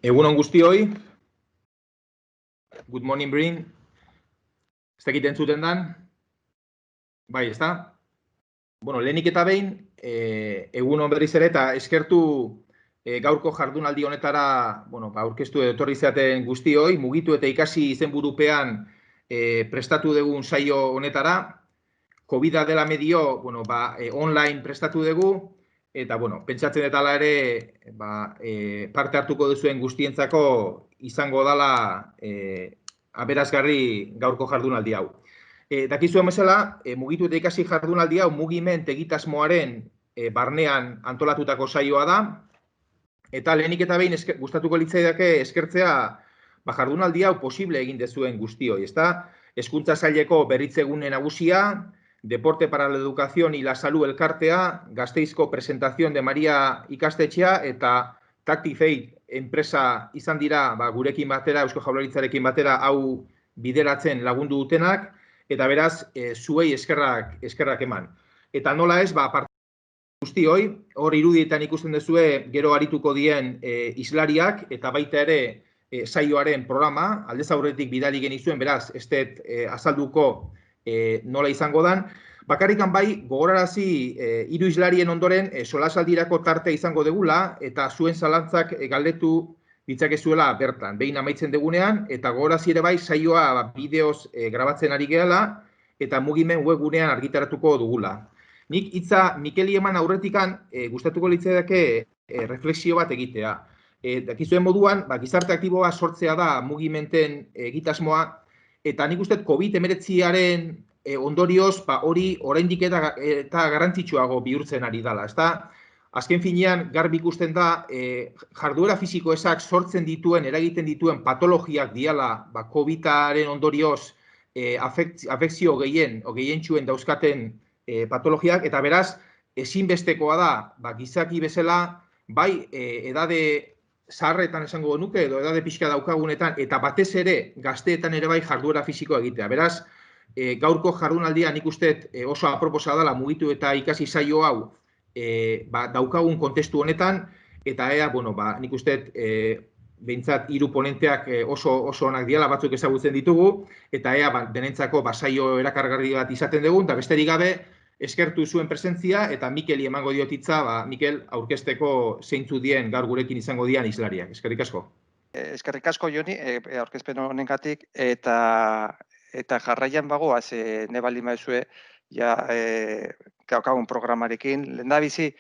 Egunon guztioi. Good morning, Bryn. Ez dakit entzuten dan? Bai, ez da? Bueno, lehenik eta behin, egunon berriz ere eta eskertu gaurko jardunaldi honetara, aurkeztu etorri zaten guztioi, mugitu eta ikasi izenburupean prestatu dugun saio honetara. COVID-a dela medio, online prestatu dugu, eta, pentsatzen dut ala ere, parte hartuko duzuen guztientzako izango dela aberazgarri gaurko jardunaldi hau. Dakizuen bezala, mugitu eta ikasi jardunaldi hau mugiment egitasmoaren barnean antolatutako saioa da, eta lehenik eta behin gustatuko litzaidake eskertzea jardunaldi hau posible egin dezuen guztioi, ezta? Hezkuntza saileko berritzegune nagusia, Deporte para la Educación y la Salud elkartea, Gasteizko Presentación de Maria ikastetxea eta Tactifate enpresa izan dira gurekin batera, Eusko Jaurlaritzarekin batera hau bideratzen lagundu dutenak, eta beraz, zuei eskerrak eman. Eta nola ez, parte guztioi, hor irudietan ikusten duzue gero arituko dien islariak, eta baita ere saioaren programa, aldez aurretik bidali genizuen, beraz, ez dut azalduko nola izango dan. Bakarrikan bai, gogorarazi hiru islarien ondoren solasaldirako tartea izango degula, eta zuen zalantzak galdetu ditzakezuela bertan, behin amaitzen degunean, eta gogorarazi ere bai, saioa bideoz grabatzen ari gehala, eta mugimen webgunean argitaratuko dugula. Nik hitza Mikeli eman aurretikan gustatuko litzaidake refleksio bat egitea. Dakizuen moduan, gizarte aktiboa sortzea da mugimenten egitasmoa, eta nik uste COVID-19aren ondorioz hori oraindik eta garrantzitsuago bihurtzen ari dela. Azken finean, garbi ikusten da, jarduera fisiko ezak sortzen dituen, eragiten dituen patologiak diala COVID-aren ondorioz afekzio gehientsuen dauzkaten patologiak, eta beraz, ezinbestekoa da, gizaki bezala, bai, edade zaharretan esango nuke, edo edade pixka daukagunetan, eta batez ere gazteetan ere bai jarduera fisikoa egitea. Beraz, gaurko jardunaldia nik uste oso aproposa dela mugitu eta ikasi saio hau daukagun kontestu honetan, eta nik uste behintzat hiru ponenteak oso onak diala, batzuk ezagutzen ditugu, eta denentzako saio erakargarri bat izaten dugun, eta besterik gabe, eskertu zuen presentzia, eta Mikeli emango diotitza, Mikel, aurkezteko zeintzu dien gaur gurekin izango dian islariak. Eskerrik asko. Eskerrik asko, Joni, aurkezpen honengatik, eta jarraian bagoaz, ne baldin baduzue, kaukagun programarekin. Lehendabizi,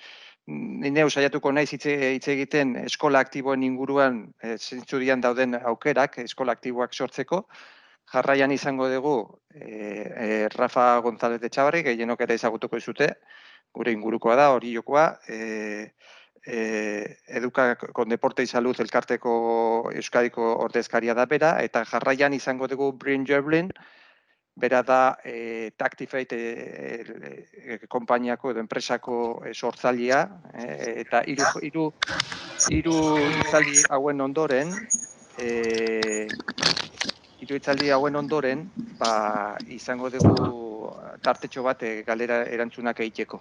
neu saiatuko naiz hitz egiten Eskola Aktiboen inguruan zeintzu dian dauden aukerak, Eskola Aktiboak sortzeko. Jarraian izango dugu Rafa González de Txabarri, gehienok ere ezagutuko dizute, gure ingurukoa da, hori jokoa, Educa con Deporte y Salud elkarteko Euskadiko ordezkaria da bera, eta jarraian izango dugu Bryn Llevellyn, bera da Tactifate konpainiako edo enpresako sortzailea, eta hiru hitzaldi hauen ondoren, izango dugu tartetxo bat galera erantzunak egiteko.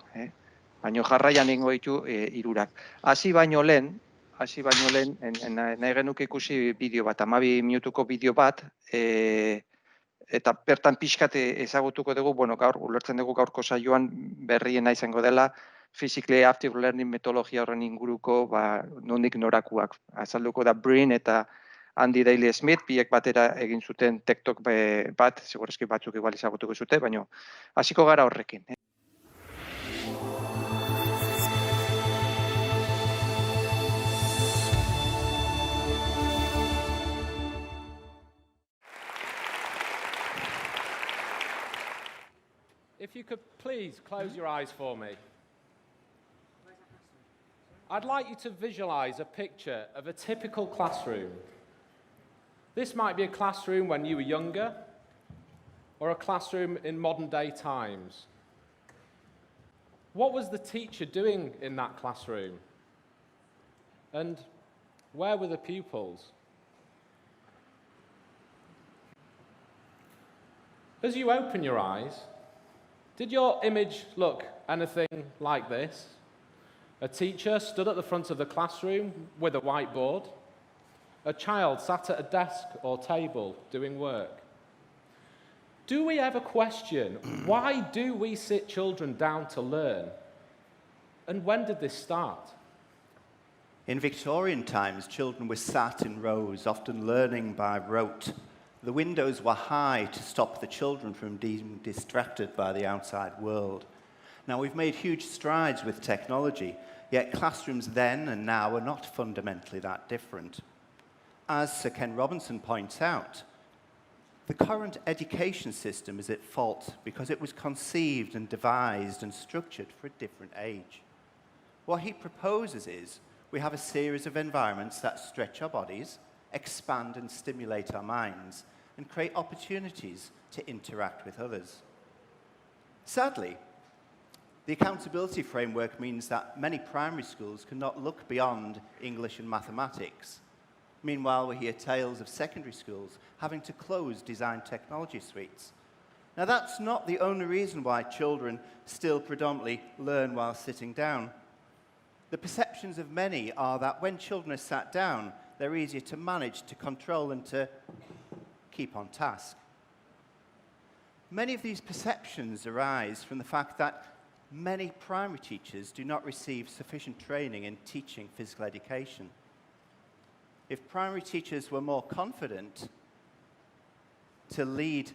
Baina jarraian egingo ditu hirurak. Hasi baino lehen, nahi genuke ikusi bideo bat, 12 minutuko bideo bat, eta bertan pixkat ezagutuko dugu, gaur ulertzen dugu gaurko saioan berriena izango dela, Physically Active Learning metodologia horren inguruko nondik norakuak. Azalduko da Bryn eta Andy Daly Smith, biek batera egin zuten TikTok bat, segurazki batzuk igual ezagutuko zute, baina hasiko gara horrekin. If you could please close your eyes for me. I'd like you to visualize a picture of a typical classroom. This might be a classroom when you were younger, or a classroom in modern day times. What was the teacher doing in that classroom? And where were the pupils? As you open your eyes, did your image look anything like this? A teacher stood at the front of the classroom with a whiteboard, a child sat at a desk or table doing work. Do we ever question, why do we sit children down to learn? And when did this start? In Victorian times, children were sat in rows, often learning by rote. The windows were high to stop the children from being distracted by the outside world. Now, we've made huge strides with technology, yet classrooms then and now are not fundamentally that different. As Sir Ken Robinson points out, the current education system is at fault because it was conceived and devised and structured for a different age. What he proposes is we have a series of environments that stretch our bodies, expand and stimulate our minds, and create opportunities to interact with others. Sadly, the accountability framework means that many primary schools cannot look beyond English and mathematics. Meanwhile, we hear tales of secondary schools having to close design technology suites. Now, that's not the only reason why children still predominantly learn while sitting down. The perceptions of many are that when children are sat down, they're easier to manage, to control, and to keep on task. Many of these perceptions arise from the fact that many primary teachers do not receive sufficient training in teaching physical education. If primary teachers were more confident to lead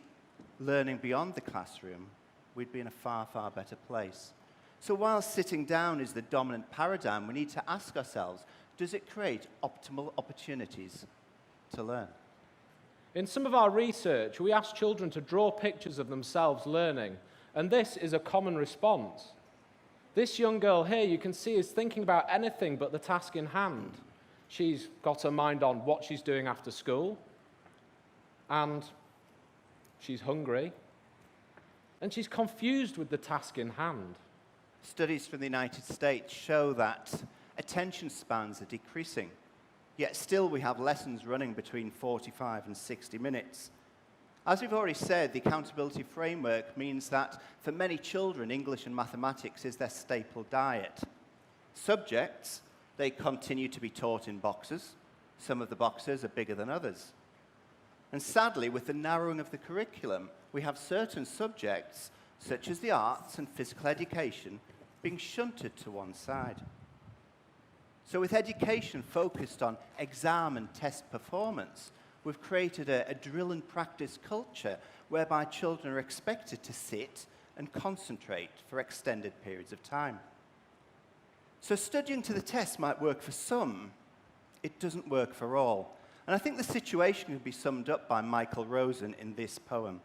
learning beyond the classroom, we'd be in a far, far better place. So while sitting down is the dominant paradigm, we need to ask ourselves, does it create optimal opportunities to learn? In some of our research, we asked children to draw pictures of themselves learning, and this is a common response. This young girl here, you can see, is thinking about anything but the task in hand. She's got her mind on what she's doing after school, and she's hungry, and she's confused with the task in hand. Studies from the United States show that attention spans are decreasing, yet still we have lessons running between 45 and 60 minutes. As we've already said, the accountability framework means that for many children, English and mathematics is their staple diet. Subjects, they continue to be taught in boxes. Some of the boxes are bigger than others. And sadly, with the narrowing of the curriculum, we have certain subjects, such as the arts and physical education, being shunted to one side. So with education focused on exam and test performance, we've created a drill and practice culture whereby children are expected to sit and concentrate for extended periods of time. So studying to the test might work for some, it doesn't work for all. And I think the situation can be summed up by Michael Rosen in this poem.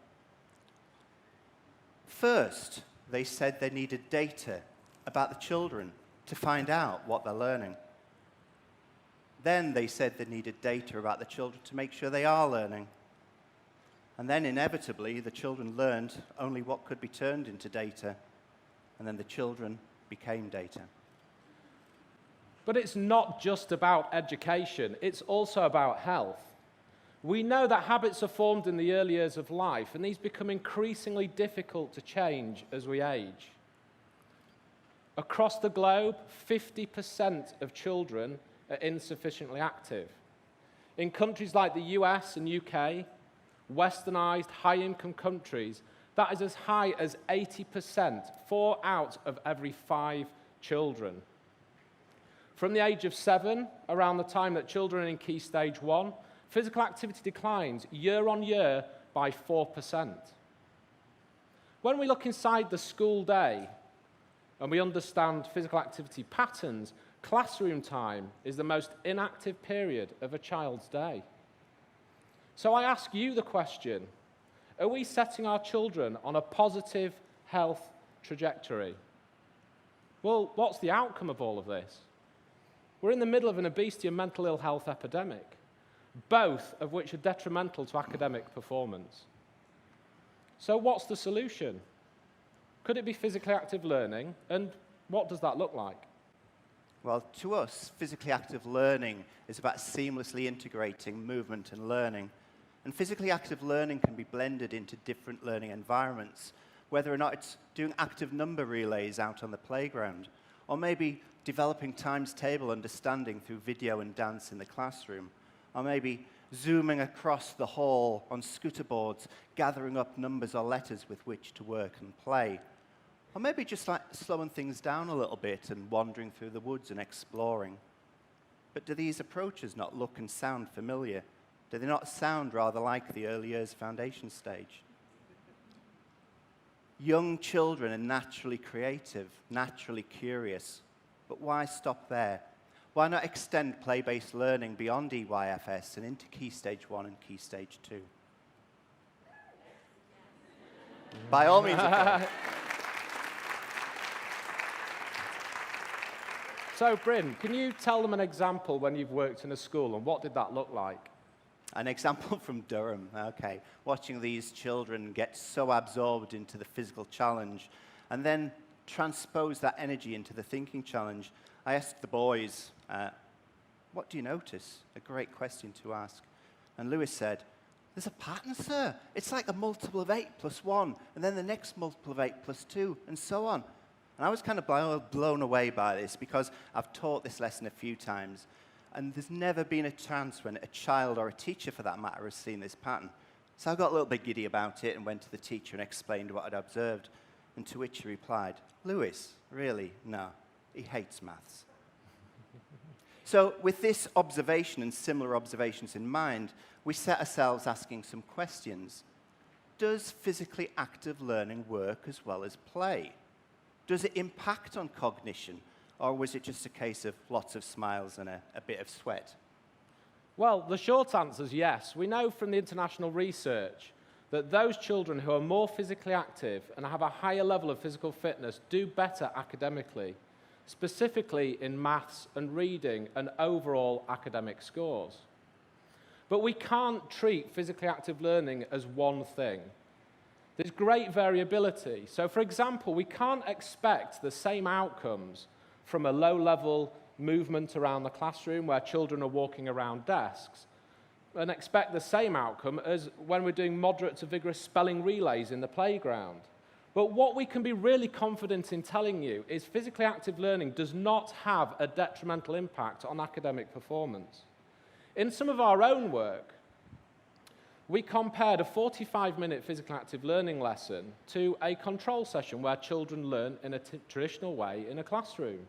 First, they said they needed data about the children to find out what they're learning. Then they said they needed data about the children to make sure they are learning. And then inevitably, the children learned only what could be turned into data, and then the children became data. But it's not just about education, it's also about health. We know that habits are formed in the early years of life, and these become increasingly difficult to change as we age. Across the globe, 50% of children are insufficiently active. In countries like the US and UK, westernized, high-income countries, that is as high as 80%, 4 out of every 5 children. From the age of 7, around the time that children are in Key Stage 1, physical activity declines year on year by 4%. When we look inside the school day and we understand physical activity patterns, classroom time is the most inactive period of a child's day. So I ask you the question, are we setting our children on a positive health trajectory? Well, what's the outcome of all of this? We're in the middle of an obesity and mental ill health epidemic, both of which are detrimental to academic performance. So what's the solution? Could it be physically active learning, and what does that look like? Well, to us, physically active learning is about seamlessly integrating movement and learning. And physically active learning can be blended into different learning environments, whether or not it's doing active number relays out on the playground, or maybe developing times table understanding through video and dance in the classroom, or maybe zooming across the hall on scooter boards, gathering up numbers or letters with which to work and play. Or maybe just like slowing things down a little bit and wandering through the woods and exploring. But do these approaches not look and sound familiar? Do they not sound rather like the early years foundation stage? Young children are naturally creative, naturally curious. But why stop there? Why not extend play-based learning beyond EYFS and into Key Stage 1 and Key Stage 2? By all means, So, Bryn, can you tell them an example when you've worked in a school, and what did that look like? An example from Durham, okay. Watching these children get so absorbed into the physical challenge and then transpose that energy into the thinking challenge. I asked the boys, what do you notice? A great question to ask. And Lewis said, there's a pattern, sir. It's like a multiple of 8 plus 1, and then the next multiple of 8 plus 2, and so on. And I was kind of blown away by this because I've taught this lesson a few times, and there's never been a chance when a child or a teacher, for that matter, has seen this pattern. So I got a little bit giddy about it and went to the teacher and explained what I'd observed, and to which he replied, Lewis, really? No, he hates maths. So with this observation and similar observations in mind, we set ourselves asking some questions. Does physically active learning work as well as play? Does it impact on cognition, or was it just a case of lots of smiles and a bit of sweat? Well, the short answer is yes. We know from the international research that those children who are more physically active and have a higher level of physical fitness do better academically, specifically in maths and reading and overall academic scores. But we can't treat physically active learning as one thing. There's great variability. So, for example, we can't expect the same outcomes from a low-level movement around the classroom where children are walking around desks and expect the same outcome as when we're doing moderate to vigorous spelling relays in the playground. But what we can be really confident in telling you is physically active learning does not have a detrimental impact on academic performance. In some of our own work, we compared a 45-minute physical active learning lesson to a control session where children learn in a traditional way in a classroom.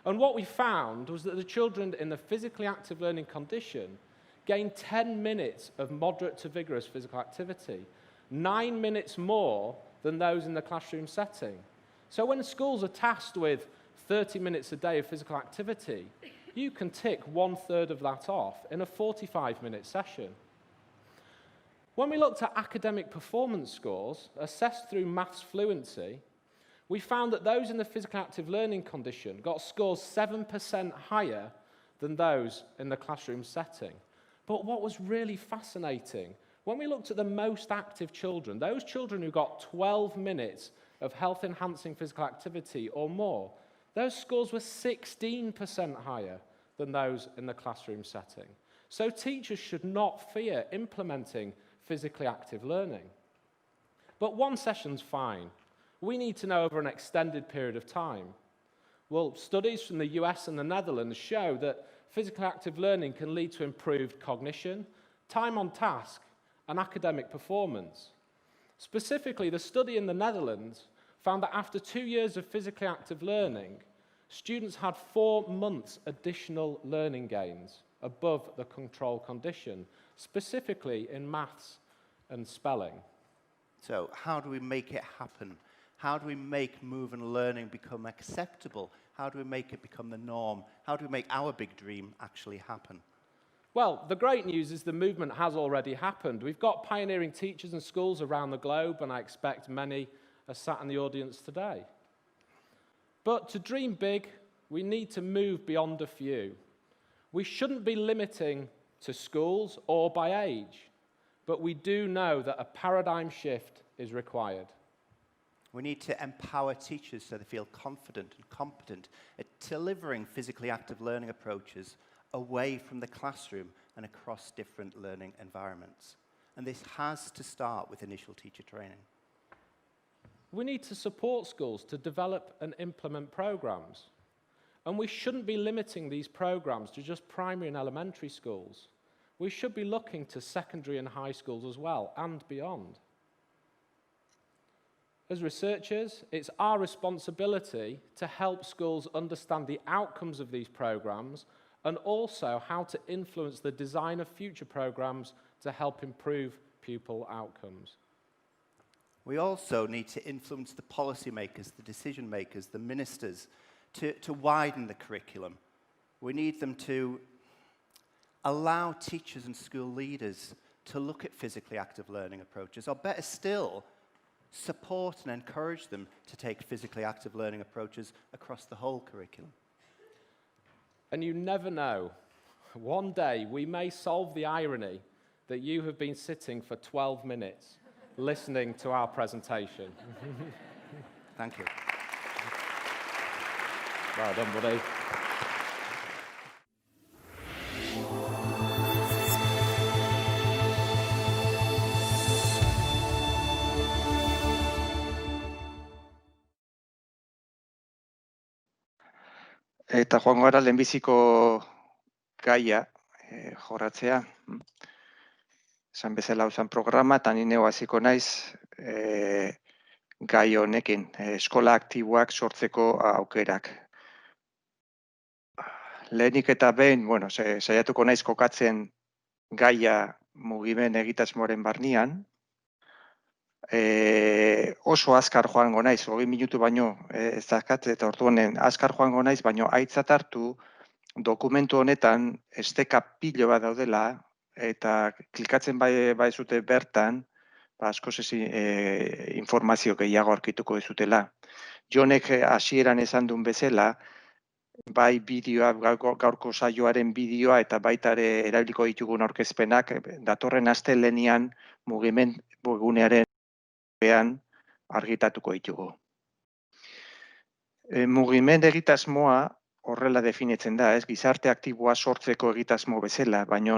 And what we found was that the children in the physically active learning condition gained 10 minutes of moderate to vigorous physical activity, 9 minutes more than those in the classroom setting. So when schools are tasked with 30 minutes a day of physical activity, you can tick 1/3 of that off in a 45-minute session. When we looked at academic performance scores assessed through maths fluency, we found that those in the physical active learning condition got scores 7% higher than those in the classroom setting. But what was really fascinating, when we looked at the most active children, those children who got 12 minutes of health-enhancing physical activity or more, those scores were 16% higher than those in the classroom setting. So teachers should not fear implementing physically active learning. But one session's fine. We need to know over an extended period of time. Well, studies from the US and the Netherlands show that physically active learning can lead to improved cognition, time on task, and academic performance. Specifically, the study in the Netherlands found that after 2 years of physically active learning, students had 4 months additional learning gains above the control condition, specifically in maths and spelling. So how do we make it happen? How do we make move and learning become acceptable? How do we make it become the norm? How do we make our big dream actually happen? Well, the great news is the movement has already happened. We've got pioneering teachers and schools around the globe, and I expect many are sat in the audience today. But to dream big, we need to move beyond a few. We shouldn't be limiting to schools or by age, but we do know that a paradigm shift is required. We need to empower teachers so they feel confident and competent at delivering physically active learning approaches away from the classroom and across different learning environments. And this has to start with initial teacher training. We need to support schools to develop and implement programs. And we shouldn't be limiting these programs to just primary and elementary schools. we should be looking to secondary and high schools as well, and beyond. As researchers, it's our responsibility to help schools understand the outcomes of these programs and also how to influence the design of future programs to help improve pupil outcomes. We also need to influence the policymakers, the decision makers, the ministers, to widen the curriculum. We need them to allow teachers and school leaders to look at physically active learning approaches, or better still, support and encourage them to take physically active learning approaches across the whole curriculum. And you never know. One day we may solve the irony that you have been sitting for 12 minutes listening to our presentation. Thank you. Well done, buddy. Eta joango gara lehenbiziko gaia jorratzea. Esan bezala uzan programa, eta ni neu hasiko naiz gai honekin, Eskola Aktiboak sortzeko aukerak. Lehenik eta behin, saiatuko naiz kokatzen gaia mugimen egitasmoaren barnean. Oso azkar joango naiz, 20 minutu baino ez dakat, eta orduan azkar joango naiz, baino aitzat hartu dokumentu honetan esteka pilo bat daudela, eta klikatzen bai zute bertan, askoz informazio gehiago aurkituko dezutela. Jonek hasieran esan duen bezala, bai bideoa, gaurko saioaren bideoa eta baita ere erabiliko ditugun aurkezpenak, datorren astelehenean mugimen webgunearen argitatuko ditugu. Mugimen egitasmoa horrela definitzen da, gizarte aktiboa sortzeko egitasmo bezala, baina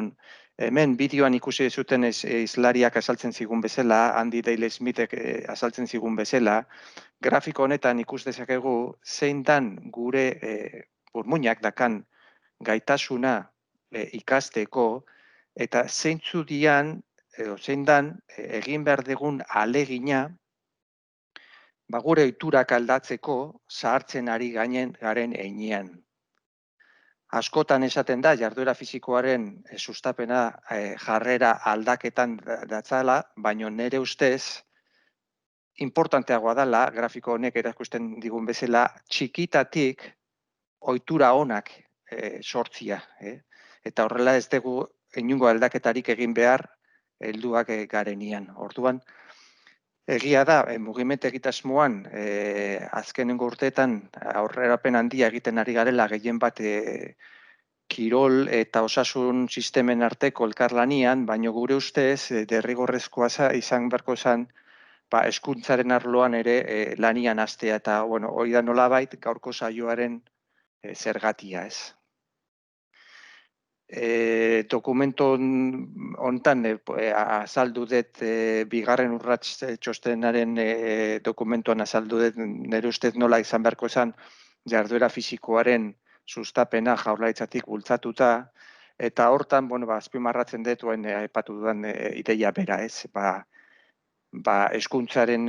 hemen bideoan ikusi zuten izlariak azaltzen zigun bezala, Andy Dale Smithek azaltzen zigun bezala, grafiko honetan ikus dezakegu zein dan gure burmuinak dakan gaitasuna ikasteko, eta zeintzu dian, zein dan egin behar dugun ahalegina, gure ohiturak aldatzeko zahartzen ari garen heinean. Askotan esaten da, jarduera fisikoaren sustapena jarrera aldaketan datzala, baina nire ustez, importanteagoa dela, grafiko honek erakusten digun bezala, txikitatik ohitura onak sortzia. Eta horrela ez dugu inongo aldaketarik egin behar helduak garenian. Orduan, egia da, mugimendu egitasmoan azkenengo urteetan aurrerapen handia egiten ari garela gehien bat kirol eta osasun sistemen arteko elkarlanian, baina gure ustez derrigorrezkoa izan beharko zen hezkuntzaren arloan ere lanian hastea, eta hori da nolabait gaurko saioaren zergatia, ez. Dokumentu honetan azaldu dut bigarren urrats txostenaren dokumentuan azaldu dut nire ustez nola izan beharko zen jarduera fisikoaren sustapena jaurlaritzatik bultzatuta, eta hortan azpimarratzen dut aipatu dudan ideia bera, ez. Hezkuntzaren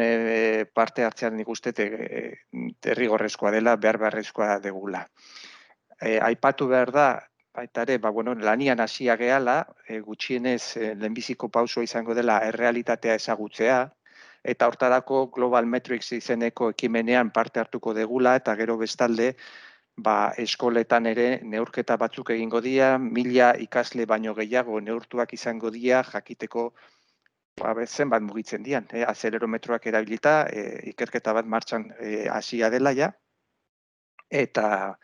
parte hartzean nik uste derrigorrezkoa dela, beharrezkoa degula. Aipatu behar da, baita ere, lanian hasia gehala, gutxienez lehenbiziko pausoa izango dela errealitatea ezagutzea, eta hortarako Global Metrics izeneko ekimenean parte hartuko degula, eta gero bestalde, eskoletan ere neurketa batzuk egingo dira, 1000 ikasle baino gehiago neurtuak izango dira, jakiteko zenbat mugitzen dian, azelerometroak erabilita, ikerketa bat martxan hasia dela ja, eta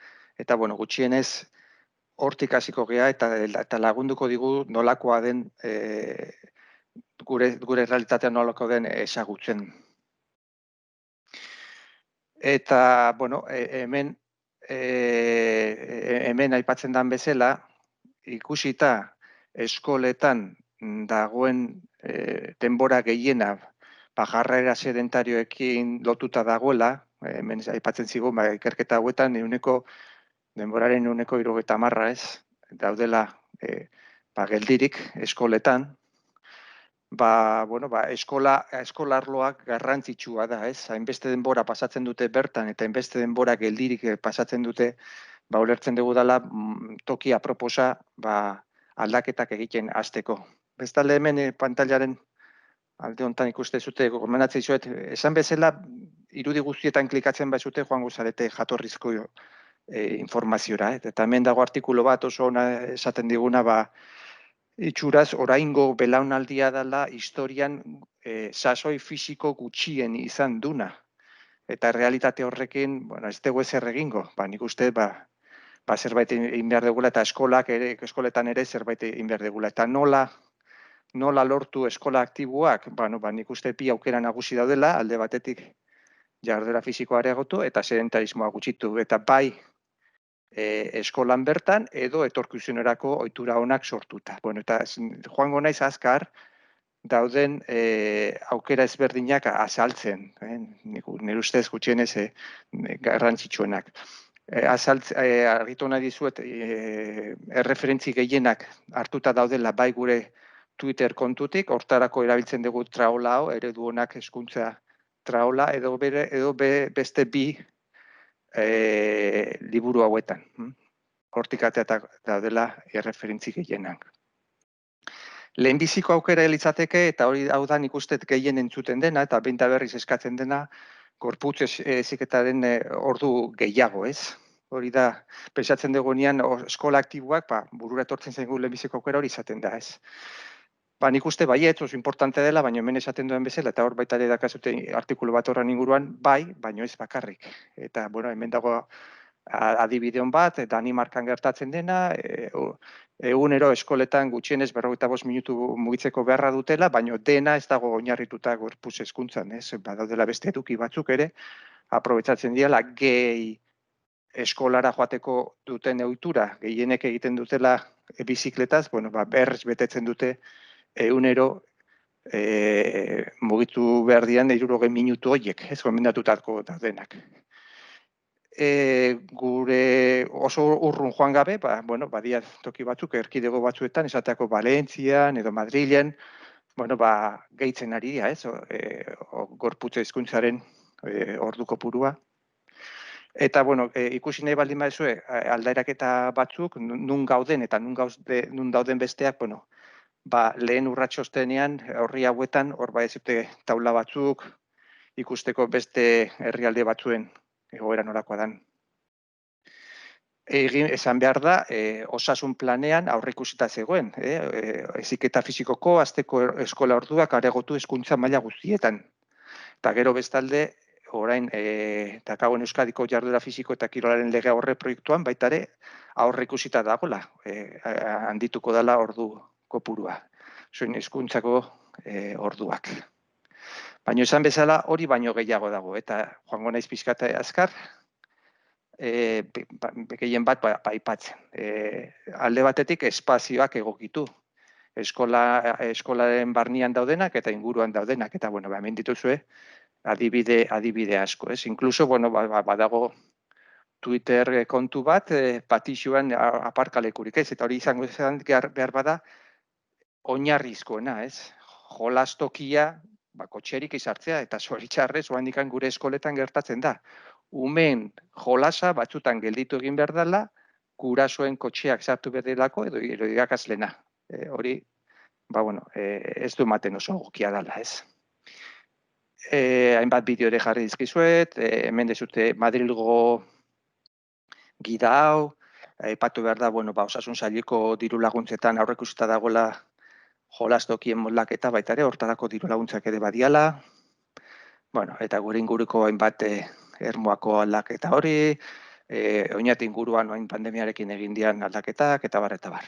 gutxienez, hortik hasiko gea eta lagunduko digu nolakoa den gure realitatea nolako den ezagutzen. Eta, hemen aipatzen den bezala, ikusita eskoletan dagoen denbora gehiena jarrera sedentarioekin lotuta dagoela, hemen aipatzen zigun, ikerketa hauetan denboraren 70% ez, daudela geldirik eskoletan, eskola arloak garrantzitsua da, ez? Hainbeste denbora pasatzen dute bertan eta hainbeste denbora geldirik pasatzen dute, ulertzen dugu dela toki aproposa aldaketak egiten hasteko. Bestalde hemen pantailaren alde honetan ikuste zute, gomendatzen zuet, esan bezala, irudi guztietan klikatzen bazute joango zarete jatorrizko informaziora. Eta hemen dago artikulu bat oso ona esaten diguna, itxuraz, oraingo belaunaldia dela historian sasoi fisiko gutxien izan duna. Eta realitate horrekin, ez dugu ezer egingo. Nik uste, zerbait egin behar dugula, eta eskoletan ere zerbait egin behar dugula. Eta nola lortu eskola aktiboak, nik uste bi aukera nagusi daudela, alde batetik jarduera fisikoa areagotu eta sedentarismoa gutxitu. Eta bai eskolan bertan edo etorkizunerako ohitura onak sortuta. Eta joango naiz azkar dauden aukera ezberdinak azaltzen, nire ustez gutxienez garrantzitsuenak. Argitu nahi dizuet, erreferentzi gehienak hartuta daudela bai gure Twitter kontutik, hortarako erabiltzen dugu traola hau, eredu honak hezkuntza traola, edo beste bi liburu hauetan. Hortik ateatak daudela erreferentzi gehienak. Lehenbiziko aukera litzateke, eta hau da nik uste gehien entzuten dena, eta behin berriz eskatzen dena, gorputz heziketaren ordu gehiago, ez? Hori da, pentsatzen dugunean eskola aktiboak, burura etortzen zaigu lehenbiziko aukera hori izaten da, ez? Nik uste baiet, oso importante dela, baina hemen esaten duen bezala, eta hor baita ere dakazute artikulu bat horren inguruan, baina ez bakarrik. Eta, hemen dago adibideon bat, Danimarkan gertatzen dena, egunero eskoletan gutxienez 45 minutu mugitzeko beharra dutela, baina dena ez dago oinarrituta gorputz hezkuntzan, ez? Badaudela beste eduki batzuk ere, aprobetxatzen diala gehi eskolara joateko duten ohitura, gehienek egiten dutela bizikletaz, berriz betetzen dute egunero mugitu behar dian 60 minutu horiek, ez gomendatutako daudenak. Gure oso urrun joan gabe, badia toki batzuk, erkidego batzuetan, esateako Valentzian edo Madrilen, gehitzen ari dira, ez? Gorputz hezkuntzaren ordu kopurua. Eta, ikusi nahi baldin baduzue, aldaeraketa batzuk, nun gauden eta nun dauden besteak, lehen urratsostenean, horri hauetan, hor badezute taula batzuk, ikusteko beste herrialde batzuen egoera norakoa dan. Esan behar da, osasun planean aurreikusita zegoen. Heziketa fisikoko azteko eskola orduak areagotu hezkuntza maila guztietan. Eta gero bestalde, orain, dakagoen Euskadiko jarduera fisiko eta kirolaren lege horre proiektuan, baita ere, aurreikusita dagoela, handituko dela ordu kopurua. Zuen hezkuntzako orduak. Baina esan bezala hori baino gehiago dago, eta joango naiz pixkata azkar, gehien bat aipatzen. Alde batetik espazioak egokitu. Eskolaren barnean daudenak eta inguruan daudenak, eta hemen dituzue adibide asko. Inkluso, badago Twitter kontu bat, patixuan aparkalekurik ez, eta hori izango behar bada oinarrizkoena, ez? Jolastokia, kotxerik izartzea, eta zoritxarrez, oandikan gure eskoletan gertatzen da. Umeen jolasa batzutan gelditu egin behar dela, gurasoen kotxeak sartu behar delako, edo irakaslena. Hori, ez du ematen oso gokia dela, ez? Hainbat bideo ere jarri dizkizuet, hemen dezute Madrilgo gida hau, aipatu behar da, osasun saileko diru laguntzetan aurreikusita dagoela jolastokien moldaketa baita ere, hortarako diru laguntzak ere badiala. Eta gure inguruko hainbat ermuako aldaketa hori, oinat inguruan oin pandemiarekin egin dian aldaketak, eta bar, eta bar.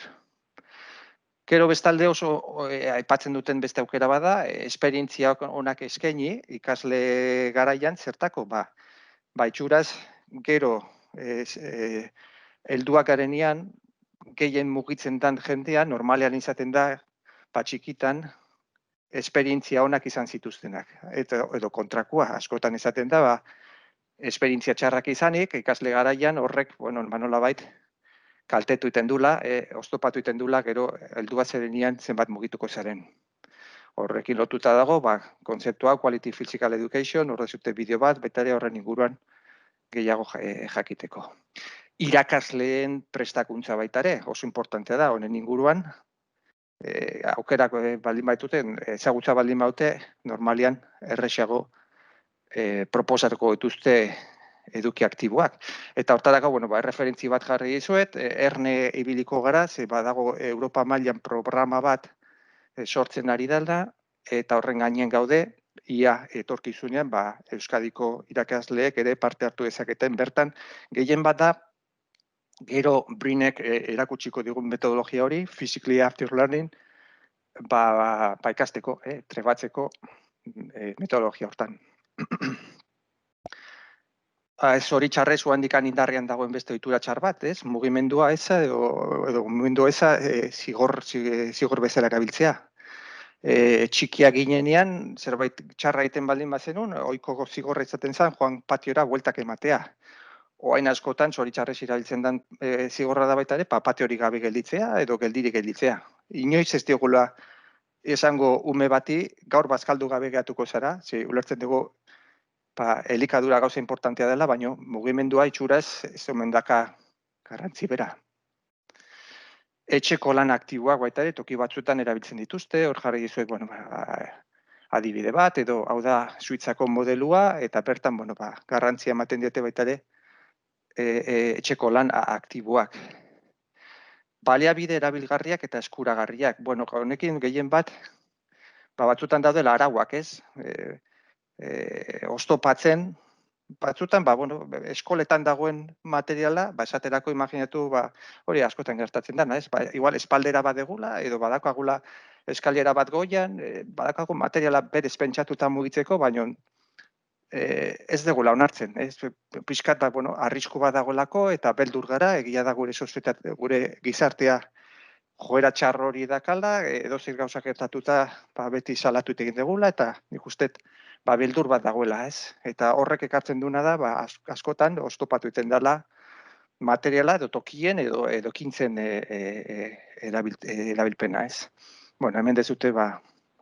Gero bestalde oso aipatzen duten beste aukera bada, esperientzia onak eskaini, ikasle garaian zertako, itxuraz, gero helduak garenean, gehien mugitzen den jendea, normalean izaten da, txikitan, esperientzia onak izan zituztenak. Edo kontrakoa, askotan izaten da, esperientzia txarrak izanik, ikasle garaian horrek, nolabait, kaltetu iten dula, oztopatu iten dula, gero heldu bat zerenean zenbat mugituko zaren. Horrekin lotuta dago, kontzeptua, Quality Physical Education, horrezute bideo bat, betare horren inguruan gehiago jakiteko. Irakasleen prestakuntza baitare, oso importantea da, honen inguruan, aukerak baldin baituten, ezagutza baldin baute, normalian erresago proposatuko dituzte eduki aktiboak. Eta hortarako, erreferentzi bat jarri dizuet, erne ibiliko gara, ze badago Europa mailan programa bat sortzen ari dela, eta horren gainen gaude, ia etorkizunean Euskadiko irakasleek ere parte hartu dezaketen bertan. Gehien bat da, gero Brynek erakutsiko digun metodologia hori, physically after learning, ikasteko, trebatzeko metodologia hortan. Ez hori txarrez handikan indarrean dagoen beste ohitura txar bat, ez? Mugimendua eza edo mugimendua eza zigor bezala erabiltzea. Txikia ginenean, zerbait txarra egiten baldin bazenun, ohiko zigorra izaten zen, joan patiora bueltak ematea. Oain askotan, zoritxarrez erabiltzen den zigorra da baita ere, patiori gabe gelditzea edo geldirik gelditzea. Inoiz ez diogula esango ume bati, gaur bazkaldu gabe gehatuko zara, ulertzen dugu elikadura gauza importantea dela, baina mugimendua itxuraz ez omen daka garrantzi bera. Etxeko lan aktiboak baita ere, toki batzuetan erabiltzen dituzte, hor jarri dizuek, adibide bat, edo hau da Suitzako modelua, eta bertan, garrantzia ematen diote baita ere, etxeko lan aktiboak. Baliabide erabilgarriak eta eskuragarriak. Honekin gehien bat, batzutan daudela arauak, ez? Oztopatzen, batzutan, eskoletan dagoen materiala, esaterako imaginatu, hori askotan gertatzen dena, ez? Igual espaldera bat degula, edo badakagula eskalera bat goian, badakago materiala berez pentsatuta mugitzeko, baina ez degula onartzen, ez? Pixkat, arrisku bat dagoelako, eta beldur gara, egia da gure gizartea joera txar hori dakala, edozer gauzak gertatuta beti salatu egin degula, eta nik uste beldur bat dagoela, ez? Eta horrek ekartzen duna da, askotan, oztopatu egiten dela materiala edo tokien edo kintzen erabilpena, ez? Hemen dezute,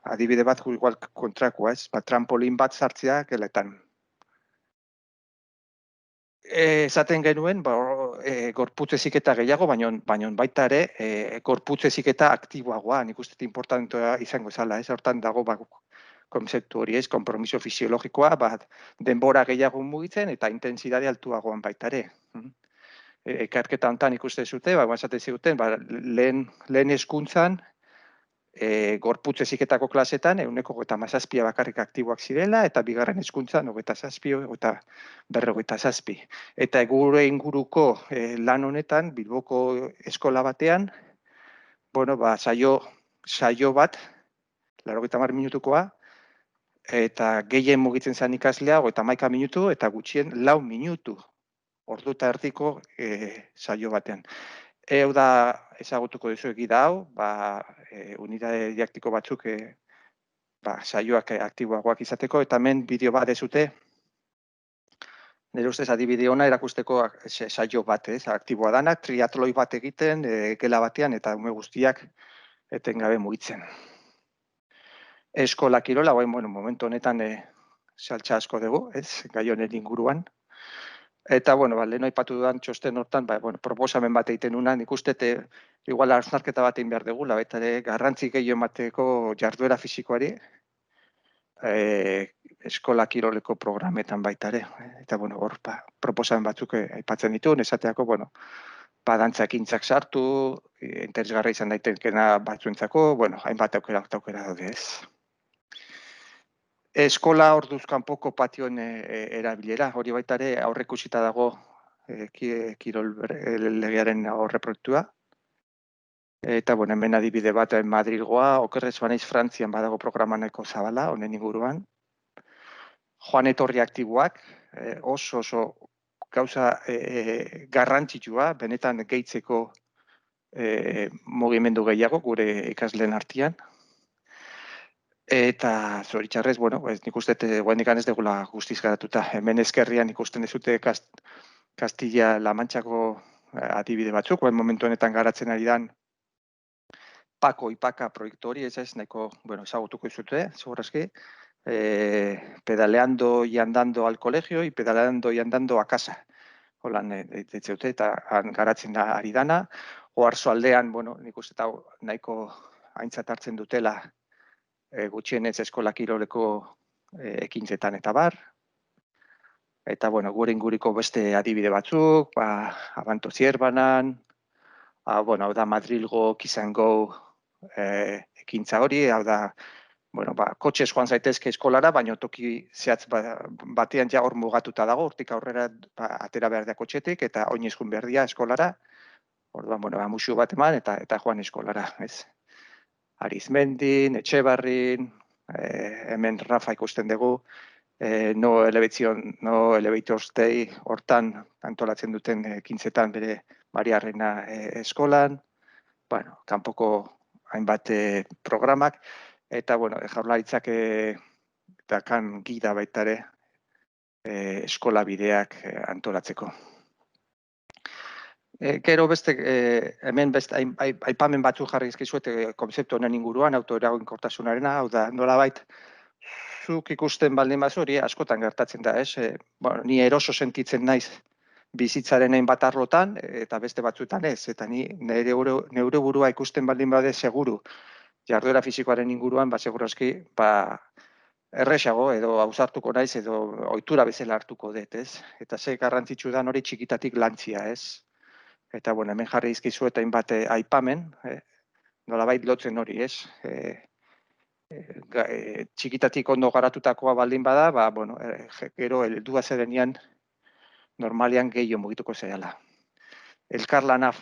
adibide bat igual kontrakoa, ez? Trampolin bat sartzea geletan. Esaten genuen, gorputz heziketa gehiago, baina baita ere, gorputz heziketa aktiboagoa, nik uste importantea izango zala, ez? Hortan dago, konzeptu hori ez, konpromiso fisiologikoa, denbora gehiago mugitzen eta intensidade altuagoan baita ere. Ekarketa honetan ikuste zute, esaten ziguten, lehen hezkuntzan, gorputz heziketako klasetan, 117 bakarrik aktiboak zirela, eta bigarren hezkuntzan, 27, eta 57. Eta gure inguruko lan honetan, Bilboko eskola batean, saio bat, 80 minutukoa, eta gehien mugitzen zen ikaslea, 11 minutu, eta gutxien 4 minutu, ordu eta erdiko saio batean. Hau da ezagutuko dizu egida hau, unitate didaktiko batzuk saioak aktiboagoak izateko, eta hemen bideo bat dezute, nire ustez adibide ona erakusteko saio bat, aktiboa dana, triatloi bat egiten, gela batean, eta ume guztiak etengabe mugitzen. Eskola kirola, momentu honetan saltza asko dugu, gai honen inguruan. Eta, lehen aipatu dudan txosten hortan, proposamen bat egiten nuna, nik uste, igual hausnarketa bat egin behar dugula, eta garrantzi gehiago emateko jarduera fisikoari, eskola kiroleko programetan baita ere. Eta, hor, proposamen batzuk aipatzen ditu, esateako, dantza ekintzak sartu, interesgarra izan daitekena batzuentzako, hainbat aukera daude ez. Eskola orduz kanpoko patioen erabilera, hori baita ere aurreikusita dago kirol legearen aurreproiektua. Eta, hemen adibide bat Madrilgoa, okerrez banaiz Frantzian badago programaneko zabala, honen inguruan. Joan etorri aktiboak, oso gauza garrantzitsua, benetan gehitzeko mugimendu gehiago gure ikasleen artean. Eta zoritxarrez, nik uste, guendikan ez degula guztiz garatuta. Hemen ezkerrian ikusten dezute Castilla-La Manchako adibide batzuk, momentu honetan garatzen ari dan ipaka proiektu hori, ez nahiko, ezagutuko izute, segurazki, pedaleando y andando al colegio y pedaleando y andando a casa. Holan, ditzeute, eta garatzen da ari dana. Oarzo aldean, nik uste eta nahiko aintzat hartzen dutela gutxienez eskola kiroleko ekintzetan eta bar. Eta, gure inguriko beste adibide batzuk, Abanto Zierbanan, hau da Madrilgo Kizango ekintza hori, hau da, kotxez joan zaitezke eskolara, baina toki zehatz batean ja hor mugatuta dago, hortik aurrera atera behar da kotxetik, eta oinez joan behar dira eskolara, orduan, musu bat eman, eta joan eskolara, ez. Arizmendin, Etxabarrin, hemen Rafa ikusten dugu, no elevators day hortan antolatzen duten ekintzetan bere Mariarrena eskolan, kanpoko hainbat programak, eta, jaurlaritzak dakan gida baita ere eskola bideak antolatzeko. Gero beste, hemen beste aipamen batzuk jarri izkizuet konzeptu honen inguruan, autoeraginkortasunarena, hau da, nolabait, zuk ikusten baldin bazu hori askotan gertatzen da, ez? Ni eroso sentitzen naiz bizitzaren hainbat arlotan, eta beste batzuetan ez, eta ni neure burua ikusten baldin bade seguru, jarduera fisikoaren inguruan, segurazki, erresago edo ausartuko naiz edo ohitura bezala hartuko dut, ez? Eta ze garrantzitsu da hori txikitatik lantzia, ez? Eta, hemen jarri izkizu eta hainbat aipamen, nolabait lotzen hori, ez? Txikitatik ondo garatutakoa baldin bada, gero heldua zedenean normalean gehiago mugituko zaila. Elkarlana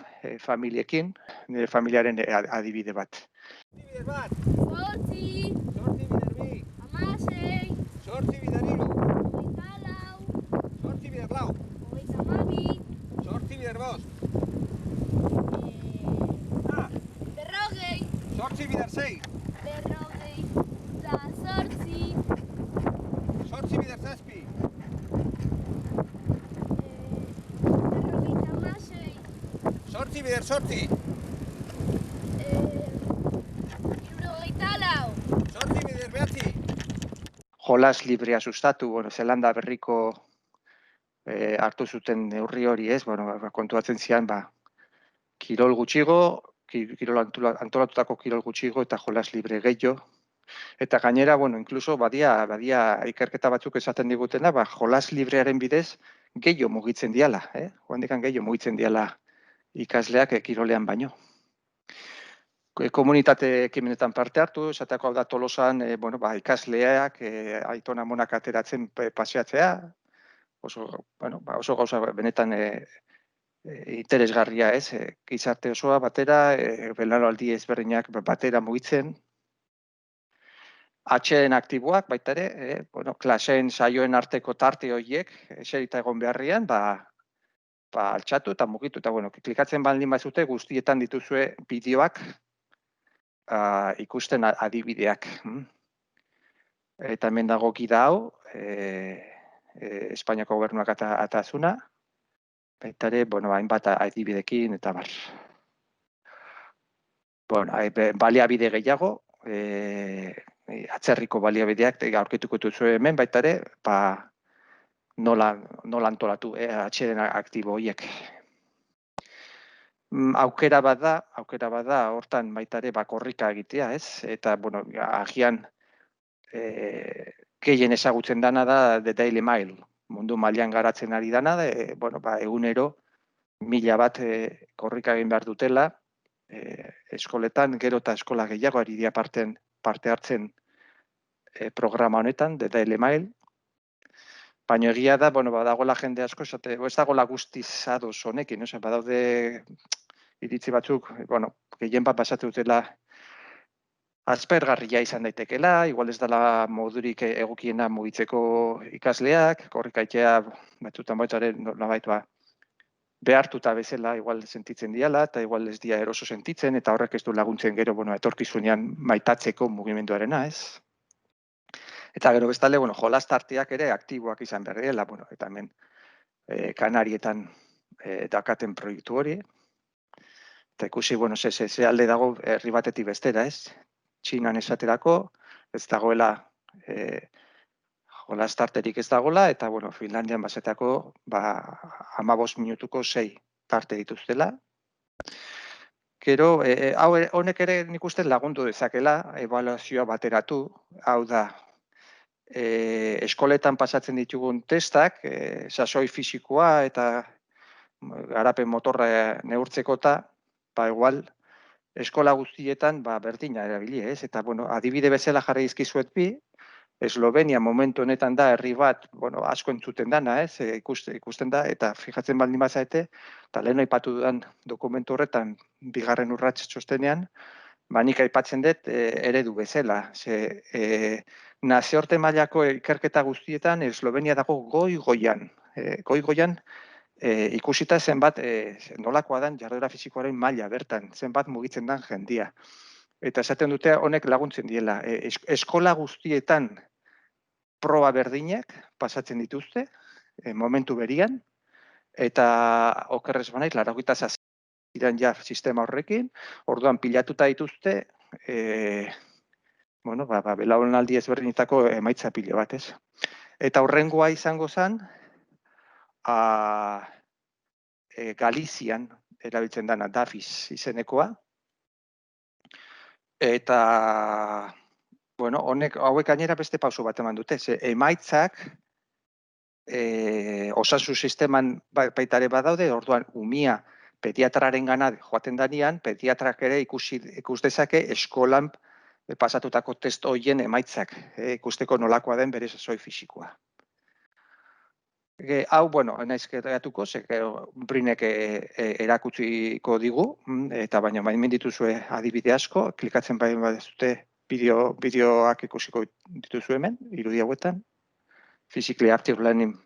familiekin, nire familiaren adibide bat. Adibide bat! Zortzi! Zortzi bider bi! Hamasei! Zortzi bider hiru! Hogeita lau! Zortzi bider lau! Hogeita hamabi! Zortzi bider bost! Berrogei! Zortzi bider sei! Berrogei! Eta zortzi! Zortzi bider zazpi! Berrogeita hamasei! Zortzi bider zortzi! Jolas librea sustatu, Zelanda berriko hartu zuten neurri hori, ez? Kontuatzen zian, kirol gutxigo, antolatutako kirol gutxigo eta jolas libre gehiago. Eta gainera, inkluso badia ikerketa batzuk esaten digutena, jolas librearen bidez gehiago mugitzen diala, Joandekan gehiago mugitzen diala ikasleak kirolean baino. Komunitate ekimenetan parte hartu, esateko hau da Tolosan, ikasleak, aitona monak ateratzen paseatzea, oso gauza benetan interesgarria, ez? Gizarte osoa batera, belaunaldi ezberdinak batera mugitzen. Atxeden aktiboak baita ere, klaseen saioen arteko tarte horiek, eserita egon beharrian, altxatu eta mugitu. Eta, klikatzen baldin bazute guztietan dituzue bideoak, ikusten adibideak. Eta hemen dago gida hau, Espainiako gobernuak atazuna, baita ere, hainbat adibidekin eta bar. Baliabide gehiago, atzerriko baliabideak aurkituko duzu hemen, baita ere, nola antolatu, atxeden aktibo horiek. Aukera bat da, hortan baita ere korrika egitea, ez? Eta, agian gehien ezagutzen dana da The Daily Mail. Mundu mailan garatzen ari dana, egunero 1000 bat korrika egin behar dutela, eskoletan, gero eta eskola gehiago ari dira parte hartzen programa honetan, The Daily Mail. Baina egia da, badagoela jende asko, ez dagoela guztiz ados honekin, badaude iritzi batzuk, gehien bat pasatu dutela aspergarria izan daitekela, igual ez dela modurik egokiena mugitzeko ikasleak, korrikaitea batzutan baitaren nolabait behartuta bezala igual sentitzen diala, eta igual ez dia eroso sentitzen, eta horrek ez du laguntzen gero, etorkizunean maitatzeko mugimenduarena, ez? Eta gero bestalde, jolas tarteak ere aktiboak izan behar dela, eta hemen Kanarietan dakaten proiektu hori. Eta ikusi, bueno, ze alde dago herri batetik bestera, ez? Txinan esaterako, ez dagoela jolas tarterik ez dagoela, eta, bueno, Finlandian bazetako, 15 minutuko 6 tarte dituztela. Gero, honek ere nik uste lagundu dezakela, ebaluazioa bateratu, hau da, eskoletan pasatzen ditugun testak, sasoi fisikoa eta garapen motorra neurtzeko eta, igual, eskola guztietan berdina erabili, ez? Eta, bueno, adibide bezala jarri dizkizuet bi, Eslovenia momentu honetan da herri bat, bueno, asko entzuten dana, ez? Ikusten da, eta fijatzen baldin bazaete, eta lehen aipatu dudan dokumentu horretan, bigarren urrats txostenean, nik aipatzen dut eredu bezala. Nazioarte mailako ikerketa guztietan, Eslovenia dago goi-goian. Goi-goian, ikusita zenbat nolakoa den jarduera fisikoaren maila bertan, zenbat mugitzen den jendia. Eta esaten dute honek laguntzen diela. Eskola guztietan proba berdinak pasatzen dituzte, momentu berian, eta okerrez banaiz, 87 ja sistema horrekin, orduan pilatuta dituzte, bueno, belaunaldi ezberdinetako emaitza pilo bat, ez? Eta horrengoa izango zen, Galizian erabiltzen dana DAFIS izenekoa. Eta, bueno, hauek gainera beste pauso bat eman dute. Emaitzak osasun sisteman baitare badaude, orduan umia pediatraren gana joaten danean, pediatrak ere ikus dezake eskolan pasatutako test horien emaitzak, ikusteko nolakoa den bere sasoi fisikoa. Hau, bueno, naiz geratuko, Brynek erakutsiko digu, eta baina hemen dituzue adibide asko, klikatzen bai badezute bideoak ikusiko dituzu hemen, irudi hauetan, physically active learning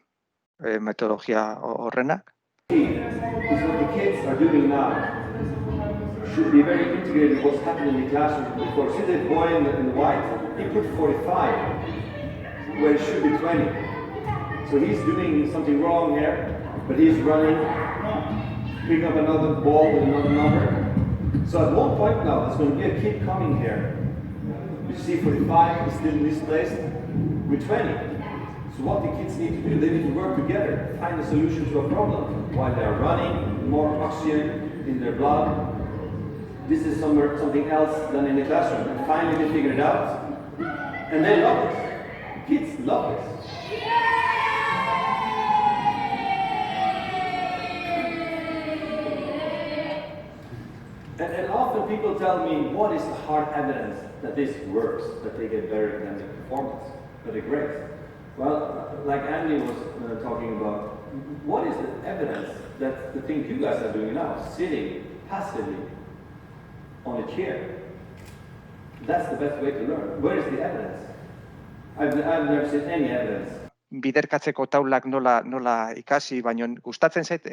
metodologia horrenak. What the kids are doing now should be very integrated with what's happening in the classroom before. See the boy in the white, he put 45, where it should be 20. So he's doing something wrong here, but he's running, picking up another ball with another number. So at one point now, there's going to be a kid coming here. You see 45 is still misplaced with 20. So what the kids need to do, they need to work together, find a solution to a problem. While they're running, more oxygen in their blood. This is something else than in the classroom. And finally they figure it out, and they love it. Kids love it. And often people tell me, what is the hard evidence that this works, that they get better academic performance, that they're great? Well, like Andy was talking about, what is the evidence that the thing you guys are doing now, sitting passively on a chair, that's the best way to learn. Where is the evidence? I've never seen any evidence. Biderkatzeko taulak nola ikasi, baina gustatzen zait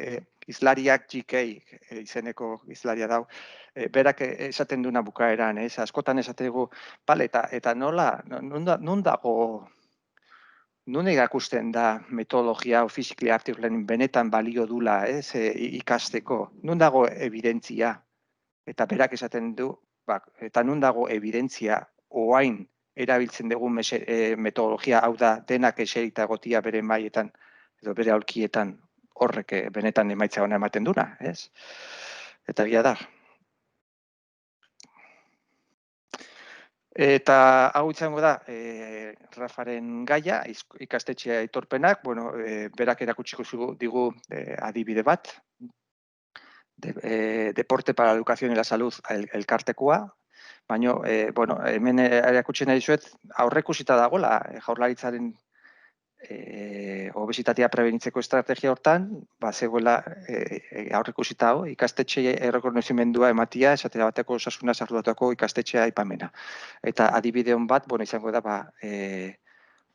izlariak GK izeneko izlaria dau. Berak esaten duna bukaeran, askotan esategu, eta nola, non dago, non erakusten da metodologia physically active learning benetan balio dula ikasteko, non dago evidentzia, eta berak esaten du, eta non dago evidentzia oain erabiltzen dugu metodologia, hau da, denak eserita egotia bere maietan, edo bere aulkietan horrek benetan emaitza ona ematen duna, ez? Eta gira da. Eta hau izango da, Rafaren gaia, ikastetxea aitorpenak, berak erakutsiko digu adibide bat, Deporte para la Educación y la Salud elkartekoa, baina, hemen erakutsi nahi dizuet, aurreikusita dagoela Jaurlaritzaren obesitatea prebenitzeko estrategia hortan, zegoela aurreikusita hau, ikastetxe errekonozimendua ematia, esatera bateko osasuna sarduatuako ikastetxea aipamena. Eta adibide hon bat, izango da,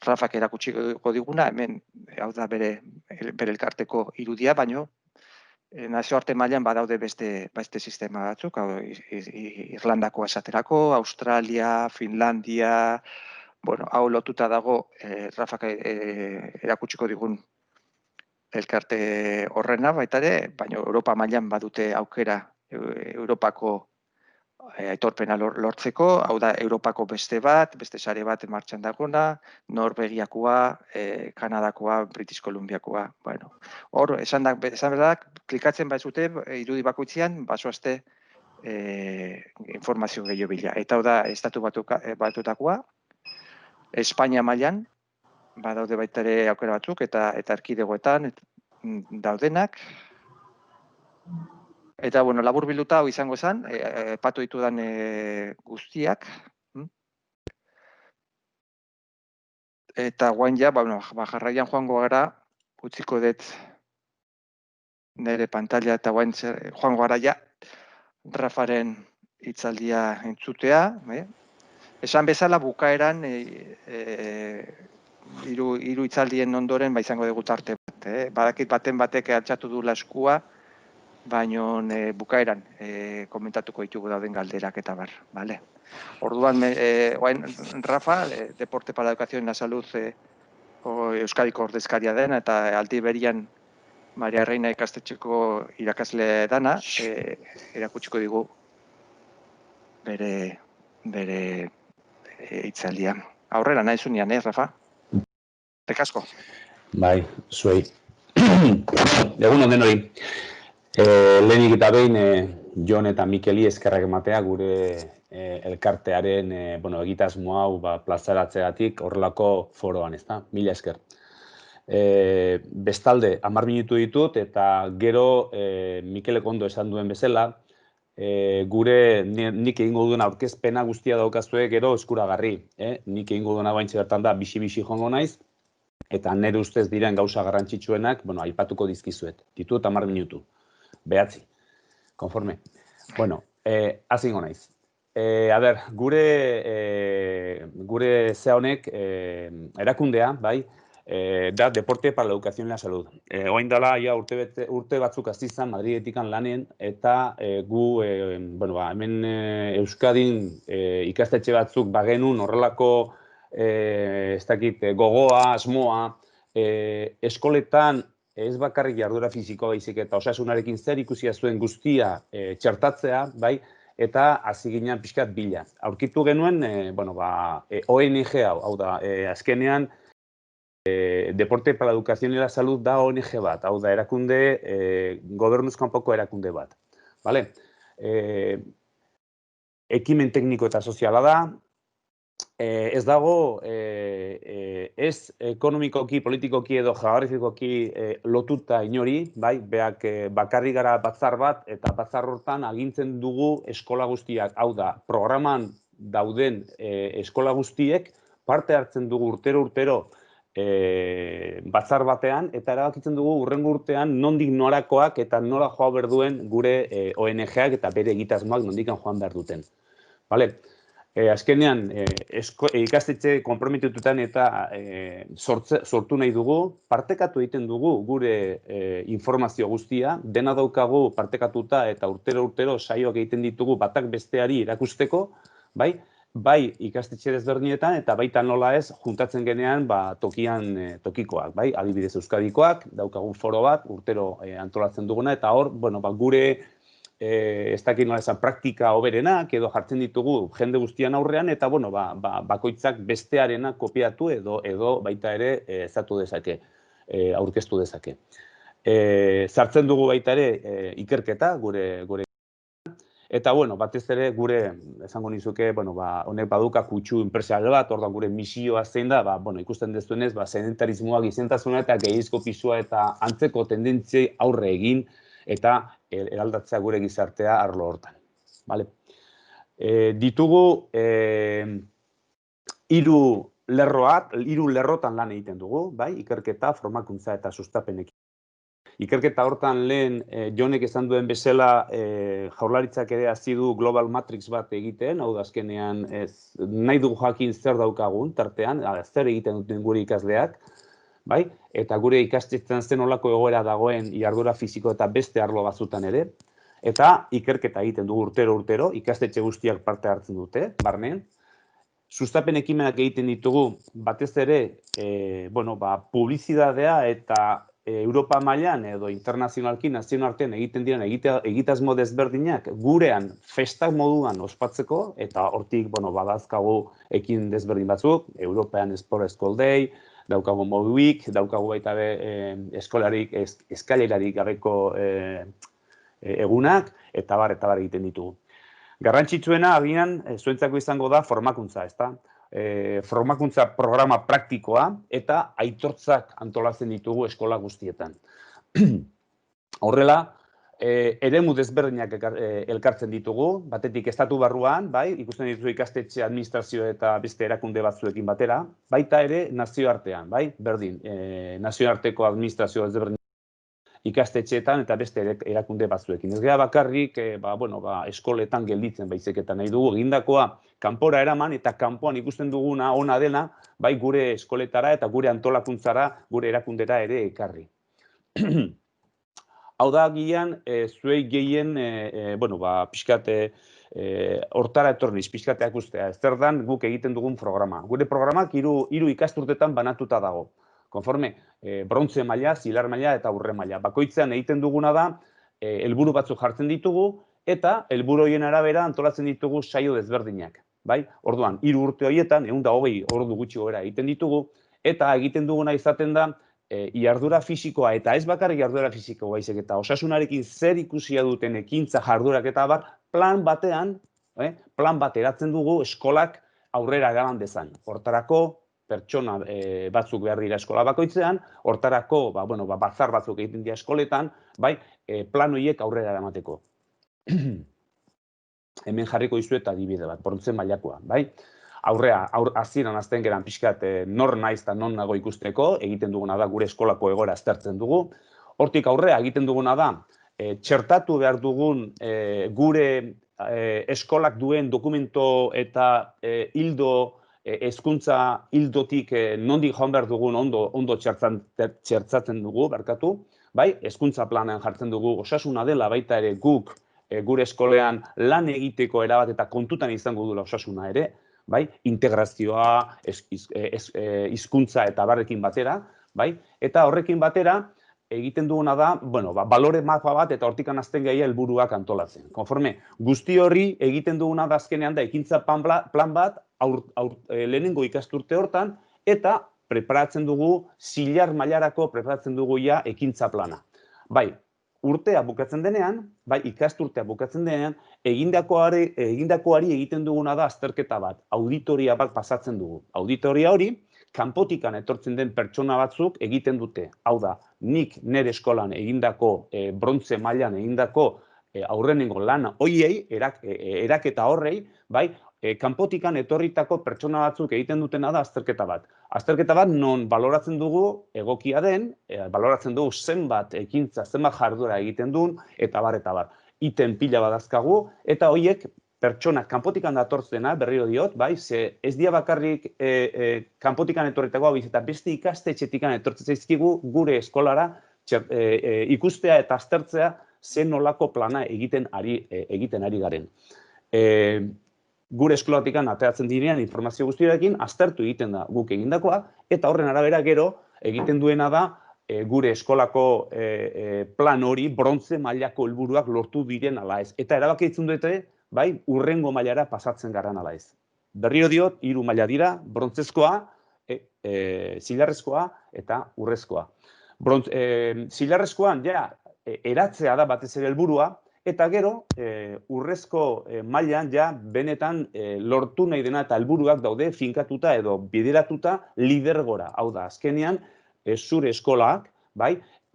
Rafak erakutsiko diguna, hemen, hau da bere elkarteko irudia, baina, nazioarte mailan badaude beste sistema batzuk, Irlandako esaterako, Australia, Finlandia, hau lotuta dago Rafak erakutsiko digun elkarte horrena baita ere, baina Europa mailan badute aukera Europako aitorpena lortzeko, hau da Europako beste sare bat martxan dagona, Norvegiakoa, Kanadakoa, British Columbiakoa, bueno. Hor, esan berdak, klikatzen baizute, irudi bakoitzean, basoazte informazio gehiago bila. Eta hau da, estatu batutakoa, Espainia mailan, badaude baita ere aukera batzuk, eta erkidegoetan daudenak. Eta, bueno, labur bilduta hau izango zen, epatu ditudan guztiak. Eta guain ja, jarraian joango gara, utziko dut nire pantalla, eta guain joango gara ja, Rafaren hitzaldia entzutea. Esan bezala bukaeran, hiru hitzaldien ondoren izango dugu tarte bat. Badakit batek altxatu du eskua, baino bukaeran komentatuko ditugu dauden galderak eta bar, vale? Orduan, Rafa, Deporte para la Educación y la Salud Euskadiko ordezkaria dena, eta aldi berian Maria Reina ikastetxeko irakasle dana, erakutsiko digu bere hitzaldia. Aurrera nahi zunean, Rafa? Rekasko. Bai, zuei. Egun onden hori. Lehenik eta behin, Jon eta Mikeli eskerrak ematea gure elkartearen egitasmo hau plazaratzeagatik horrelako foroan, ezta? Mila esker. Bestalde, 10 minutu ditut eta gero Mikelek ondo esan duen bezala, nik egingo duen aurkezpena guztia daukazue gero eskuragarri. Nik egingo duen baintxe bertan da, bixi-bixi joango naiz, eta nire ustez diren gauza garrantzitsuenak, aipatuko dizkizuet. Ditut 10 minutu. 9. Konforme. Bueno, hazingo naiz. Gure zea honek erakundea, bai, da Deporte para la Educación y la Salud. Oain dela, urte batzuk hasi izan Madridetikan lanen, eta gu, hemen Euskadin ikastetxe batzuk bagenun horrelako gogoa, asmoa, eskoletan ez bakarrik jarduera fisikoa baizik eta osasunarekin zer ikusia zuen guztia txertatzea, bai, eta hasi ginen pixkat bila. Aurkitu genuen, ONG hau da, azkenean, Deporte para la Educación y la Salud da ONG bat, hau da, erakunde, gobernuz kanpoko erakunde bat. Ekimen tekniko eta soziala da, ez dago, ez ekonomikoki, politikoki edo geografikoki lotuta inori, bai, bakarrik gara batzar bat, eta batzar hortan agintzen dugu eskola guztiak, hau da, programan dauden eskola guztiek parte hartzen dugu urtero batzar batean, eta erabakitzen dugu hurrengo urtean nondik norakoak eta nola joa berduen gure ONG-ak eta bere egitasmoak nondikan joan behar duten. Azkenean, ikastetxe konprometitutan eta sortu nahi dugu, partekatu egiten dugu gure informazio guztia, dena daukagu partekatuta eta urtero saioak egiten ditugu batak besteari erakusteko, bai ikastetxe desberdinetan eta baita nola ez juntatzen genean tokikoak, bai, adibidez Euskadikoak, daukagun foro bat, urtero antolatzen duguna, eta hor, gure ez dakit nola esan praktika hoberenak edo jartzen ditugu jende guztian aurrean eta bakoitzak bestearena kopiatu edo baita ere ezatu dezake, aurkeztu dezake. Sartzen dugu baita ere ikerketa gure eta batez ere gure, esango nizuke, honek baduka kutsu enpresarial bat, orduan gure misioa zein da, ikusten dezuenez, sedentarismoa, gizentasuna eta gehiizko pisua eta antzeko tendentziei aurre egin eta eraldatzea gure gizartea arlo hortan. Ditugu 3 lerrotan lan egiten dugu, ikerketa, formakuntza eta sustapenekin. Ikerketa hortan lehen Jonek esan duen bezala jaurlaritzak ere hasi du Global Matrix bat egiten, hau da azkenean nahi dugu jakin zer daukagun tartean, zer egiten duten gure ikasleak, eta gure ikastetxean zen olako egoera dagoen jarduera fisiko eta beste arlo batzutan ere, eta ikerketa egiten dugu urtero, ikastetxe guztiak parte hartzen dute, barnean. Sustapen ekimenak egiten ditugu, batez ere, publizidadea eta Europa mailan edo internazionalki nazionartean egiten diren egitasmo desberdinak gurean festak moduan ospatzeko, eta hortik, badazkagu ekin desberdin batzuk, European Sport School Day, daukagu Mode Week, daukagu baita eskalerarik gabeko egunak, eta bar egiten ditugu. Garrantzitsuena, agian, zuentzako izango da formakuntza, ezta? Formakuntza programa praktikoa eta aitortzak antolatzen ditugu eskola guztietan. Horrela, eremu desberdinak elkartzen ditugu, batetik estatu barruan, ikusten dituzu ikastetxe administrazio eta beste erakunde batzuekin batera, baita ere nazioartean, berdin, nazioarteko administrazio desberdinak ikastetxeetan eta beste erakunde batzuekin. Ez gara bakarrik, eskoletan gelditzen baizik eta nahi dugu egindakoa kanpora eraman eta kanpoan ikusten duguna ona dena, gure eskoletara eta gure antolakuntzara, gure erakundera ere ekarri. Hau da, gian, zuei gehien, pixkat, hortara etorniz, pixkateak ustea, zer dan guk egiten dugun programa. Gure programak hiru ikasturtetan banatuta dago. Konforme, brontze maila, zilar maila eta aurre maila. Bakoitzean egiten duguna da, helburu batzuk jartzen ditugu, eta helburu horien arabera antolatzen ditugu saio desberdinak. Orduan, 3 urte horietan, 120 ordu gutxi gora egiten ditugu, eta egiten duguna izaten da, jardura fisikoa, eta ez bakarrik jardura fisikoa baizik eta osasunarekin zer ikusia duten ekintza jardurak eta plan batean, plan bat eratzen dugu eskolak aurrera eraman dezan. Hortarako, pertsona batzuk behar dira eskola bakoitzean, hortarako, batzar batzuk egiten dira eskoletan, plan horiek aurrera eramateko. Hemen jarriko dizuet adibide bat, brontze mailakoa, hasieran hasten geran pixkat nor naiz eta non nago ikusteko, egiten duguna da gure eskolako egoera aztertzen dugu. Hortik aurrea egiten duguna da, txertatu behar dugun gure eskolak duen dokumento eta hildo, hezkuntza hildotik nondik joan behar dugun ondo txertzatzen dugu, hezkuntza planean jartzen dugu, osasuna dela baita ere guk gure eskolean lan egiteko erabat eta kontutan izango dula osasuna ere, integrazioa, hizkuntza eta barrekin batera, eta horrekin batera egiten duguna da, balore mapa bat eta hortikan azten gai helburuak antolatzen. Konforme, guzti horri egiten duguna da azkenean da ekintza plan bat lehenengo ikasturte hortan eta preparatzen dugu, zilar mailarako preparatzen dugu ja ekintza plana. Urtea bukatzen denean, ikasturtea bukatzen denean, egindakoari egiten duguna da azterketa bat, auditoria bat pasatzen dugu. Auditoria hori, kanpotikan etortzen den pertsona batzuk egiten dute. Hau da, nik nire eskolan egindako, brontze mailan egindako aurrenengo lana hoiei, eraketa horrei, kanpotikan etorritako pertsona batzuk egiten dutena da azterketa bat. Azterketa bat non baloratzen dugu egokia den, baloratzen dugu zenbat ekintza, zenbat jardura egiten duen, eta bar. Iten pila badazkagu, eta horiek pertsonak kanpotikan datortzena, berriro diot, ze ez dia bakarrik kanpotikan etorritako abiz, eta beste ikastetxetikan etortzen zaizkigu gure eskolara ikustea eta aztertzea zen nolako plana egiten ari garen. Gure eskolatikan ateratzen direnean informazio guztiarekin aztertu egiten da guk egindakoa, eta horren arabera gero egiten duena da gure eskolako plan hori brontze mailako helburuak lortu diren ala ez. Eta erabakitzen dute, urrengo mailara pasatzen garan ala ez. Berriro diot, 3 maila dira, brontzezkoa, zilarrezkoa eta urrezkoa. Zilarrezkoan, eratzea da batez ere helburua, eta gero, urrezko mailan benetan lortu nahi dena eta helburuak daude finkatuta edo bideratuta lidergora. Hau da, azkenean, zure eskolak,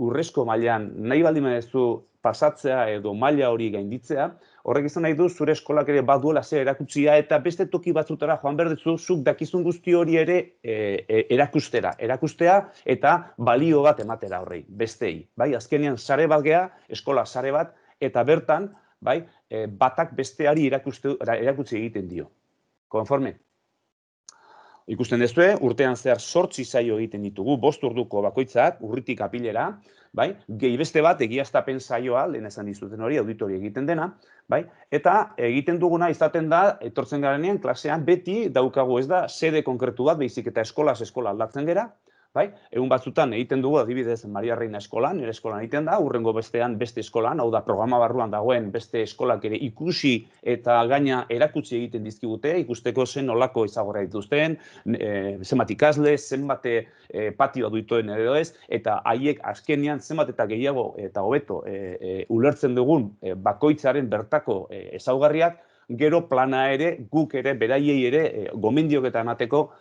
urrezko mailan nahi baldin baduzu pasatzea edo maila hori gainditzea, horrek izan nahi du zure eskolak ere baduela zer erakutzia eta beste toki batzutara joan behar duzu zuk dakizun guzti hori ere erakustea eta balio bat ematera horrei, bestei. Azkenean sare bat gea, eskola sare bat, eta bertan, batak besteari erakutsi egiten dio. Konforme? Ikusten dezue, urtean zehar 8 saio egiten ditugu, 5 orduko bakoitzak, urritik apilera, gehi beste bat, egiaztapen saioa, lehen esan dizuten hori, auditori egiten dena, eta egiten duguna izaten da, etortzen garenean, klasean beti daukagu ez da, sede konkretu bat, baizik eta eskolaz eskola aldatzen gera, Bai? Egun batzutan egiten dugu adibidez Maria Reina eskolan, nire eskolan egiten da, hurrengo bestean beste eskolan, hau da programa barruan dagoen beste eskolak ere ikusi eta gaina erakutsi egiten dizkigute, ikusteko zen nolako ezagorra dituzten, zenbat ikasle, zenbat patioa duituen edo ez, eta haiek azkenean zenbat eta gehiago eta hobeto ulertzen dugun bakoitzaren bertako ezaugarriak, gero plana ere, guk ere, beraiei ere, gomendiok eta emateko,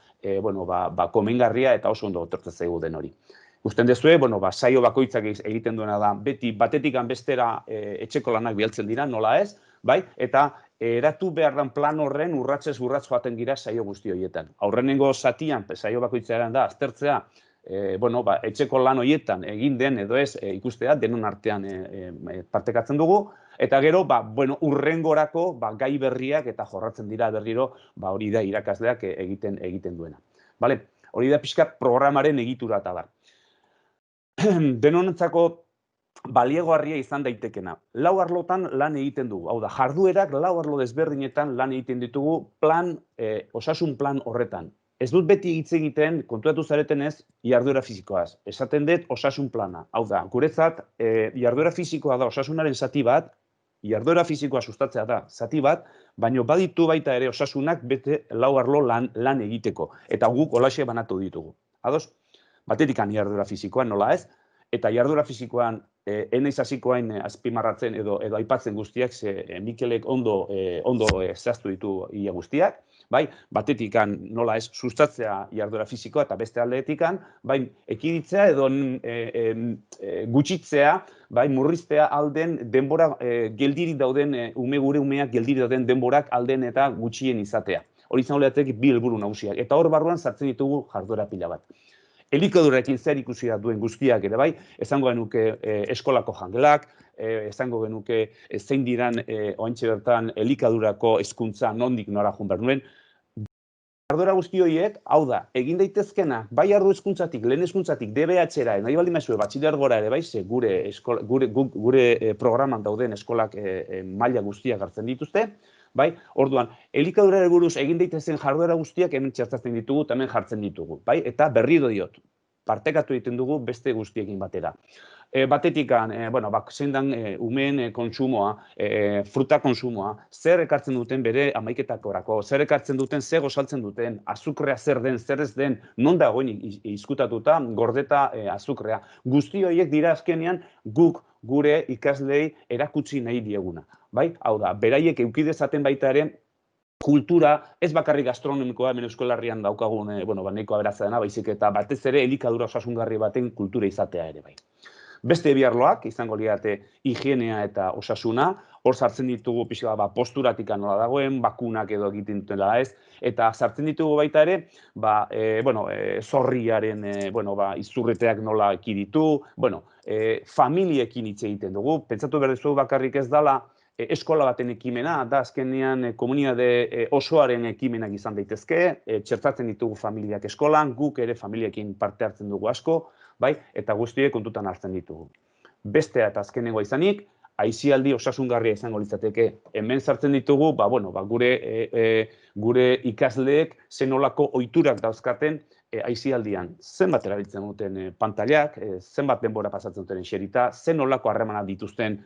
komengarria eta oso ondo etortzen zaigu den hori. Ikusten duzue, saio bakoitzak egiten duena da, beti batetikan bestera etxeko lanak bialtzen dira, nola ez, bai? Eta eratu behar den plan horren urratsez urrats joaten gira saio guzti horietan. Aurrenengo zatian, saio bakoitzaren da, aztertzea, etxeko lan horietan egin den edo ez ikustea, denon artean partekatzen dugu, eta gero, urrengorako gai berriak eta jorratzen dira berriro, hori da irakasleak egiten duena. Hori da pixkat programaren egitura eta bar. Denonentzako baliegoarria izan daitekena. 4 arlotan lan egiten dugu. Hau da, jarduerak 4 arlo desberdinetan lan egiten ditugu osasun plan horretan. Ez dut beti hitz egiten, kontuatu zaretenez, jarduera fisikoaz. Esaten dut osasun plana. Hau da, guretzat, jarduera fisikoa da osasunaren zati bat, jarduera fisikoa sustatzea da zati bat, baina baditu baita ere osasunak bete 4 arlo lan egiteko. Eta guk holaxe banatu ditugu. Ados? Batetikan jarduera fisikoan nola ez, eta jarduera fisikoan enaiz hasikoain azpimarratzen edo aipatzen guztiak, Mikelek ondo zehaztu ditu ia guztiak, bai, batetikan nola ez sustatzea jarduera fisikoa eta beste aldetikan, bai, ekiditzea edo gutxitzea, bai, murriztea alden denbora geldirik dauden, gure umeak geldirik dauden denborak alden eta gutxien izatea. Hori izango lirateke 2 helburu nagusiak. Eta hor barruan sartzen ditugu jarduera pila bat. Elikadurarekin zer ikusi duen guztiak ere bai, esango genuke eskolako jangelak, esango genuke zein diran oraintxe bertan elikadurako hezkuntza nondik nora joan behar nuen. Jarduera guzti horiek, hau da, egin daitezkena, bai ardu hezkuntzatik, lehen hezkuntzatik, DBH-era, nahi baldin maizue, batxilergora ere bai, ze gure programan dauden eskolak maila guztiak hartzen dituzte, bai, orduan, elikadurari buruz egin daitezen jarduera guztiak hemen txertatzen ditugu, eta hemen jartzen ditugu, bai, eta berriro diot, partekatu egiten dugu beste guztiekin batera. Batetikan, zein den umeen kontsumoa, fruta kontsumoa, zer ekartzen duten bere hamaiketakorako, zer ekartzen duten, zer gosaltzen duten, azukrea zer den, zer ez den, non dagoen izkutatuta, gordeta azukrea. Guzti horiek dira azkenean guk gure ikaslei erakutsi nahi dieguna. Bai, hau da, beraiek eukidezaten baita ere, kultura, ez bakarrik gastronomikoa, hemen Euskal Herrian daukagun, nahiko aberatza dena, baizik eta batez ere elikadura osasungarri baten kultura izatea ere bai. Beste bi arloak, izango liate higienea eta osasuna, hor sartzen ditugu pixka posturatik nola dagoen, bakunak edo egiten dutela ez, eta sartzen ditugu baita ere, zorriaren izurreteak nola ekiditu, familiekin hitz egiten dugu, pentsatu behar duzu bakarrik ez dela, eskola baten ekimena, da azkenean komunitate osoaren ekimenak izan daitezke, txertatzen ditugu familiak eskolan, guk ere familiekin parte hartzen dugu asko, bai, eta guztiek kontutan hartzen ditugu. Bestea eta azkenengoa izanik, aisialdi osasungarria izango litzateke. Hemen sartzen ditugu, gure ikasleek zenolako ohiturak dauzkaten aisialdian. Zenbat erabiltzen duten pantailak, zenbat denbora pasatzen duten eserita, zenolako harremana dituzten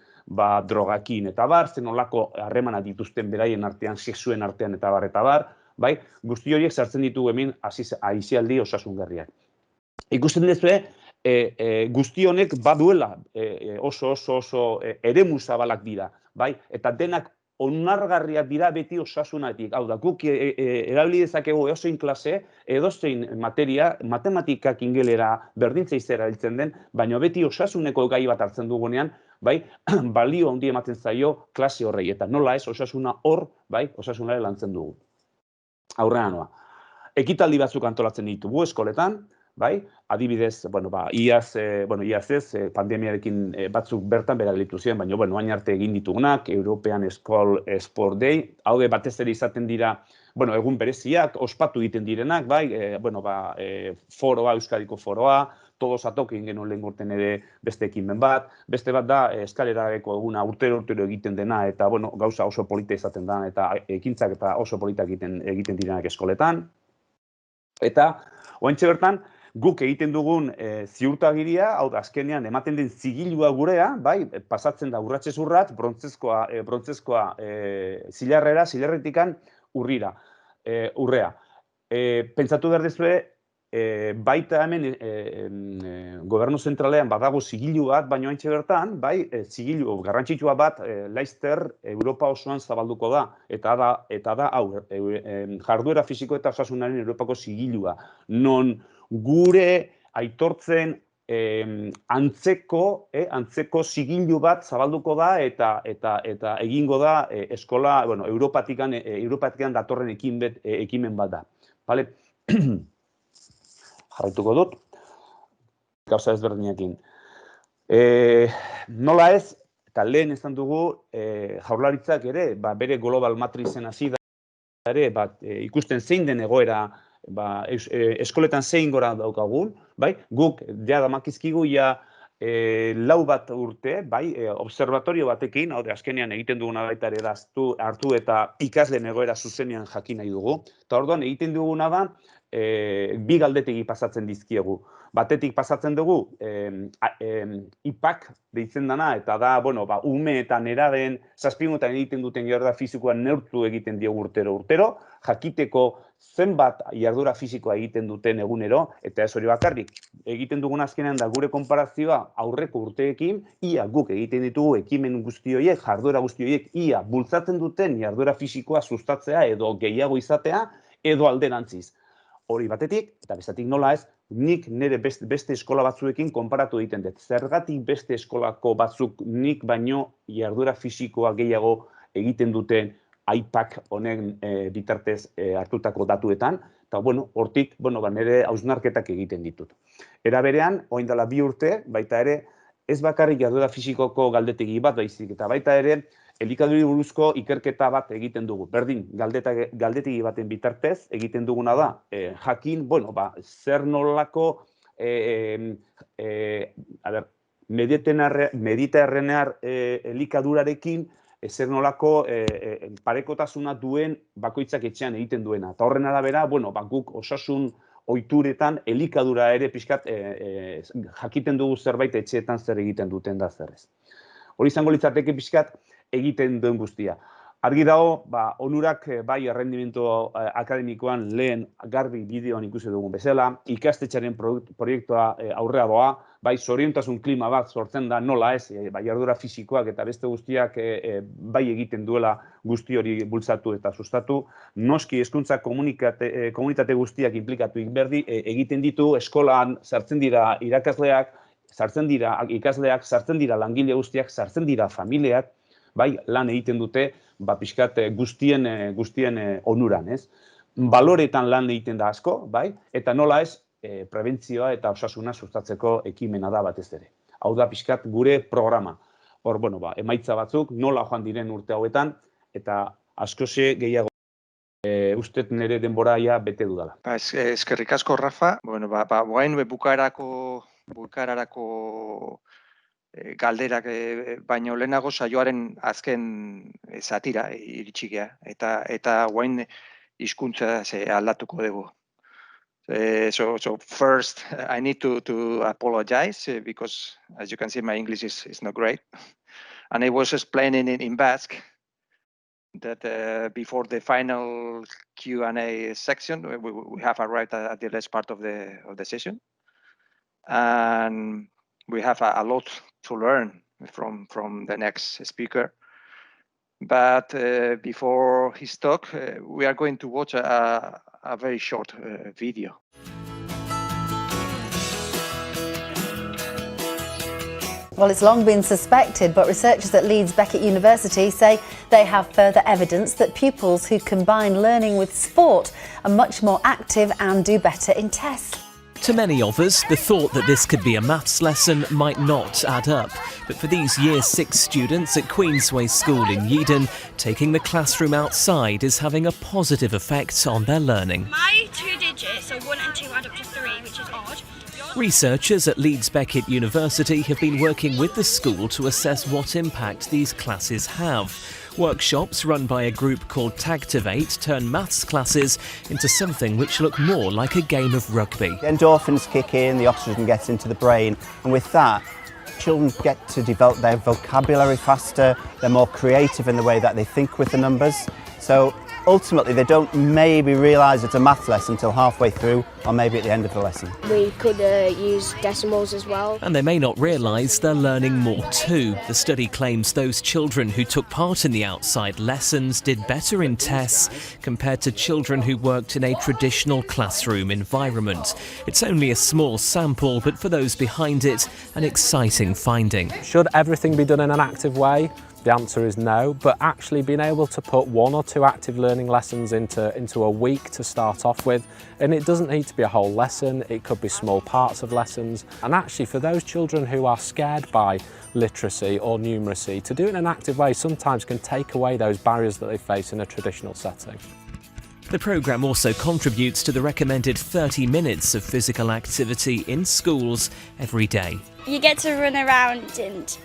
drogakin eta bar, zenolako harremana dituzten beraien artean, sexuen artean eta bar, bai, guzti horiek sartzen ditugu hemen aisialdi osasungarriak. Ikusten duzue, guzti honek baduela oso eremu zabalak dira, bai? Eta denak onargarriak dira beti osasunatik. Hau da, guk erabili dezakegu edozein klase, edozein materia, matematikak ingelera berdintza izera hiltzen den, baina beti osasuneko gai bat hartzen dugunean, bai, balio handi ematen zaio klase horrei. Eta nola ez, osasuna hor, bai, osasunare lantzen dugu. Aurrean noa. Ekitaldi batzuk antolatzen ditugu eskoletan, bai, adibidez, iaz ez, pandemiarekin batzuk bertan bera gelitu ziren, baina, hain arte egin ditugunak, European School Sport Day, haude batez ere izaten dira, egun bereziak, ospatu egiten direnak, bai, foroa, Euskadiko foroa, todos atokin genuen lehen urten ere beste ekimen bat, beste bat da, eskalerareko eguna urtero egiten dena, eta, gauza oso polita izaten da, eta ekintzak eta oso politak egiten direnak eskoletan. Eta, ointxe bertan, guk egiten dugun ziurtagiria, hau da, azkenean ematen den zigilua gurea, bai, pasatzen da urratsez urrat, brontzezkoa zilarrera, zilarretikan urrea. Pentsatu behar dezue, baita hemen gobernu zentralean badago zigilu bat, baino haintxe bertan, bai, zigilu garrantzitsua bat laizter Europa osoan zabalduko da, eta da hau, jarduera fisiko eta osasunaren Europako zigilua, non gure aitortzen antzeko zigilu bat zabalduko da eta egingo da eskola, bueno, Europatikan datorren ekimen bat da. Vale? Jarraituko dut, gauza ezberdinekin. Nola ez, eta lehen esan dugu, jaurlaritzak ere, bere global matrizen hasi da ere, ikusten zein den egoera, eskoletan zein gora daukagun, guk ja damakizkigu lau bat urte, observatorio batekin, hau de azkenean egiten duguna baita ere hartu eta ikasleen egoera zuzenean jakin nahi dugu. Eta orduan egiten duguna da, bi galdetegi pasatzen dizkiegu. Batetik pasatzen dugu, ipak deitzen dana, eta da, ume eta nerabeen zazpimutan egiten duten jarduera fisikoa neurtu egiten diogu urtero, jakiteko zenbat jarduera fisikoa egiten duten egunero, eta ez hori bakarrik. Egiten dugun azkenean da gure konparazioa aurreko urteekin, ia guk egiten ditugu ekimen guzti horiek, jarduera guzti horiek, ia bultzatzen duten jarduera fisikoa sustatzea edo gehiago izatea, edo alderantziz. Hori batetik, eta bestetik nola ez, nik nire beste eskola batzuekin konparatu egiten dut. Zergatik beste eskolako batzuk nik baino jarduera fisikoa gehiago egiten duten aipak honen bitartez hartutako datuetan, eta hortik nire hausnarketak egiten ditut. Era berean, orain dela 2 urte, baita ere, ez bakarrik jarduera fisikoko galdetegi bat baizik, eta baita ere, elikaduri buruzko ikerketa bat egiten dugu. Berdin, galdetegi baten bitartez egiten duguna da, jakin, zer nolako mediterranear elikadurarekin, zer nolako parekotasuna duen bakoitzak etxean egiten duena. Eta horren arabera, guk osasun ohituretan elikadura ere pixkat jakiten dugu zerbait etxeetan zer egiten duten da zerrez. Hori izango litzateke pixkat egiten duen guztia. Argi dago, onurak bai errendimendu akademikoan lehen garbi bideoan ikusi dugun bezala, ikastetxaren proiektua aurrea doa, bai zoriontasun klima bat sortzen da nola ez, jarduera fisikoak eta beste guztiak bai egiten duela guzti hori bultzatu eta sustatu. Noski hezkuntza komunitate guztiak inplikatu egiten ditu, eskolan sartzen dira irakasleak, sartzen dira ikasleak, sartzen dira langile guztiak, sartzen dira familiak, bai, lan egiten dute, pixkat guztien onuran, ez? Baloretan lan egiten da asko, bai, eta nola ez, prebentzioa eta osasuna sustatzeko ekimena da batez ere. Hau da pixkat gure programa. Hor, emaitza batzuk, nola joan diren urte hauetan, eta askoze gehiago ustet nire denboraia bete dudala. Eskerrik asko, Rafa. Guain bukaerarako galderak baino lehenago saioaren azken zatira iritsi gea, eta guain hizkuntza aldatuko dugu. So first, I need to apologize because, as you can see, my English is not great. And I was explaining in Basque that before the final Q&A section, we have arrived at the last part of the session. And we have a lot to learn from the next speaker. But before his talk, we are going to watch a very short video. Well, it's long been suspected, but researchers at Leeds Beckett University say they have further evidence that pupils who combine learning with sport are much more active and do better in tests. To many of us, the thought that this could be a maths lesson might not add up. But for these Year 6 students at Queensway School in Yeadon, taking the classroom outside is having a positive effect on their learning. My 2 digits are 1 and 2 add up to 3, which is odd. Researchers at Leeds Beckett University have been working with the school to assess what impact these classes have. Workshops run by a group called Tagtivate turn maths classes into something which look more like a game of rugby. The endorphins kick in, the oxygen gets into the brain, and with that, children get to develop their vocabulary faster, they're more creative in the way that they think with the numbers. So ultimately they don't maybe realise it's a maths lesson until halfway through or maybe at the end of the lesson. We could use decimals as well. And they may not realise they're learning more too. The study claims those children who took part in the outside lessons did better in tests compared to children who worked in a traditional classroom environment. It's only a small sample, but for those behind it, an exciting finding. Should everything be done in an active way? The answer is no, but actually being able to put 1 or 2 active learning lessons into a week to start off with, and it doesn't need to be a whole lesson, it could be small parts of lessons. And actually for those children who are scared by literacy or numeracy, to do it in an active way sometimes can take away those barriers that they face in a traditional setting. The programme also contributes to the recommended 30 minutes of physical activity in schools every day. You get to run around and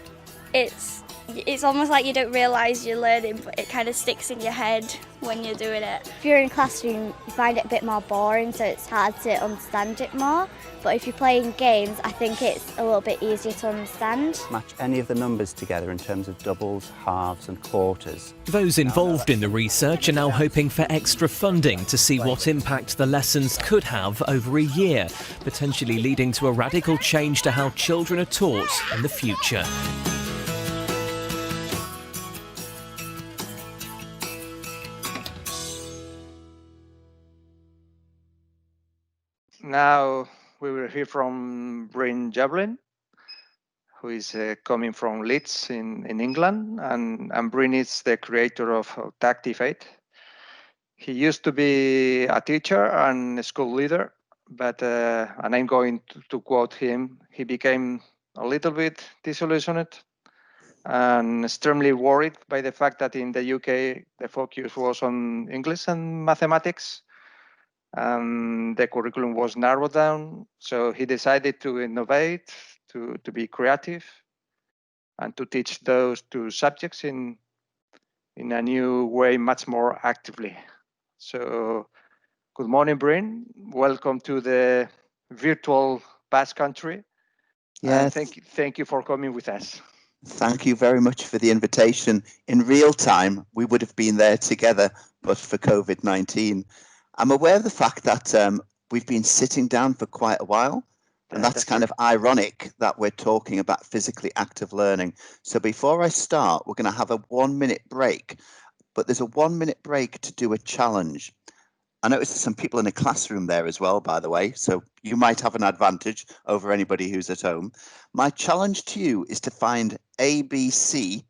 it's almost like you don't realise you're learning, but it kind of sticks in your head when you're doing it. If you're in a classroom, you find it a bit more boring, so it's hard to understand it more. But if you're playing games, I think it's a little bit easier to understand. Match any of the numbers together in terms of doubles, halves and quarters. Those involved in the research are now hoping for extra funding to see what impact the lessons could have over a year, potentially leading to a radical change to how children are taught in the future. Now we will hear from Bryn Llevellyn, who is coming from Leeds in England, and Bryn is the creator of Tagtivate. He used to be a teacher and a school leader, but and I'm going to quote him, he became a little bit disillusioned and extremely worried by the fact that in the UK the focus was on English and mathematics. The curriculum was narrowed down, so he decided to innovate, to be creative, and to teach those 2 subjects in a new way, much more actively. So, good morning, Bryn. Welcome to the virtual Basque Country. Yes. Thank you for coming with us. Thank you very much for the invitation. In real time, we would have been there together, but for COVID-19. I'm aware of the fact that we've been sitting down for quite a while, and that's kind of ironic that we're talking about physically active learning. So before I start, we're going to have a 1-minute break, but there's a 1-minute break to do a challenge. I noticed there's some people in a classroom there as well, by the way, so you might have an advantage over anybody who's at home. My challenge to you is to find A, B, C,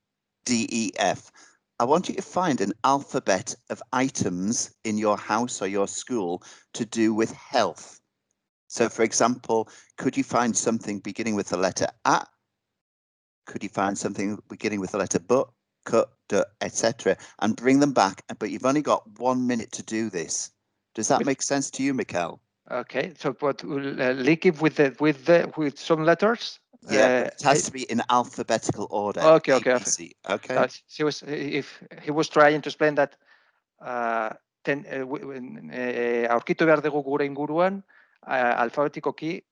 D, E, F. I want you to find an alphabet of items in your house or your school to do with health. So, for example, could you find something beginning with the letter A? Could you find something beginning with the letter B, K, D, etc. and bring them back? But you've only got 1 minute to do this. Does that make sense to you, Mikel? Okay, so but we'll link it with some letters. Yeah, it has to be in alphabetical order. Okay. If he was trying to explain that aurkitu behar dugu gure inguruan alfabetikoki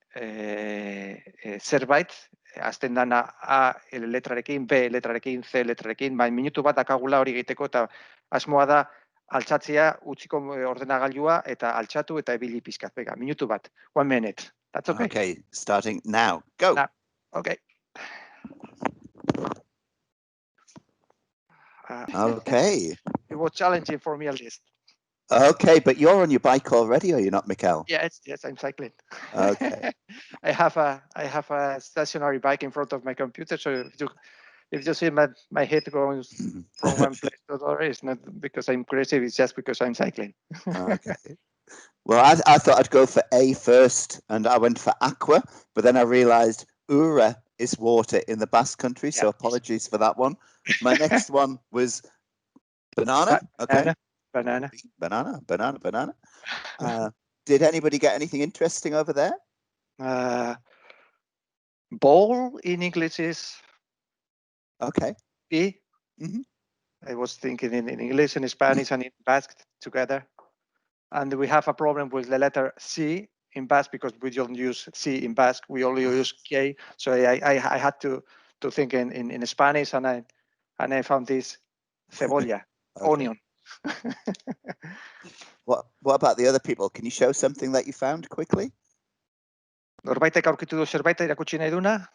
zerbait hasten dana A letrarekin, B letrarekin, C letrarekin, minutu bat dakagula hori egiteko eta asmoa da altxatzea utziko ordenagailua eta altxatu eta ibili pizkat. Bega, minutu bat. 1 minute. That's okay. Okay, starting now. Go. Now. Okay. Okay. It was challenging for me at least. Okay, but you're on your bike already, are you not, Mikel? Yes, I'm cycling. Okay. I have a stationary bike in front of my computer, so if you see my head going from one place to another, it's not because I'm crazy, it's just because I'm cycling. Okay. Well, I thought I'd go for A first, and I went for aqua, but then I realised ura is water in the Basque Country, so apologies for that one. My next one was banana. Okay. Banana. Did anybody get anything interesting over there? Ball in English is okay. B. I was thinking in English, in Spanish, and in Basque together. And we have a problem with the letter C in Basque because we don't use C in Basque. We only use K. So I had to think in Spanish, and I found this cebolla, onion. What about the other people? Can you show something that you found quickly? Norbaitek aurkitu du zerbait irakutsi nahi duna?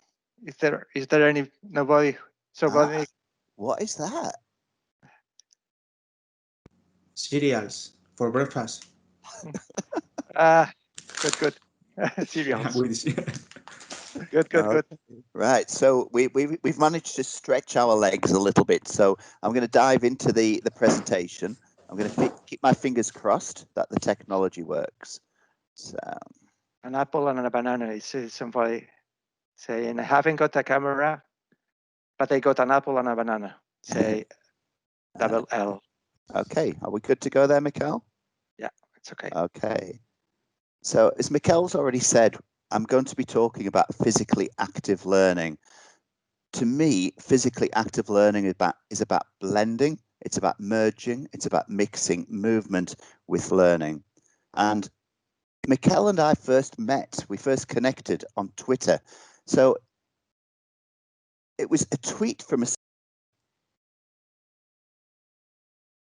Is there any nobody? Somebody? What is that? Cereals for breakfast. Good. Cereals. Good. Good. Right, so we've managed to stretch our legs a little bit. So I'm going to dive into the presentation. I'm going to keep my fingers crossed that the technology works. So An apple and a banana. Is somebody saying, I haven't got a camera, but I got an apple and a banana. Say double L. Okay, are we good to go there, Mikel? Yeah, it's okay. Okay. So as Mikel's already said, I'm going to be talking about physically active learning. To me, physically active learning is about blending, it's about merging, it's about mixing movement with learning. And Mikel and I first met, we first connected on Twitter. So it was a tweet from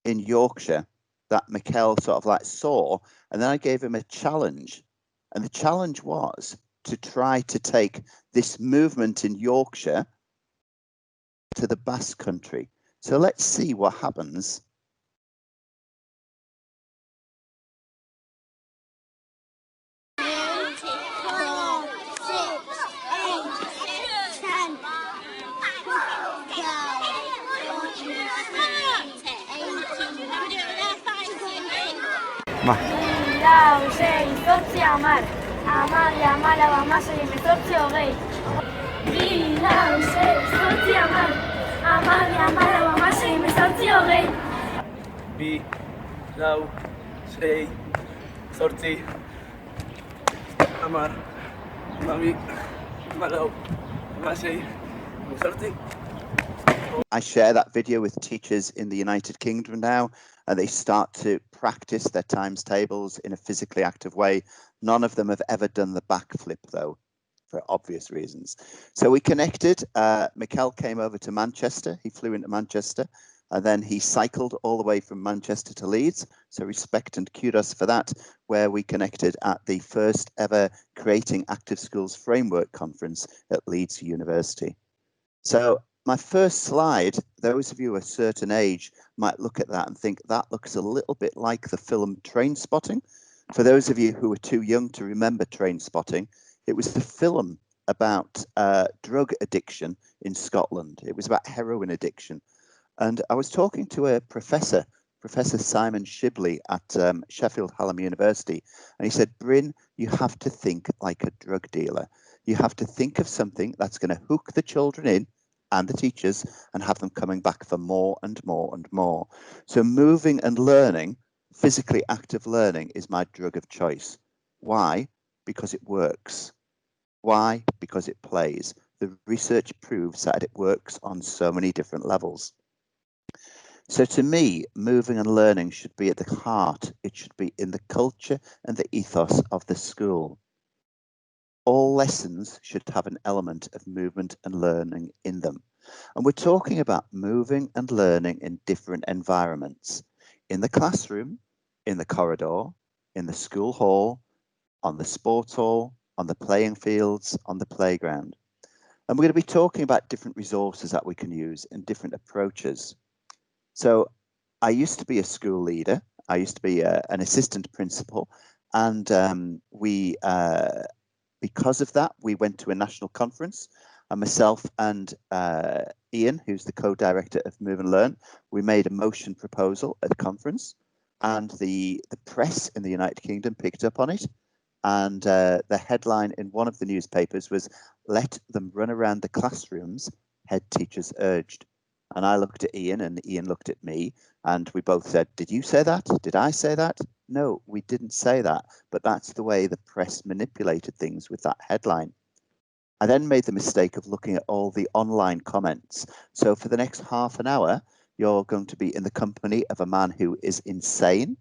in Yorkshire that Mikel sort of like saw, and then I gave him a challenge. And the challenge was to try to take this movement in Yorkshire to the Basque Country. So let's see what happens. Bi, lau, sei, zortzi, hamar, hamabi, hamalau, hamasei, hemezortzi. I share that video with teachers in the United Kingdom now, and they start to practice their times tables in a physically active way. None of them have ever done the backflip, though, for obvious reasons. So we connected. Mikel came over to Manchester. He flew into Manchester, and then he cycled all the way from Manchester to Leeds. So respect and kudos for that, where we connected at the first ever Creating Active Schools Framework Conference at Leeds University. So my first slide, those of you a certain age might look at that and think that looks a little bit like the film Trainspotting. For those of you who are too young to remember Trainspotting, it was the film about drug addiction in Scotland. It was about heroin addiction. And I was talking to a professor, Professor Simon Shibley at Sheffield Hallam University, and he said, Bryn, you have to think like a drug dealer. You have to think of something that's going to hook the children in and the teachers and have them coming back for more and more and more. So moving and learning, physically active learning is my drug of choice. Why? Because it works. Why? Because it plays. The research proves that it works on so many different levels. So to me, moving and learning should be at the heart. It should be in the culture and the ethos of the school. All lessons should have an element of movement and learning in them. And we're talking about moving and learning in different environments. In the classroom, in the corridor, in the school hall, on the sports hall, on the playing fields, on the playground. And we're going to be talking about different resources that we can use and different approaches. So I used to be a school leader. I used to be an assistant principal, and because of that, we went to a national conference, and myself and Ian, who's the co-director of Move and Learn, we made a motion proposal at the conference, and the press in the United Kingdom picked up on it, and the headline in one of the newspapers was, "Let them run around the classrooms, head teachers urged." And I looked at Ian, and Ian looked at me, and we both said, "Did you say that? Did I say that?" No, we didn't say that, but that's the way the press manipulated things with that headline. I then made the mistake of looking at all the online comments. So for the next half an hour, You're going to be in the company of a man who is insane,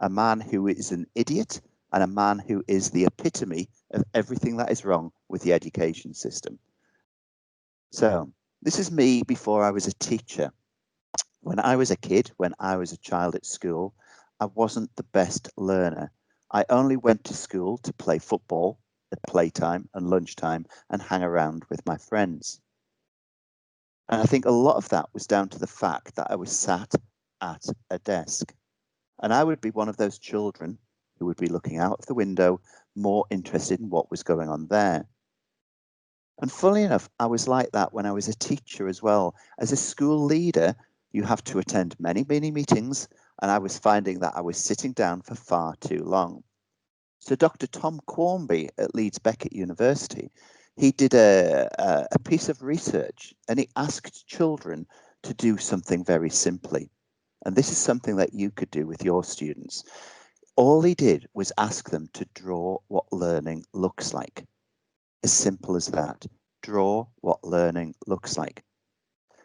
a man who is an idiot, and a man who is the epitome of everything that is wrong with the education system. So this is me before I was a teacher. When I was a kid, when I was a child at school, I wasn't the best learner. I only went to school to play football at playtime and lunchtime and hang around with my friends. And I think a lot of that was down to the fact that I was sat at a desk. And I would be one of those children who would be looking out of the window, more interested in what was going on there. And funnily enough, I was like that when I was a teacher as well. As a school leader, you have to attend many, many meetings, and I was finding that I was sitting down for far too long. So Dr. Tom Quarmby at Leeds Beckett University, he did a piece of research, and he asked children to do something very simply. And this is something that you could do with your students. All he did was ask them to draw what learning looks like. As simple as that. Draw what learning looks like.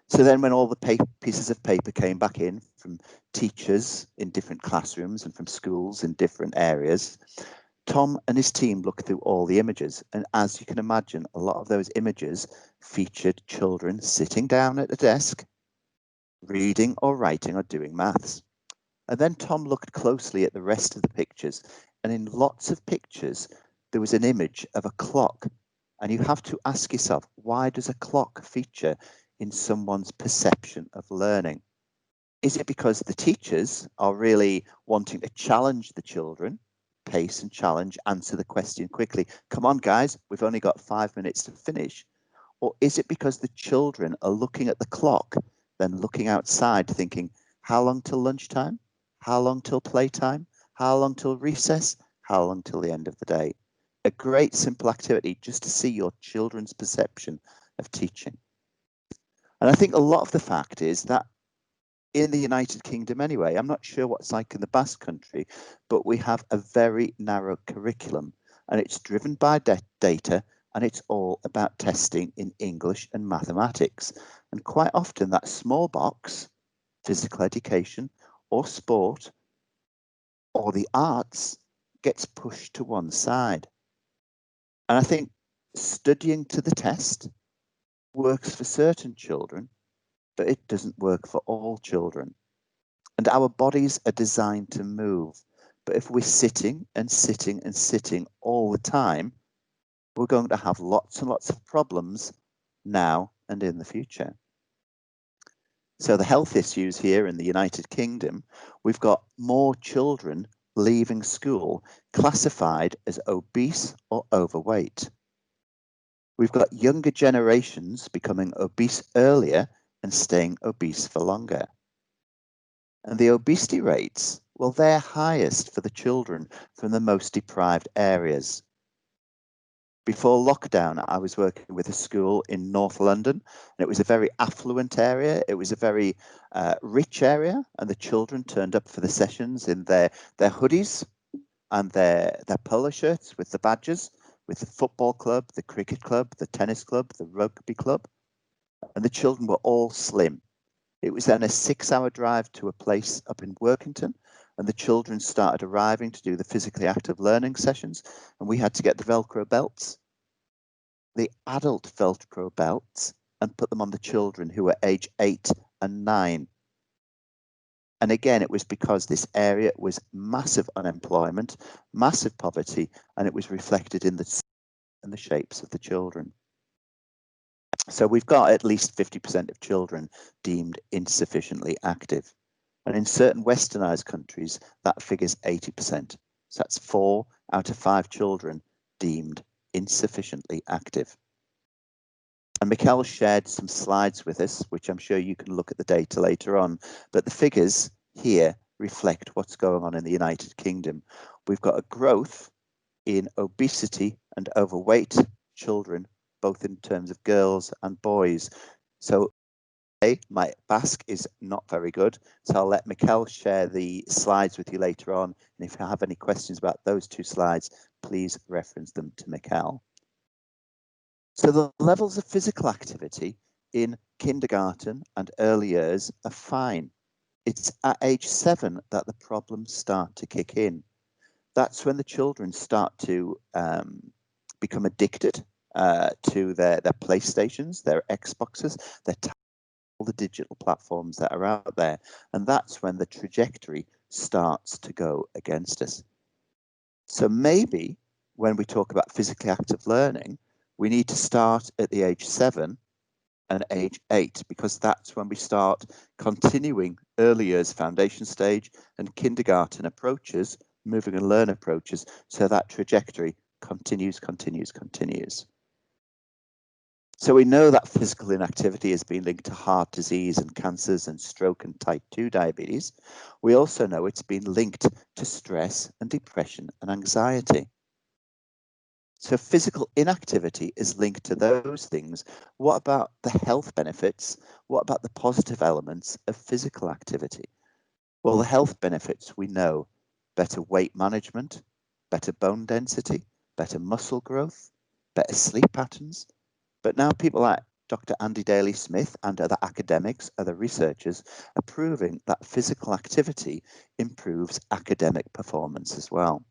So then when all the pieces of paper came back in from teachers in different classrooms and from schools in different areas, Tom and his team looked through all the images. And as you can imagine, a lot of those images featured children sitting down at a desk, reading or writing or doing maths. And then Tom looked closely at the rest of the pictures. And in lots of pictures, there was an image of a clock. And you have to ask yourself, why does a clock feature in someone's perception of learning? Is it because the teachers are really wanting to challenge the children, pace and challenge, answer the question quickly? Come on, guys, we've only got 5 minutes to finish. Or is it because the children are looking at the clock, then looking outside thinking, how long till lunchtime? How long till playtime? How long till recess? How long till the end of the day? A great simple activity just to see your children's perception of teaching. And I think a lot of the fact is that in the United Kingdom anyway, I'm not sure what it's like in the Basque Country, but we have a very narrow curriculum and it's driven by data and it's all about testing in English and mathematics. And quite often that small box, physical education or sport or the arts, gets pushed to one side. And I think studying to the test works for certain children, but it doesn't work for all children. And our bodies are designed to move. But if we're sitting and sitting and sitting all the time, we're going to have lots and lots of problems now and in the future. So the health issues here in the United Kingdom, we've got more children leaving school classified as obese or overweight. We've got younger generations becoming obese earlier and staying obese for longer. And the obesity rates, well, they're highest for the children from the most deprived areas. Before lockdown, I was working with a school in North London, and it was a very affluent area. It was a very rich area, and the children turned up for the sessions in their hoodies and their polo shirts with the badges, with the football club, the cricket club, the tennis club, the rugby club, and the children were all slim. It was then a 6-hour drive to a place up in Workington, and the children started arriving to do the physically active learning sessions, and we had to get the Velcro belts, the adult Velcro belts, and put them on the children who were age 8 and 9. And again, it was because this area was massive unemployment, massive poverty, and it was reflected in the shapes of the children. So we've got at least 50% of children deemed insufficiently active. And in certain westernized countries, that figure's 80%. So that's 4 out of 5 children deemed insufficiently active. And Mikel shared some slides with us, which I'm sure you can look at the data later on. But the figures here reflect what's going on in the United Kingdom. We've got a growth in obesity and overweight children, both in terms of girls and boys. So my Basque is not very good, so I'll let Mikel share the slides with you later on. And if you have any questions about those 2 slides, please reference them to Mikel. So the levels of physical activity in kindergarten and early years are fine. It's at age 7 that the problems start to kick in. That's when the children start to become addicted to their PlayStations, their Xboxes, all the digital platforms that are out there. And that's when the trajectory starts to go against us. So maybe when we talk about physically active learning, we need to start at the age 7 and age 8, because that's when we start continuing early years foundation stage and kindergarten approaches, moving and learn approaches, so that trajectory continues. So we know that physical inactivity has been linked to heart disease and cancers and stroke and type 2 diabetes. We also know it's been linked to stress and depression and anxiety. So physical inactivity is linked to those things. What about the health benefits? What about the positive elements of physical activity? Well, the health benefits we know: better weight management, better bone density, better muscle growth, better sleep patterns. But now people like Dr. Andy Daly-Smith and other academics, other researchers, are proving that physical activity improves academic performance as well.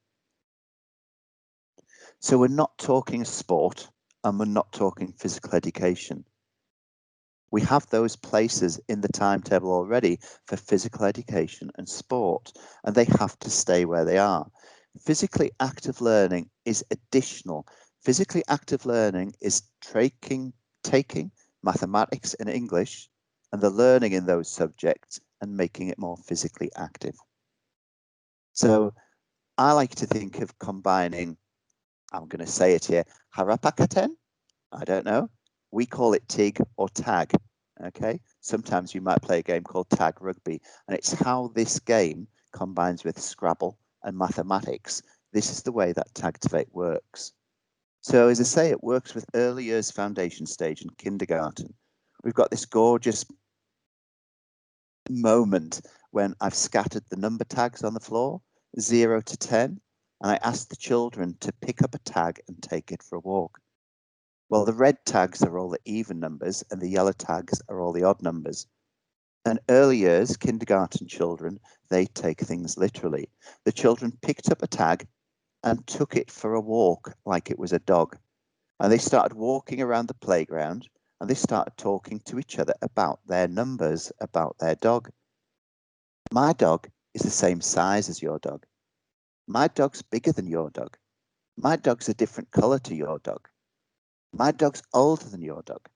So we're not talking sport and we're not talking physical education. We have those places in the timetable already for physical education and sport, and they have to stay where they are. Physically active learning is additional. Physically active learning is taking mathematics and English and the learning in those subjects and making it more physically active. So I like to think of combining, I'm going to say it here, harapakaten, I don't know. We call it TIG or tag, okay? Sometimes you might play a game called tag rugby, and it's how this game combines with Scrabble and mathematics. This is the way that Tagtivate works. So as I say, it works with early years foundation stage and kindergarten. We've got this gorgeous moment when I've scattered the number tags on the floor, 0 to 10, and I asked the children to pick up a tag and take it for a walk. Well, the red tags are all the even numbers and the yellow tags are all the odd numbers. And early years, kindergarten children, they take things literally. The children picked up a tag and took it for a walk like it was a dog. And they started walking around the playground and they started talking to each other about their numbers, about their dog. My dog is the same size as your dog. My dog's bigger than your dog. My dog's a different color to your dog. My dog's older than your dog.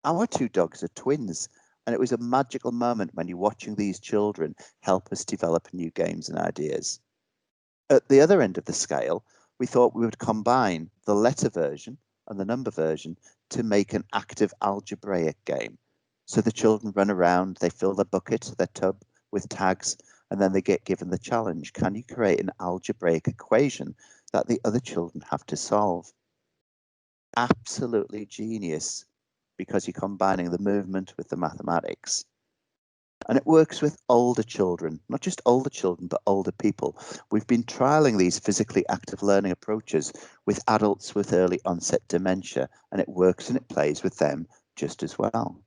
Our two dogs are twins, and it was a magical moment when you're watching these children help us develop new games and ideas. At the other end of the scale, we thought we would combine the letter version and the number version to make an active algebraic game. So the children run around, they fill their bucket, their tub with tags, and then they get given the challenge. Can you create an algebraic equation that the other children have to solve? Absolutely genius, because you're combining the movement with the mathematics. And it works with older children, not just older children, but older people. We've been trialing these physically active learning approaches with adults with early onset dementia, and it works and it plays with them just as well.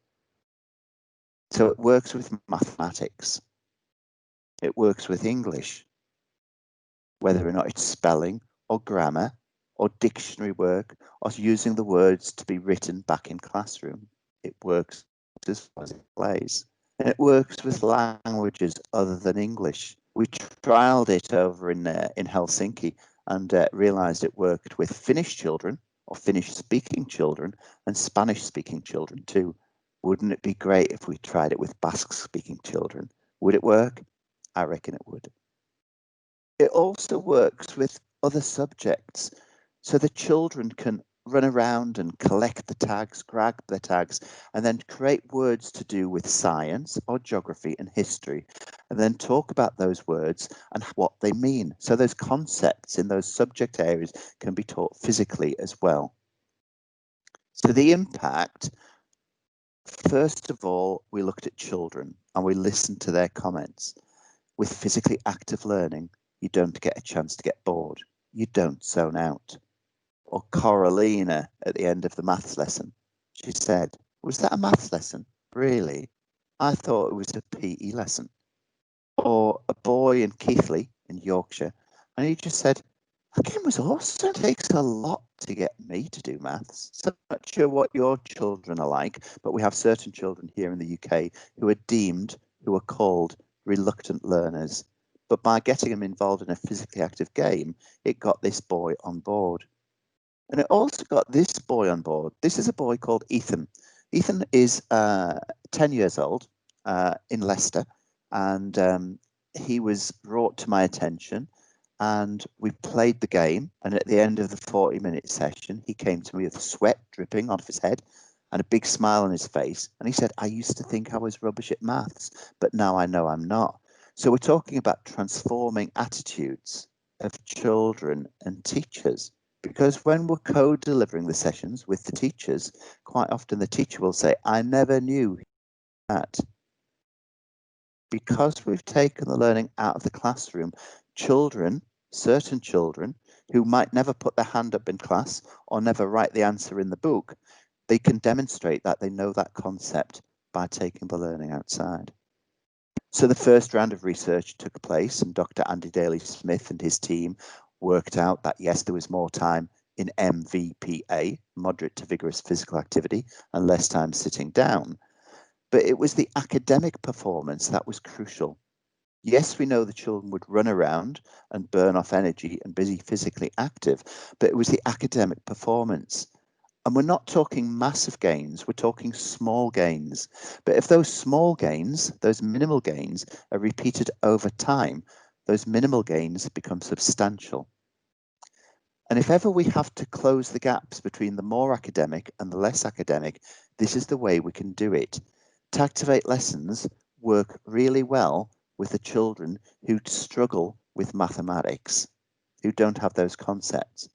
So it works with mathematics. It works with English, whether or not it's spelling or grammar or dictionary work or using the words to be written back in classroom. It works as well as it plays. And it works with languages other than English. We trialed it over in Helsinki and realized it worked with Finnish children or Finnish speaking children and Spanish speaking children too. Wouldn't it be great if we tried it with Basque speaking children? Would it work? I reckon it would. It also works with other subjects. So the children can run around and collect the tags, grab the tags, and then create words to do with science or geography and history, and then talk about those words and what they mean. So those concepts in those subject areas can be taught physically as well. So the impact, first of all, we looked at children and we listened to their comments. With physically active learning, you don't get a chance to get bored. You don't zone out. Or Coralina at the end of the maths lesson, she said, Was that a maths lesson? Really? I thought it was a PE lesson. Or a boy in Keighley in Yorkshire, and he just said, that game was awesome. It takes a lot to get me to do maths. So I'm not sure what your children are like, but we have certain children here in the UK who are called reluctant learners. But by getting them involved in a physically active game, it got this boy on board. And it also got this boy on board. This is a boy called Ethan. Ethan is 10 years old in Leicester, and he was brought to my attention, and we played the game. And at the end of the 40-minute session, he came to me with sweat dripping off his head and a big smile on his face. And he said, I used to think I was rubbish at maths, but now I know I'm not. So we're talking about transforming attitudes of children and teachers. Because when we're co-delivering the sessions with the teachers, quite often the teacher will say, I never knew that. Because we've taken the learning out of the classroom, certain children, who might never put their hand up in class or never write the answer in the book, they can demonstrate that they know that concept by taking the learning outside. So the first round of research took place, and Dr. Andy Daly-Smith and his team worked out that, yes, there was more time in MVPA, moderate to vigorous physical activity, and less time sitting down. But it was the academic performance that was crucial. Yes, we know the children would run around and burn off energy and be physically active, but it was the academic performance. And we're not talking massive gains, we're talking small gains. But if those small gains, those minimal gains, are repeated over time, those minimal gains become substantial. And if ever we have to close the gaps between the more academic and the less academic, this is the way we can do it. Tactivate lessons work really well with the children who struggle with mathematics, who don't have those concepts.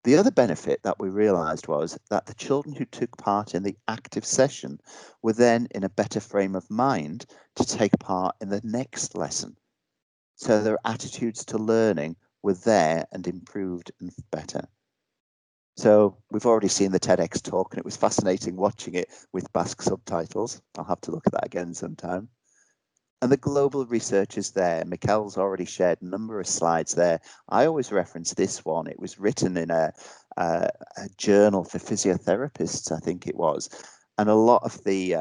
The other benefit that we realised was that the children who took part in the active session were then in a better frame of mind to take part in the next lesson. So their attitudes to learning were there and improved and better. So we've already seen the TEDx talk, and it was fascinating watching it with Basque subtitles. I'll have to look at that again sometime. And the global research is there. Mikel's already shared a number of slides there. I always reference this one. It was written in a journal for physiotherapists, I think it was. And a lot of the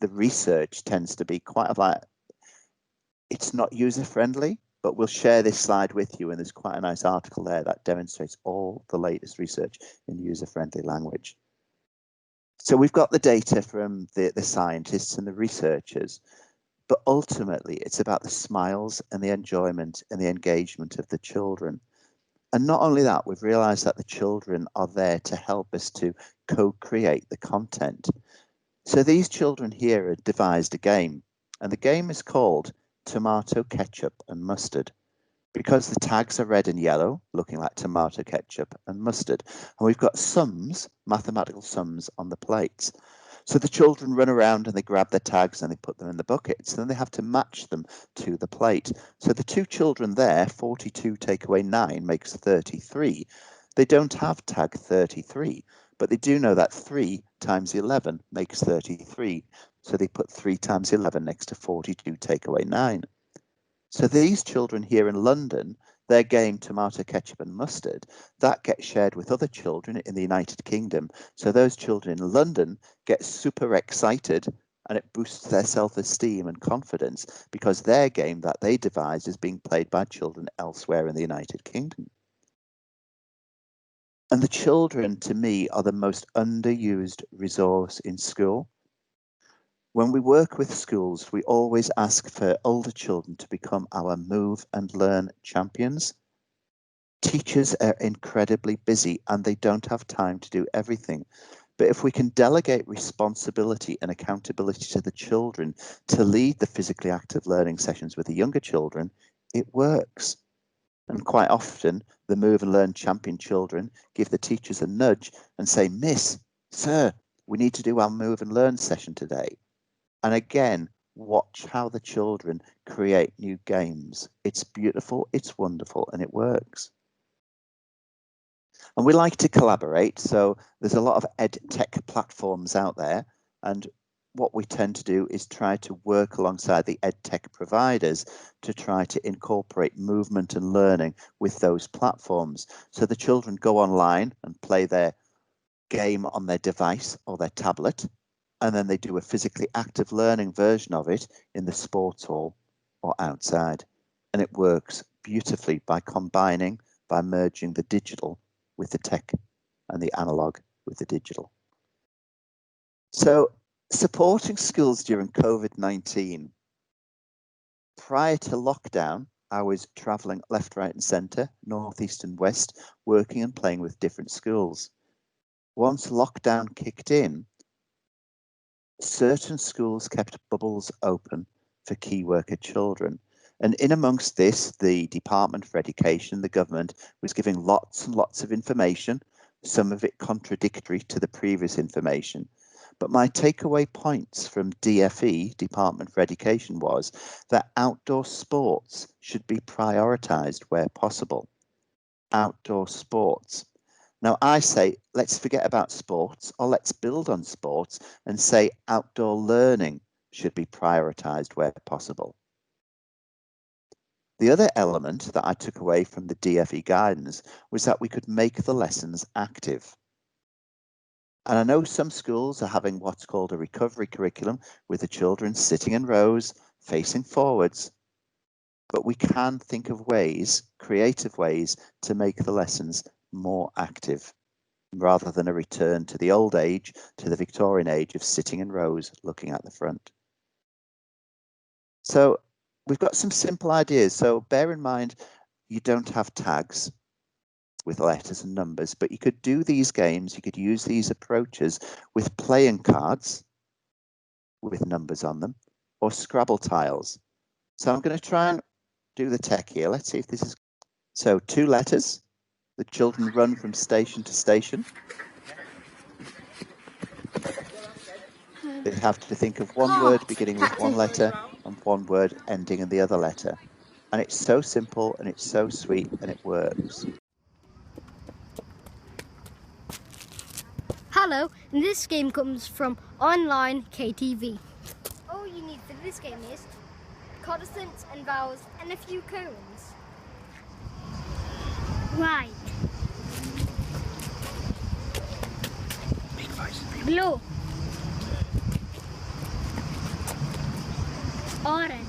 research tends to be quite like, it's not user-friendly, but we'll share this slide with you. And there's quite a nice article there that demonstrates all the latest research in user-friendly language. So we've got the data from the scientists and the researchers. But ultimately, it's about the smiles and the enjoyment and the engagement of the children. And not only that, we've realised that the children are there to help us to co-create the content. So these children here have devised a game, and the game is called Tomato, Ketchup and Mustard, because the tags are red and yellow, looking like tomato, ketchup and mustard. And we've got sums, mathematical sums on the plates. So the children run around and they grab their tags and they put them in the buckets, and then they have to match them to the plate. So the two children there, 42 take away 9 makes 33. They don't have tag 33, but they do know that 3 times 11 makes 33. So they put 3 times 11 next to 42 take away 9. So these children here in London, their game Tomato, Ketchup and Mustard, that gets shared with other children in the United Kingdom. So those children in London get super excited, and it boosts their self-esteem and confidence because their game that they devised is being played by children elsewhere in the United Kingdom. And the children, to me, are the most underused resource in school. When we work with schools, we always ask for older children to become our move and learn champions. Teachers are incredibly busy and they don't have time to do everything. But if we can delegate responsibility and accountability to the children to lead the physically active learning sessions with the younger children, it works. And quite often, the move and learn champion children give the teachers a nudge and say, Miss, Sir, we need to do our move and learn session today. And again, watch how the children create new games. It's beautiful, it's wonderful, and it works. And we like to collaborate, so there's a lot of ed tech platforms out there, and what we tend to do is try to work alongside the ed tech providers to try to incorporate movement and learning with those platforms. So the children go online and play their game on their device or their tablet, and then they do a physically active learning version of it in the sports hall or outside. And it works beautifully by merging the digital with the tech and the analog with the digital. So supporting schools during COVID-19. Prior to lockdown, I was travelling left, right and centre, north, east and west, working and playing with different schools. Once lockdown kicked in, certain schools kept bubbles open for key worker children. And in amongst this, the Department for Education, the government, was giving lots and lots of information, some of it contradictory to the previous information. But my takeaway points from DFE, Department for Education, was that outdoor sports should be prioritised where possible. Outdoor sports. Now I say, let's forget about sports, or let's build on sports and say outdoor learning should be prioritised where possible. The other element that I took away from the DFE guidance was that we could make the lessons active. And I know some schools are having what's called a recovery curriculum with the children sitting in rows, facing forwards. But we can think of ways, creative ways, to make the lessons more active, rather than a return to the old age, to the Victorian age of sitting in rows, looking at the front. So we've got some simple ideas. So bear in mind, you don't have tags with letters and numbers, but you could do these games, you could use these approaches with playing cards with numbers on them, or Scrabble tiles. So I'm going to try and do the tech here. Let's see if this is... So 2 letters, the children run from station to station. They have to think of one word beginning with one letter and one word ending in the other letter. And it's so simple and it's so sweet and it works. Hello, and this game comes from online KTV. All you need for this game is consonants and vowels and a few cones. Right. Blue. Orange.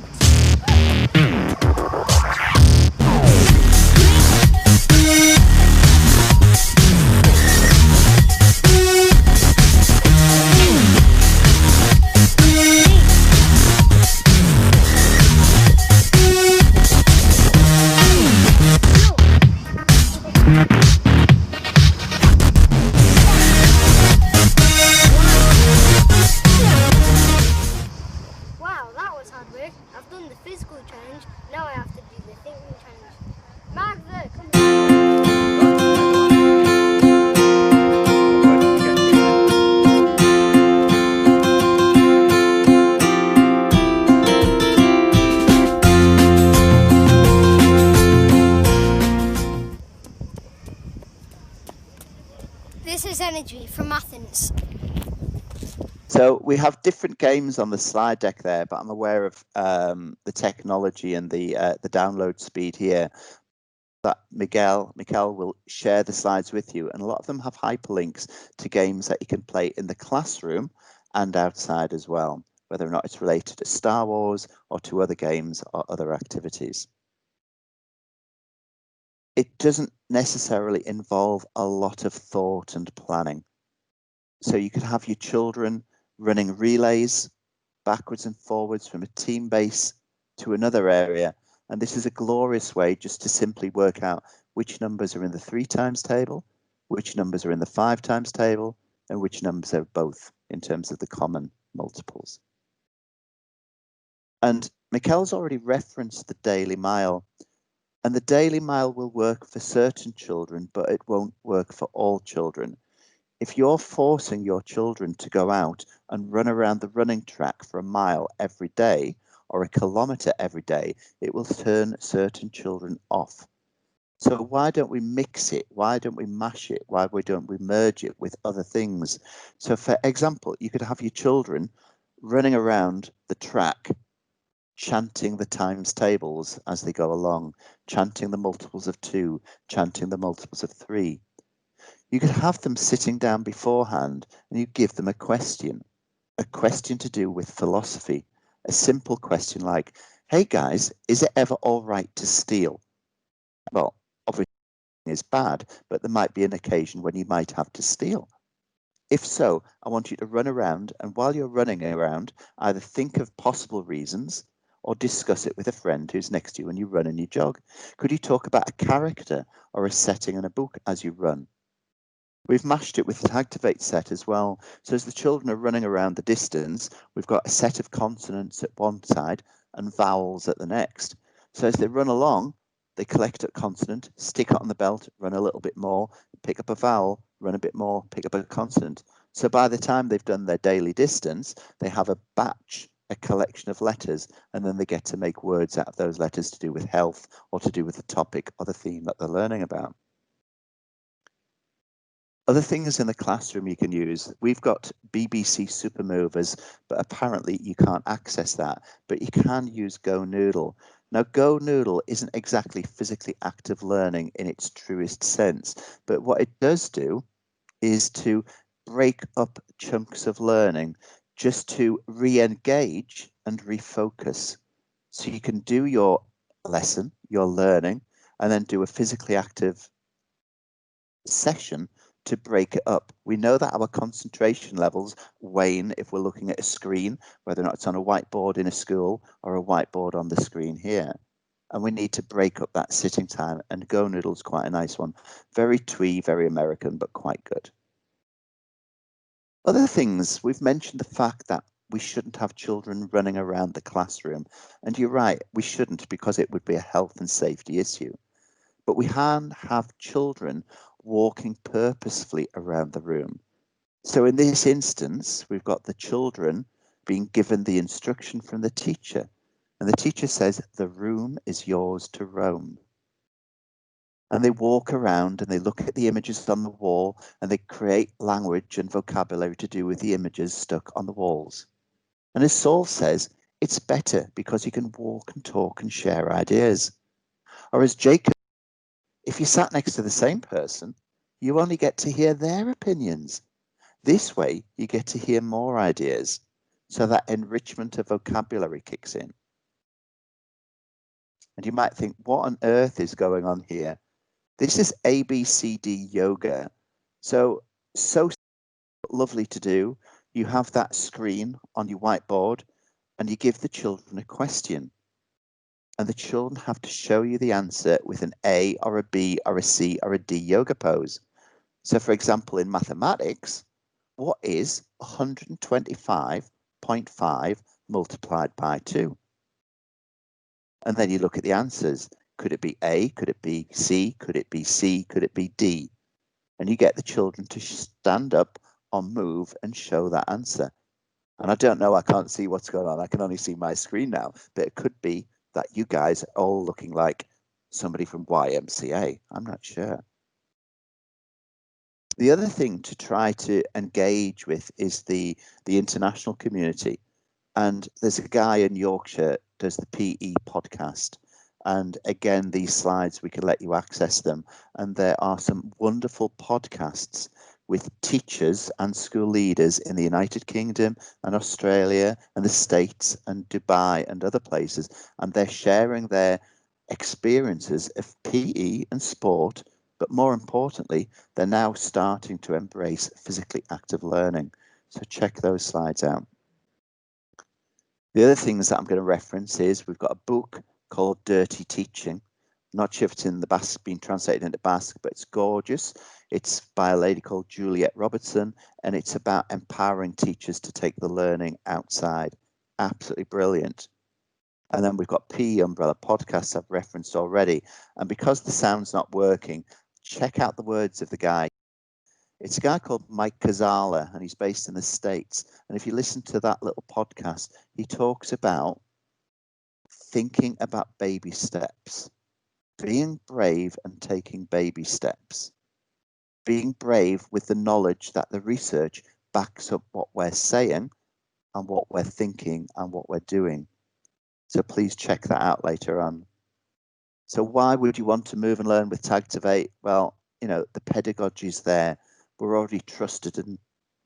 Wow, that was hard work. I've done the physical challenge, now I have to do the thinking challenge. Magda, come This is Energy from Athens. So we have different games on the slide deck there, but I'm aware of the technology and the download speed here. That Mikel will share the slides with you, and a lot of them have hyperlinks to games that you can play in the classroom and outside as well, whether or not it's related to Star Wars or to other games or other activities. It doesn't necessarily involve a lot of thought and planning. So you could have your children running relays backwards and forwards from a team base to another area. And this is a glorious way just to simply work out which numbers are in the 3 times table, which numbers are in the 5 times table, and which numbers are both in terms of the common multiples. And Mikel's already referenced the Daily Mile. And the Daily Mile will work for certain children, but it won't work for all children. If you're forcing your children to go out and run around the running track for a mile every day or a kilometre every day, it will turn certain children off. So why don't we mix it? Why don't we mash it? Why don't we merge it with other things? So for example, you could have your children running around the track, chanting the times tables as they go along, chanting the multiples of 2, chanting the multiples of 3. You could have them sitting down beforehand and you give them a question to do with philosophy, a simple question like, hey guys, is it ever all right to steal? Well, obviously is bad, but there might be an occasion when you might have to steal. If so, I want you to run around, and while you're running around, either think of possible reasons or discuss it with a friend who's next to you when you run and you jog. Could you talk about a character or a setting in a book as you run? We've mashed it with the activate set as well. So as the children are running around the distance, we've got a set of consonants at one side and vowels at the next. So as they run along, they collect a consonant, stick it on the belt, run a little bit more, pick up a vowel, run a bit more, pick up a consonant. So by the time they've done their daily distance, they have a batch, a collection of letters, and then they get to make words out of those letters to do with health or to do with the topic or the theme that they're learning about. Other things in the classroom you can use, we've got BBC Super Movers, but apparently you can't access that, but you can use Go Noodle. Now, Go Noodle isn't exactly physically active learning in its truest sense, but what it does do is to break up chunks of learning just to re-engage and refocus. So you can do your lesson, your learning, and then do a physically active session to break it up. We know that our concentration levels wane if we're looking at a screen, whether or not it's on a whiteboard in a school or a whiteboard on the screen here. And we need to break up that sitting time, and Go Noodle's quite a nice one. Very twee, very American, but quite good. Other things, we've mentioned the fact that we shouldn't have children running around the classroom. And you're right, we shouldn't, because it would be a health and safety issue. But we can have children walking purposefully around the room. So in this instance, we've got the children being given the instruction from the teacher. And the teacher says, the room is yours to roam. And they walk around and they look at the images on the wall and they create language and vocabulary to do with the images stuck on the walls. And as Saul says, it's better because you can walk and talk and share ideas. Or as Jacob, if you sat next to the same person, you only get to hear their opinions. This way, you get to hear more ideas. So that enrichment of vocabulary kicks in. And you might think, what on earth is going on here? This is ABCD yoga. So lovely to do. You have that screen on your whiteboard and you give the children a question. And the children have to show you the answer with an A or a B or a C or a D yoga pose. So for example, in mathematics, what is 125.5 multiplied by 2? And then you look at the answers. Could it be A? Could it be C? Could it be C? Could it be D? And you get the children to stand up or move and show that answer. And I don't know, I can't see what's going on. I can only see my screen now, but it could be that you guys are all looking like somebody from YMCA. I'm not sure. The other thing to try to engage with is the international community. And there's a guy in Yorkshire does the PE podcast. And again, these slides, we can let you access them. And there are some wonderful podcasts with teachers and school leaders in the United Kingdom and Australia and the States and Dubai and other places. And they're sharing their experiences of PE and sport. But more importantly, they're now starting to embrace physically active learning. So check those slides out. The other things that I'm going to reference is we've got a book called Dirty Teaching. Not sure if it's in the Basque, being translated into Basque, but it's gorgeous. It's by a lady called Juliet Robertson, and it's about empowering teachers to take the learning outside. Absolutely brilliant. And then we've got PE Umbrella podcasts I've referenced already. And because the sound's not working, check out the words of the guy. It's a guy called Mike Kazala, and he's based in the States. And if you listen to that little podcast, he talks about thinking about baby steps. being brave and taking baby steps, being brave with the knowledge that the research backs up what we're saying and what we're thinking and what we're doing. So please check that out later on. So why would you want to move and learn with Tagtivate? Well, you know, the pedagogy is there. We're already trusted and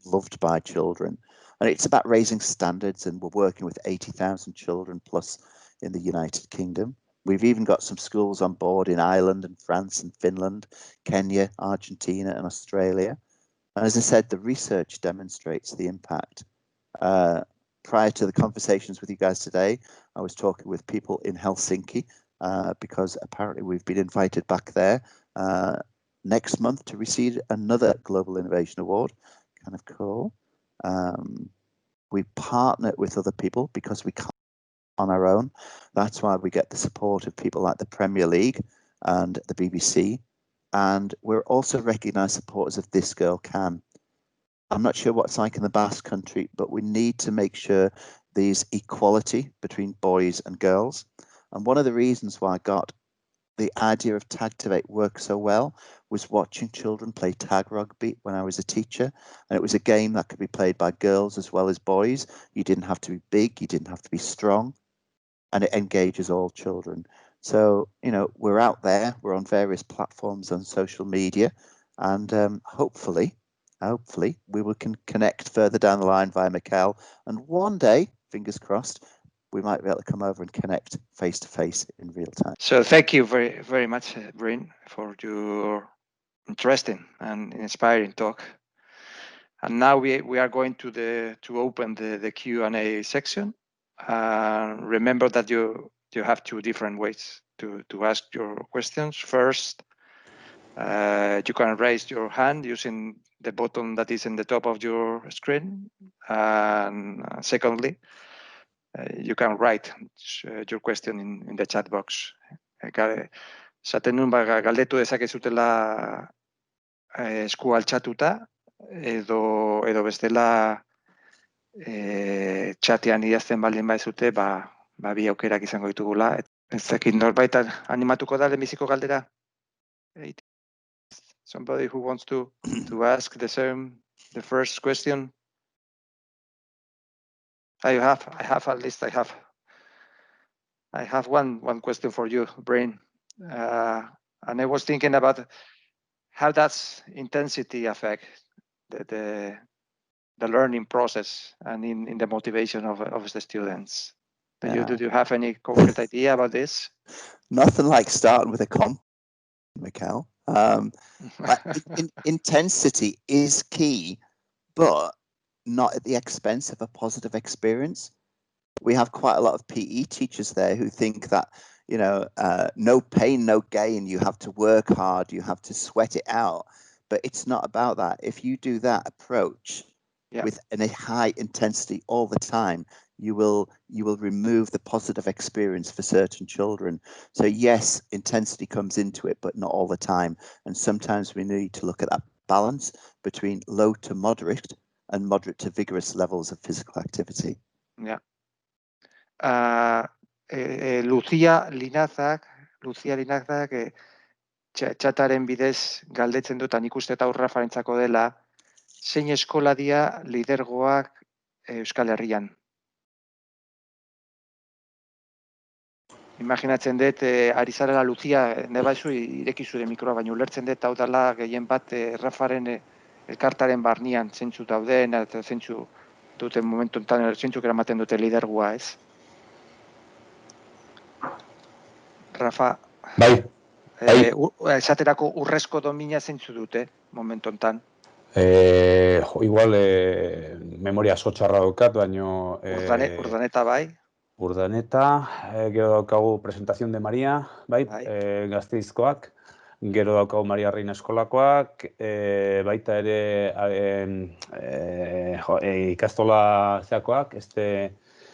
loved by children. And it's about raising standards, and we're working with 80,000 children plus in the United Kingdom. We've even got some schools on board in Ireland and France and Finland, Kenya, Argentina and Australia. And as I said, the research demonstrates the impact. Prior to the conversations with you guys today, I was talking with people in Helsinki because apparently we've been invited back there next month to receive another Global Innovation Award. Kind of cool. We partner with other people because we can't on our own. That's why we get the support of people like the Premier League and the BBC. And we're also recognised supporters of This Girl Can. I'm not sure what it's like in the Basque Country, but we need to make sure there's equality between boys and girls. And one of the reasons why I got the idea of Tagtivate work so well was watching children play tag rugby when I was a teacher. And it was a game that could be played by girls as well as boys. You didn't have to be big, you didn't have to be strong, and it engages all children. So, you know, we're out there, we're on various platforms on social media, and hopefully we will connect further down the line via Mikel. And one day, fingers crossed, we might be able to come over and connect face to face in real time. So thank you very, very much, Bryn, for your interesting and inspiring talk. And now we are going to open the Q&A section. Remember that you have two different ways to ask your questions. First, you can raise your hand using the button that is in the top of your screen. And secondly, you can write your question in the chat box. Zaten nun galdetu dezakezutela esku altxatuta edo bestela txatean idazten baldin baizute, bi aukerak izango ditugula. Ez dakit norbait animatuko da lehenbiziko galdera? Somebody who wants to ask the first question? I have one question for you, Bryn. And I was thinking about how does intensity affect the learning process and in the motivation of the students. Do you have any concrete idea about this? Nothing like starting with a comp, Mikel. Intensity is key, but not at the expense of a positive experience. We have quite a lot of PE teachers there who think that, you know, no pain, no gain. You have to work hard, you have to sweat it out. But it's not about that. If you do that approach with a high intensity all the time, you will remove the positive experience for certain children. So yes, intensity comes into it, but not all the time. And sometimes we need to look at that balance between low to moderate and moderate to vigorous levels of physical activity. Yeah. Lucia Linazak txataren bidez galdetzen dut, nik uste eta Rafarentzako dela, zein eskola dira lidergoak Euskal Herrian? Imaginatzen dut, ari zarela Lucia, nebaizu ireki zure mikroa, baina ulertzen dut hau dela gehien bat Rafaren elkartaren barnian zeintzu dauden, eta zeintzu duten momentu enten, zeintzuk eramaten dute lidergoa, ez? Rafa, bai. esaterako urrezko domina zeintzu dute momentu enten? Igual memoria sotxarra daukat, baino... Urdaneta bai? Urdaneta, gero daukagu presentación de Maria, bai, Gasteizkoak, gero daukagu Maria Reina Eskolakoak, baita ere ikastola zeakoak,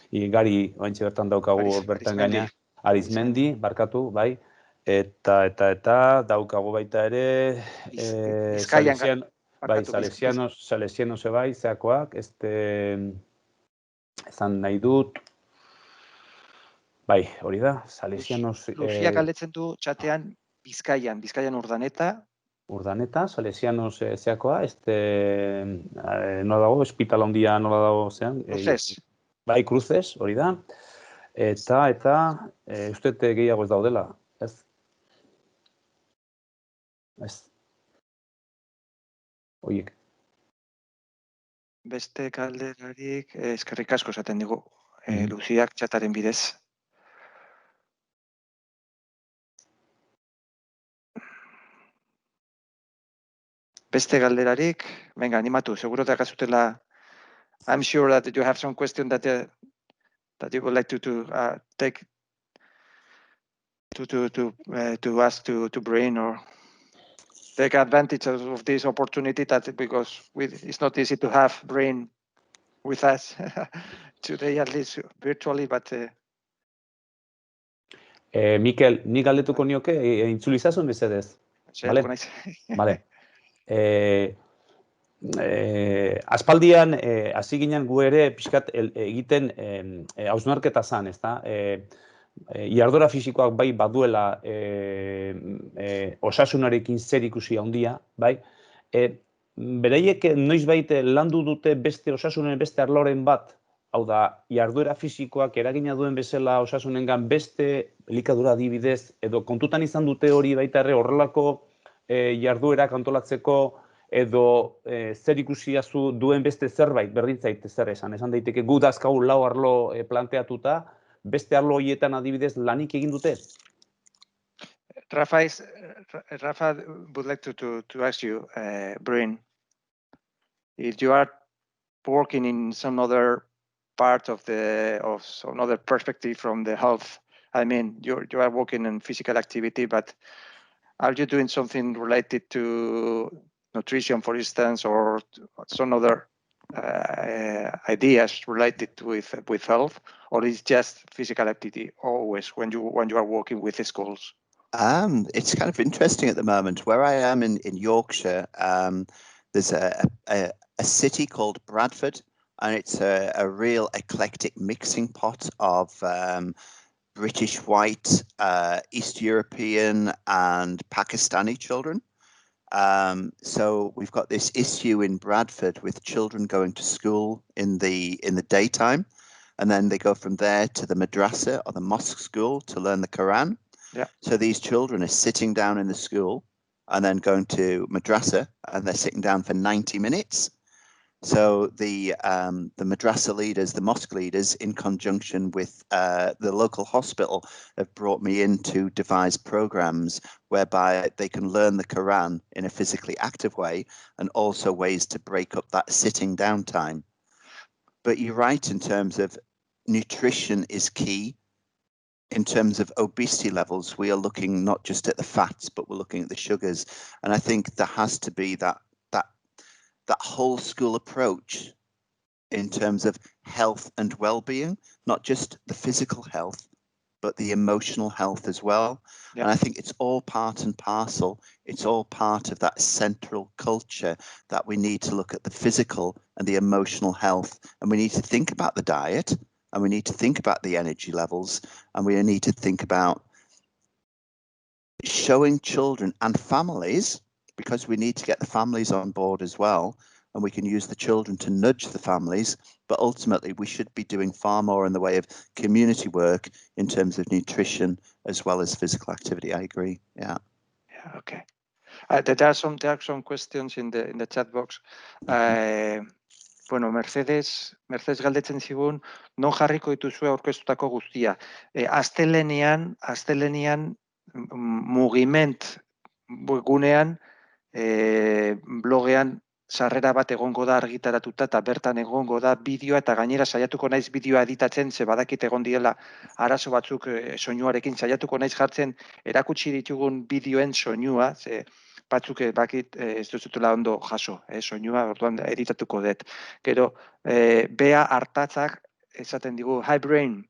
Gari oantxe bertan daukagu bertan gaina, Arizmendi, barkatu, bai, eta daukagu baita ere Salesianos bai, zeakoak, ezan nahi dut, Bai, hori da, Salesianos... Lucia galdetzen du txatean Bizkaian Urdaneta. Urdaneta, Salesianos zeakoa, nola dago, espitala handia nola dago zean. Cruces. Bai, Cruces, hori da. Eta, uste gehiago ez daudela, ez? Ez. Oiek. Beste galderarik, eskerrik asko esaten digu, Luziak txataren bidez. Beste galderarik, venga, animatu, seguro dakazutela. I'm sure that you have some question that you would like to take to ask to Bryn or take advantage of this opportunity because it's not easy to have Bryn with us today, at least virtually, but... Mikel, ni galdetuko nioke, intzulizazun mesedez. Vale. Aspaldian, hasi ginen gu ere pixkat egiten hausnarketa zan, ezta? Iardura fisikoak bai baduela osasunarekin zer ikusi handia, bai? Beraiek noizbait landu dute beste osasunen beste arloren bat, hau da, jarduera fisikoak eragina duen bezala osasunengan beste elikadura adibidez, edo kontutan izan dute hori baita ere horrelako jarduerak antolatzeko edo zer ikusiazu duen beste zerbait, berdintzait zer esan daiteke gu dazkagu lau arlo planteatuta, beste arlo horietan adibidez lanik egin dute? Rafa would like to ask you, Bryn, if you are working in some other part of some other perspective from the health. I mean, you are working in physical activity, but are you doing something related to nutrition, for instance, or some other ideas related with health, or is just physical activity always when you are working with the schools? It's kind of interesting at the moment. Where I am in Yorkshire, there's a city called Bradford, and it's a real eclectic mixing pot of British white, East European and Pakistani children. So we've got this issue in Bradford with children going to school in the daytime, and then they go from there to the madrasa or the mosque school to learn the Quran. Yeah. So these children are sitting down in the school and then going to madrasa, and they're sitting down for 90 minutes. So the madrasa leaders, the mosque leaders, in conjunction with the local hospital, have brought me in to devise programs whereby they can learn the Quran in a physically active way, and also ways to break up that sitting down time. But you're right in terms of nutrition is key. In terms of obesity levels, we are looking not just at the fats, but we're looking at the sugars. And I think there has to be that whole school approach in terms of health and well-being, not just the physical health, but the emotional health as well. Yeah. And I think it's all part and parcel. It's all part of that central culture that we need to look at the physical and the emotional health. And we need to think about the diet, and we need to think about the energy levels, and we need to think about showing children and families, because we need to get the families on board as well, and we can use the children to nudge the families, but ultimately we should be doing far more in the way of community work in terms of nutrition as well as physical activity. I agree. Yeah. Yeah. Okay. There are some questions in the chat box. Bueno, Mercedes galdetzen zigun, non jarriko dituzue aurkeztutako guztia. Astelenean mugiment gunean, blogean sarrera bat egongo da argitaratuta, eta bertan egongo da bideoa, eta gainera saiatuko naiz bideoa editatzen, ze badakit egon diela arazo batzuk soinuarekin, saiatuko naiz jartzen erakutsi ditugun bideoen soinua, ze batzuk bakit ez duzutela ondo jaso, soinua orduan editatuko dut. Gero, Bea Artatzak esaten digu, hi Bryn,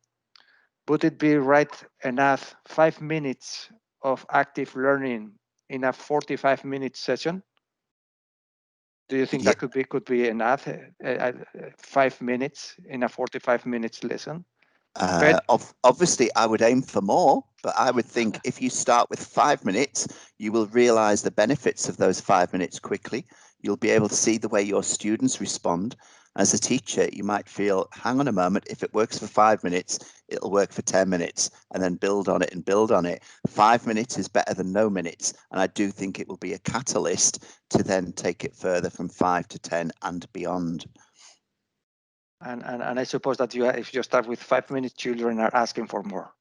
would it be right enough 5 minutes of active learning in a 45-minute session? Do you think that could be enough? 5 minutes in a 45 minutes lesson? Obviously, I would aim for more, but I would think if you start with 5 minutes, you will realize the benefits of those 5 minutes quickly. You'll be able to see the way your students respond. As a teacher, you might feel, hang on a moment, if it works for 5 minutes, it'll work for 10 minutes, and then build on it and build on it. 5 minutes is better than no minutes, and I do think it will be a catalyst to then take it further from 5 to 10 and beyond. And I suppose that if you start with 5 minutes, children are asking for more.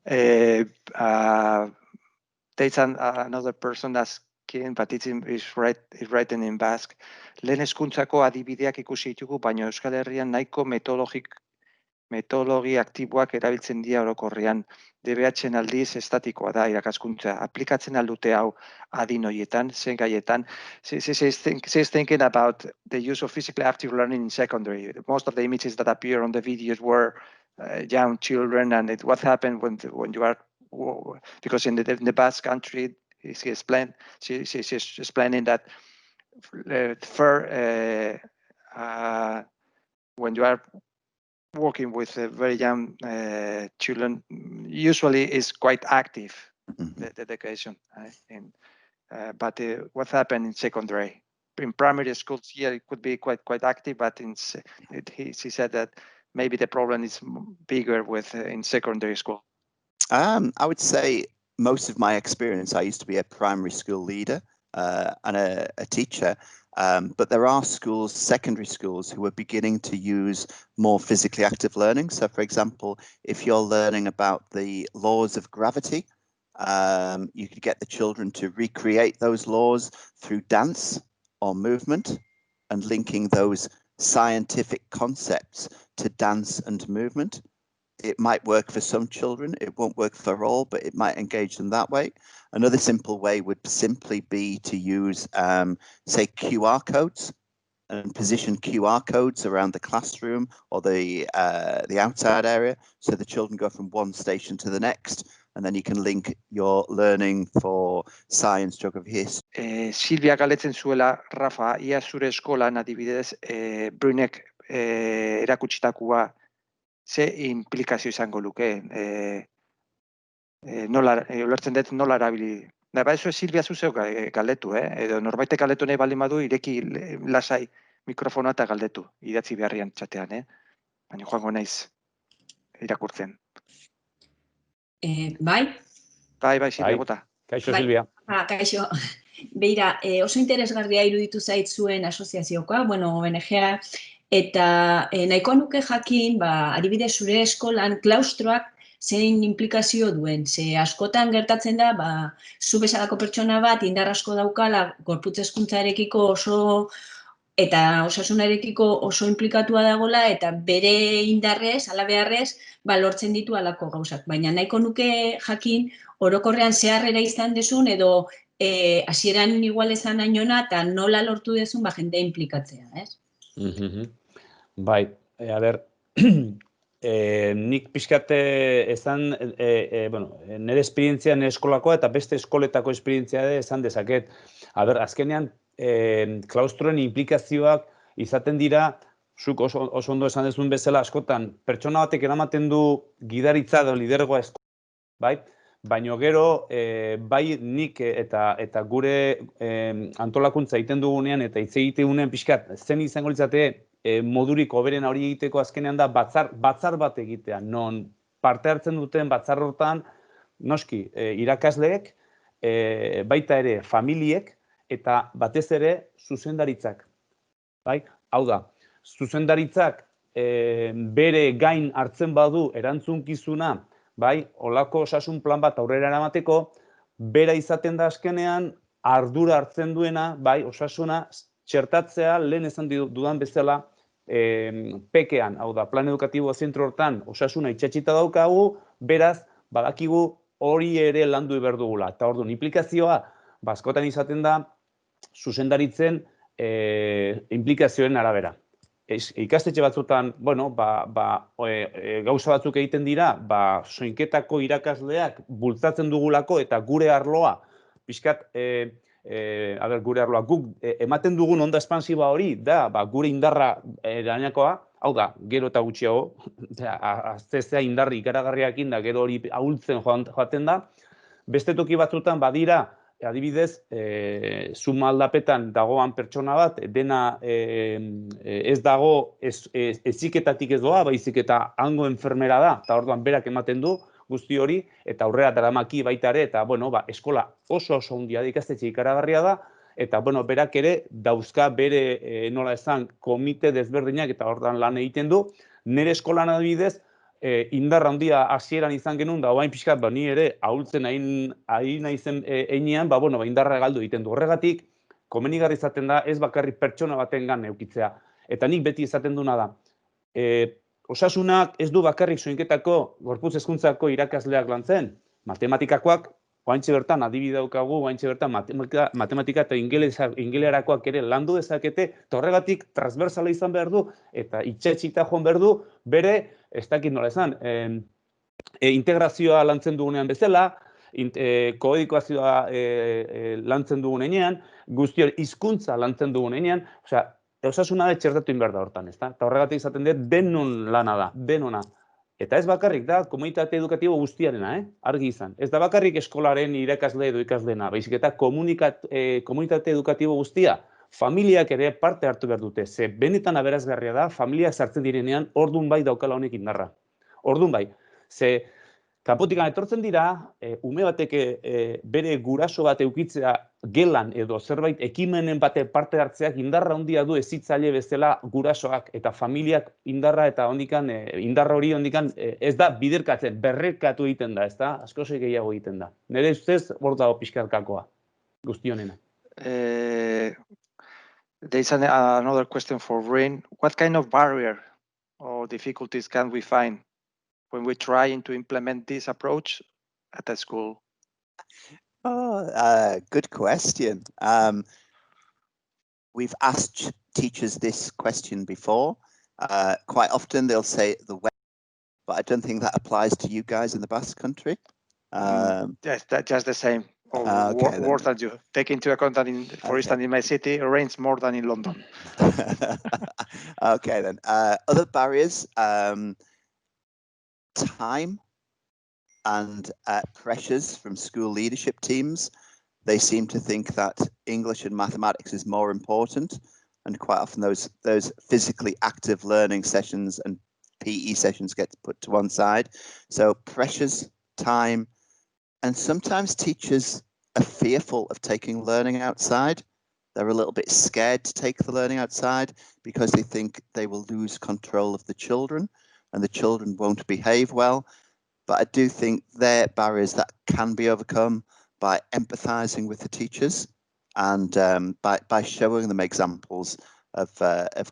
There's another person asking, but it's written in Basque. Lehen hezkuntzako adibideak ikusi ditugu, baina Euskal Herrian nahiko metodologia aktiboak erabiltzen dira orokorrean. DBH-en aldiz estatikoa da irakaskuntza. Aplikatzen aldute hau adin horietan, zen gaietan. She's thinking about the use of physically active learning in secondary. Most of the images that appear on the videos were young children, and what happened when you are, because in the Basque country, she's explaining that when you are working with very young children, usually is quite active, the education. But what happened in secondary? In primary schools, yeah, it could be quite active, but he said that maybe the problem is bigger in secondary school. I would say most of my experience, I used to be a primary school leader and a teacher. But there are schools, secondary schools, who are beginning to use more physically active learning. So, for example, if you're learning about the laws of gravity, you could get the children to recreate those laws through dance or movement, and linking those scientific concepts to dance and movement. It might work for some children, it won't work for all, but it might engage them that way. Another simple way would simply be to use, say, QR codes, and position QR codes around the classroom or the outside area, so the children go from one station to the next, and then you can link your learning for science, geography, history. Silvia galetzen zuela, Rafa, ia zure eskolan adibidez, Brynek erakutsitakoa ze implikazio izango luke, ulertzen dut nola erabili. Ba, ez Silvia zuzeu galdetu, edo norbaitek galdetu nahi baldin badu, ireki lasai mikrofonoa eta galdetu, idatzi beharrian txatean, baina joango naiz irakurtzen. Bai? Bai, Silvia, gota. Kaixo, Silvia. Kaixo. Beira, oso interesgarria iruditu zait zuen asoziaziokoa, ONG-a, eta nahiko nuke jakin, adibidez zure eskolan klaustroak zein implikazio duen. Ze askotan gertatzen da, zu bezalako pertsona bat indar asko daukala gorputz hezkuntzarekiko oso eta osasunarekiko oso inplikatua dagola, eta bere indarrez, alabeharrez, lortzen ditu alako gauzak. Baina nahiko nuke jakin, orokorrean zeharrera izan dezun, edo hasieran igual ezan ainona, eta nola lortu dezun jendea inplikatzea, ez? Bai, a ber, nik pixkate ezan, nire esperientzia nire eskolakoa eta beste eskoletako esperientzia esan dezaket. A ber, azkenean, klaustroen implikazioak izaten dira, zuk oso ondo esan dezun bezala askotan, pertsona batek eramaten du gidaritza edo lidergoa eskola, bai? Baina gero, bai nik eta gure antolakuntza egiten dugunean eta hitz egitegunean pixkat, zen izango litzate modurik hoberen hori egiteko azkenean da batzar bat egitea, non parte hartzen duten batzar hortan, noski, irakasleek, baita ere familiek, eta batez ere zuzendaritzak. Hau da, zuzendaritzak bere gain hartzen badu erantzunkizuna, olako osasun plan bat aurrera eramateko, bera izaten da azkenean ardura hartzen duena, osasuna txertatzea, lehen esan dudan bezala, pekean, hau da, plan edukatibo zentro hortan osasuna itxatxita daukagu, beraz, badakigu hori ere landu behar dugula. Eta orduan, implikazioa, askotan izaten da, zuzendaritzen implikazioen arabera. Ikastetxe batzutan, gauza batzuk egiten dira, soinketako irakasleak bultzatzen dugulako eta gure arloa, pixkat, gure arloa, guk ematen dugun onda espansiba hori, da, gure indarra erainakoa, hau da, gero eta gutxiago, aztezea indarri ikaragarriakin da, gero hori ahultzen joaten da. Beste toki batzutan badira, adibidez, suma aldapetan dagoan pertsona bat, dena ez dago heziketatik ez doa, baizik eta hango enfermera da, eta orduan berak ematen du guzti hori, eta aurrera daramaki baita ere, eta eskola oso handia ikastetxe ikaragarria da, eta berak ere dauzka bere nola esan komite desberdinak eta orduan lan egiten du. Nire eskolan adibidez, indarra handia hasieran izan genuen, da oain pixkat, ni ere ahultzen ari naizen einean, indarra galdu egiten du. Horregatik, komenigarri izaten da, ez bakarrik pertsona batengan eukitzea. Eta nik beti izaten duna da. Osasunak ez du bakarrik soinketako gorputz hezkuntzako irakasleak lantzen. Matematikakoak, oaintxe bertan adibide daukagu, oaintxe bertan matematika eta ingelerakoak ere landu dezakete, eta horregatik transversala izan behar du, eta itxetxita joan behar du, bere, ez dakit nola esan, integrazioa lantzen dugunean bezala, koedikoazioa lantzen dugunean, guzti hori hizkuntza lantzen dugunean, osasuna txertatu behar da hortan, eta horregatik izaten dut denon lana da, denona. Eta ez bakarrik da komunitate edukatibo guztiarena, argi izan. Ez da bakarrik eskolaren irakasle edo ikaslena, baizik eta komunitate edukatibo guztia, familiak ere parte hartu behar dute. Ze benetan aberazgarria da, familiak sartzen direnean, ordun bai daukala honek indarra. Ordun bai. Ze kanpotikan etortzen dira, ume batek bere guraso bat eukitzea gelan edo zerbait ekimenen bate parte hartzeak indarra handia du hezitzaile bezala gurasoak eta familiak indarra eta indarra hori hondikan ez da biderkatzen, berrekatu egiten da, ez da? Asko gehiago egiten da. Nire ustez hor dago pixkarkakoa, guzti honena. There is another question for Bryn. What kind of barrier or difficulties can we find when we're trying to implement this approach at a school? Good question. We've asked teachers this question before. Quite often they'll say the web, but I don't think that applies to you guys in the Basque Country. Yes, that's just the same. Worse than you. Take into account that, for instance, in my city, it rains more than in London. Okay, then. Other barriers, time and pressures from school leadership teams. They seem to think that English and mathematics is more important, and quite often those physically active learning sessions and PE sessions get put to one side. So pressures, time, and sometimes teachers are fearful of taking learning outside. They're a little bit scared to take the learning outside because they think they will lose control of the children and the children won't behave well. But I do think they're barriers that can be overcome by empathizing with the teachers and by showing them examples of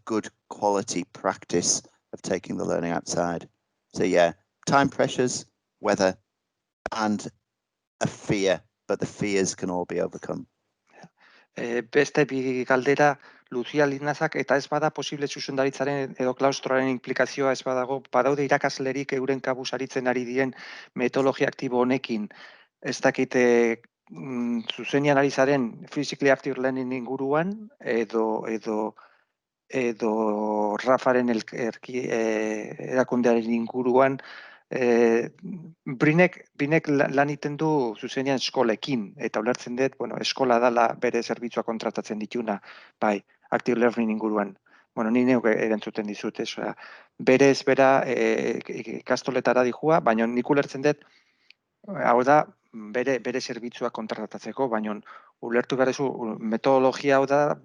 good quality practice of taking the learning outside. So yeah, time pressures, weather, and a fear, but the fears can all be overcome. Beste bi galdera luzia lignazak eta ez bada posible zuzendaritzaren edo klaustroaren implikazioa ez badago, badaude irakaslerik euren kabuz aritzen ari diren metodologia aktibo honekin. Ez dakite zuzenian ari zaren physically active learning inguruan edo Rafaren erakundearen inguruan. Brinek lan iten du zuzenean eskolekin, eta ulertzen dut, eskola dala bere zerbitzua kontratatzen dituna, bai, active learning inguruan. Ni neuk erantzuten dizut, berez bera ikastoletara dihua, baina nik ulertzen dut, hau da, bere zerbitzua kontratatzeko, baina ulertu behar duzu metodologia hau da,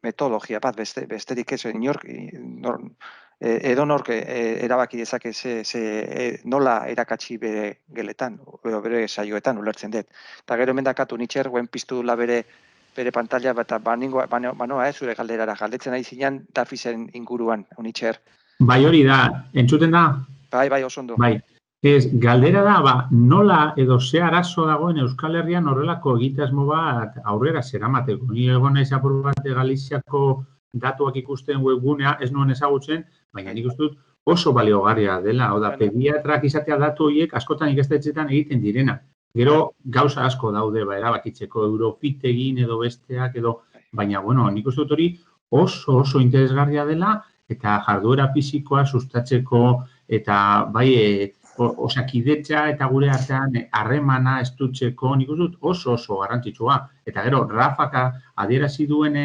metodologia bat, besterik ez, edonork erabaki dezake nola erakatsi bere geletan, bere saioetan ulertzen dut. Eta gero mendakatu nitxer, guen piztu dula bere pantalla, eta banoa zure galderara, galdetzen ari zinean Dafisen inguruan, nitxer. Bai hori da, entzuten da? Bai, oso ondo. Bai, galdera da, nola edo ze arazo dagoen Euskal Herrian horrelako egitasmo bat aurrera zeramateko. Ni egon naiz apur bat Galiziako datuak ikusten webgunea, ez nuen ezagutzen, baina nik uste dut oso baliogarria dela. Hau da, pediatrak izatea datu horiek askotan ikastetxetan egiten direna. Gero gauza asko daude erabakitzeko, Eurofit egin edo besteak edo, baina nik uste dut hori oso interesgarria dela eta jarduera fisikoa sustatzeko, eta bai osakidetza eta gure artean harremana estutzeko, nik uste dut oso garrantzitsua. Eta gero, Rafaka adierazi duen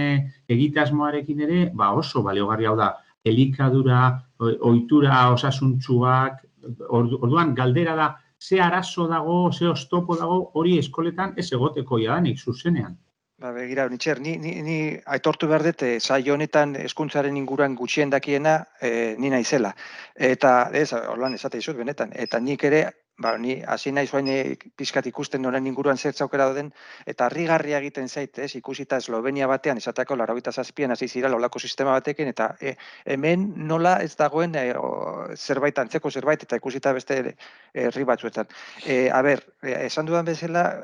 egitasmoarekin ere, oso baliogarria hau da, elikadura, ohitura osasuntsuak, orduan galdera da, ze arazo dago, ze oztopo dago, hori eskoletan ez egoteko jadanik, zuzenean. Begira, Nitxer, ni aitortu behar dut, saio honetan hezkuntzaren inguruan gutxien dakiena ni naizela. Eta, orduan esate dizut benetan, eta nik ere, ni hasi naiz orain pixkat ikusten noren inguruan zer aukera dauden, eta harrigarria egiten zait, ikusita Eslovenia batean, esateko 87an hasi zirela olako sistema batekin, eta hemen nola ez dagoen zerbait, antzeko zerbait, eta ikusita beste herri batzuetan. Esan dudan bezala,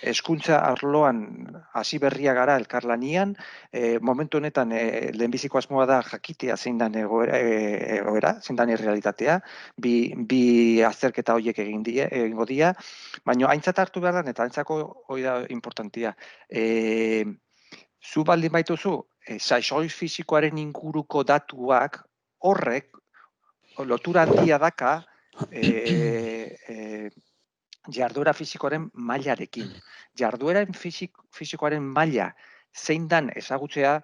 hezkuntza arloan hasi berria gara elkarlanian, momentu honetan lehenbiziko asmoa da jakitea zein dan egoera, zein dan errealitatea, bi azterketa horiek egingo dira, baina aintzat hartu behar da, eta aintzako hori da importantia. Zu baldin baituzu, saisoi fisikoaren inguruko datuak horrek lotura handia daka jarduera fisikoaren mailarekin. Jarduera fisikoaren maila zein dan ezagutzea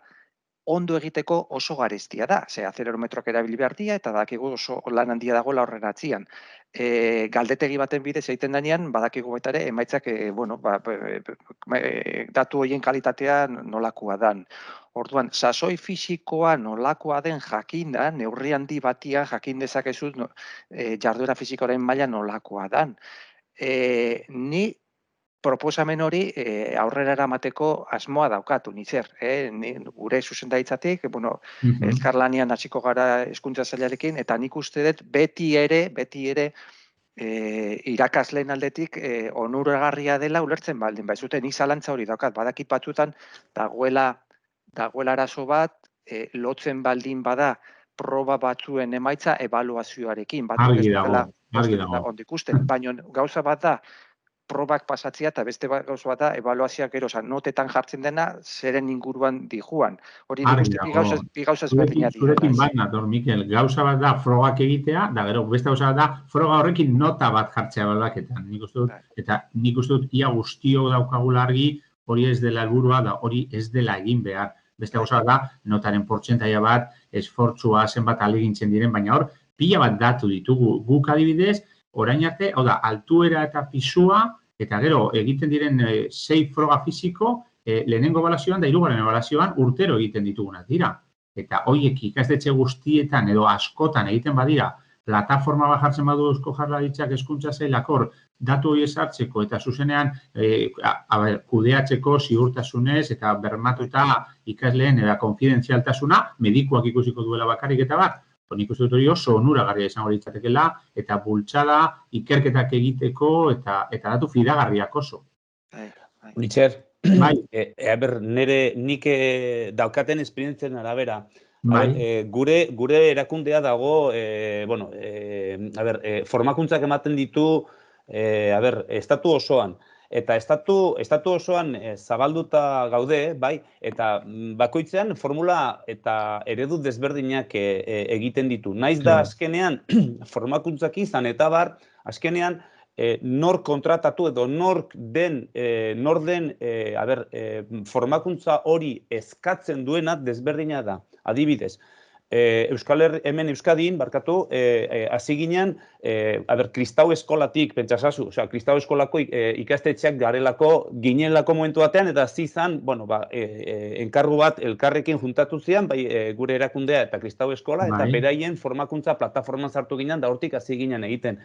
ondo egiteko oso garestia da. Azelerometroak erabili behar dira eta dakigu oso lan handia dagoela horren atzian. Galdetegi baten bidez egiten denean, badakigu baita ere, emaitzak datu horien kalitatea nolakoa dan. Orduan, sasoi fisikoa nolakoa den jakinda, neurri handi batia jakin dezakezu jarduera fisikoaren maila nolakoa dan. Ni proposamen hori aurrera eramateko asmoa daukatu, Nitxer. Gure zuzendaritzatik, elkarlanian hasiko gara hezkuntza sailarekin, eta nik uste dut beti ere irakasleen aldetik onuragarria dela ulertzen baldin. Baizute, nik zalantza hori daukat, badakit batzutan dagoela arazo bat, lotzen baldin bada proba batzuen emaitza ebaluazioarekin. Argi dago. Baina gauza bat da, probak pasatzea eta beste gauza bat da ebaluazioak gero, notetan jartzen dena zeren inguruan dijuan. Hori nik uste bi gauza ezberdinak dira. Zurekin bat nator, Mikel, gauza bat da frogak egitea, da gero beste gauza bat da froga horrekin nota bat jartzea ebaluaketan. Nik uste dut ia guztiok daukagula argi, hori ez dela helburua da, hori ez dela egin behar. Beste gauza da, notaren portzentaia bat, esfortzua zenbat ahalegintzen diren, baina hor, pila bat datu ditugu. Guk adibidez, orain arte, hau da, altuera eta pisua, eta gero egiten diren 6 froga fisiko, lehenengo ebaluazioan da hirugarren ebaluazioan urtero egiten ditugunak dira. Eta horiek ikastetxe guztietan edo askotan egiten badira, plataforma bat jartzen badu Eusko Jaurlaritzak hezkuntza sailak hor datu hori sartzeko eta zuzenean kudeatzeko ziurtasunez eta bermatuta ikasleen eta konfidentzialtasuna medikuak ikusiko duela bakarrik eta bat. Nik uste dut hori oso onuragarria izango litzatekeela eta bultzada ikerketak egiteko eta datu fidagarriak oso. Nitxer, nik daukaten esperientzien arabera, gure erakundea dago, formakuntzak ematen ditu, estatu osoan. Eta estatu osoan zabalduta gaude, eta bakoitzean formula eta eredu desberdinak egiten ditu. Naiz da azkenean formakuntzak izan eta azkenean nor kontratatu edo nor den formakuntza hori eskatzen duena desberdina da. Adibidez, hemen Euskadin, hasi ginen, kristau eskolatik, pentsasazu, kristau eskolako ikastetxeak garelako ginelako momentu batean, eta hasi izan, enkargu bat elkarrekin juntatu zian, gure erakundea eta kristau eskola, eta beraien formakuntza plataforman sartu ginen, da hortik hasi ginen egiten.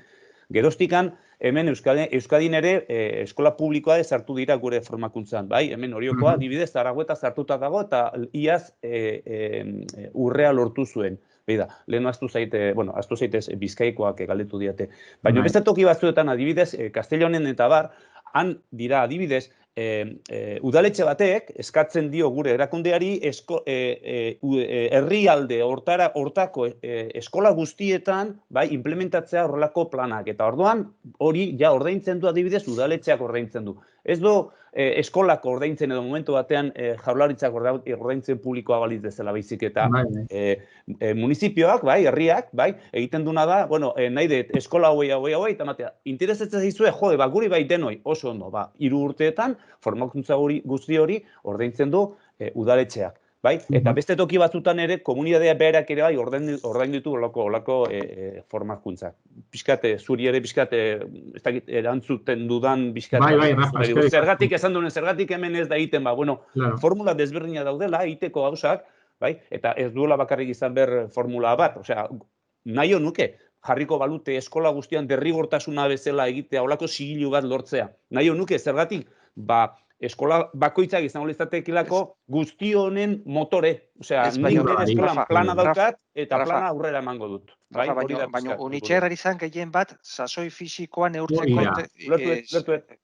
Geroztikan, hemen Euskadin ere eskola publikoa sartu dira gure formakuntzan. Hemen Oriokoa, adibidez, Zaragoeta sartuta dago eta iaz urrea lortu zuen. Lehen ahaztu zaitez Bizkaikoak galdetu diate. Baina beste toki batzuetan, adibidez, Castellanen eta han dira adibidez, udaletxe batek eskatzen dio gure erakundeari herrialde hortako eskola guztietan implementatzea horrelako planak. Eta orduan hori ja ordaintzen du adibidez udaletxeak ordaintzen du. Ez du eskolak ordaintzen edo momentu batean jaurlaritzak ordaintzen publikoa balitz bezala baizik eta municipioak, herriak, egiten duna da, nahi dut eskola hauei, eta matea, interesatzen zaizue, jode, guri bai denoi, oso ondo, 3 urteetan, formakuntza guzti hori ordaintzen du udaletxeak. Eta beste toki batzutan ere, komunitatea berak ere ordain ditu olako formakuntzak. Piskate, zuri ere piskate, ez dakit erantzuten dudan piskate. Rafa, zergatik esan duen, zergatik hemen ez da egiten, formula desberdina daudela, egiteko gauzak, eta ez duela bakarrik izan behar formula bat. Osea, nahi nuke, jarriko balute eskola guztian derrigortasuna bezala egitea, olako sigilu bat lortzea. Nahi nuke, zergatik, eskola bakoitzak izango lizatekilako guzti honen motore. Osea, nik nire eskolan plana daukat eta plana aurrera emango dut. Baina unitxerrar izan gehien bat, sasoi fisikoa neurtzeko... Lertuet.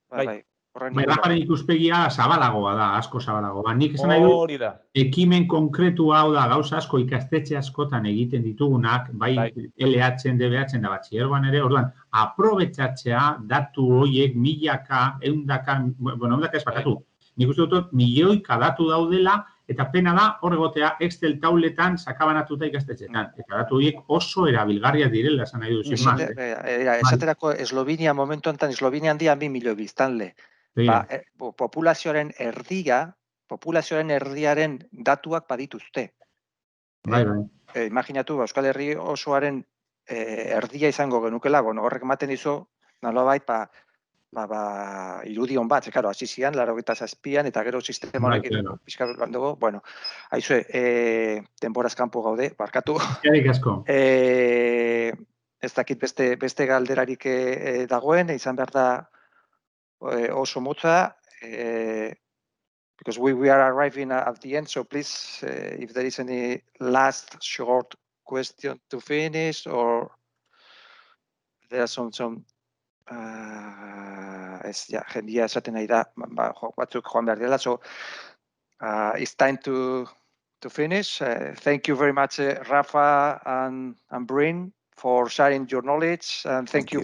Rafaren ikuspegia zabalagoa da, asko zabalagoa. Nik esan nahi dut, ekimen konkretu hau da, gauza asko ikastetxe askotan egiten ditugunak, bai LH-en, DBH-en da batxillergoan ere, orduan, aprobetxatzea datu horiek milaka, eundaka ez bakatu. Nik uste dut, milioika datu daudela, eta pena da hor egotea Excel tauletan sakabanatuta ikastetxetan. Eta datu horiek oso erabilgarriak direla, esan nahi dut. Esaterako, Eslovenia momentu enten, Eslovenia handian 2 milio biztanle. Populazioaren erdiaren datuak badituzte. Imaginatu, Euskal Herri osoaren erdia izango genukela, horrek ematen dizu, nolabait, irudion bat, hasi zian, 87an, eta gero sistema honek pixka bat dugu, haizue, denboraz kanpo gaude, barkatu. Ez dakit beste galderarik dagoen, izan behar da oso motza, because we are arriving at the end, so please, if there is any last short question to finish, or there are some jendia esaten nahi da, batzuk joan behar dela, so it's time to finish. Thank you very much, Rafa and Bryn, for sharing your knowledge, and thank you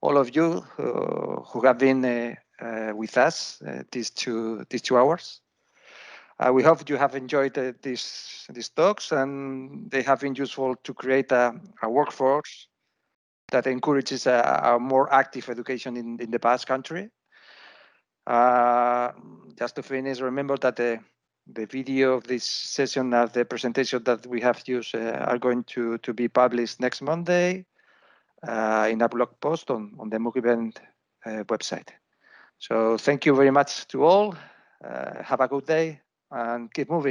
all of you who have been with us these 2 hours. We hope you have enjoyed these talks, and they have been useful to create a workforce that encourages a more active education in the Basque Country. Just to finish, remember that the video of this session and the presentation that we have used are going to be published next Monday in a blog post on the MOOC event website. So thank you very much to all. Have a good day and keep moving.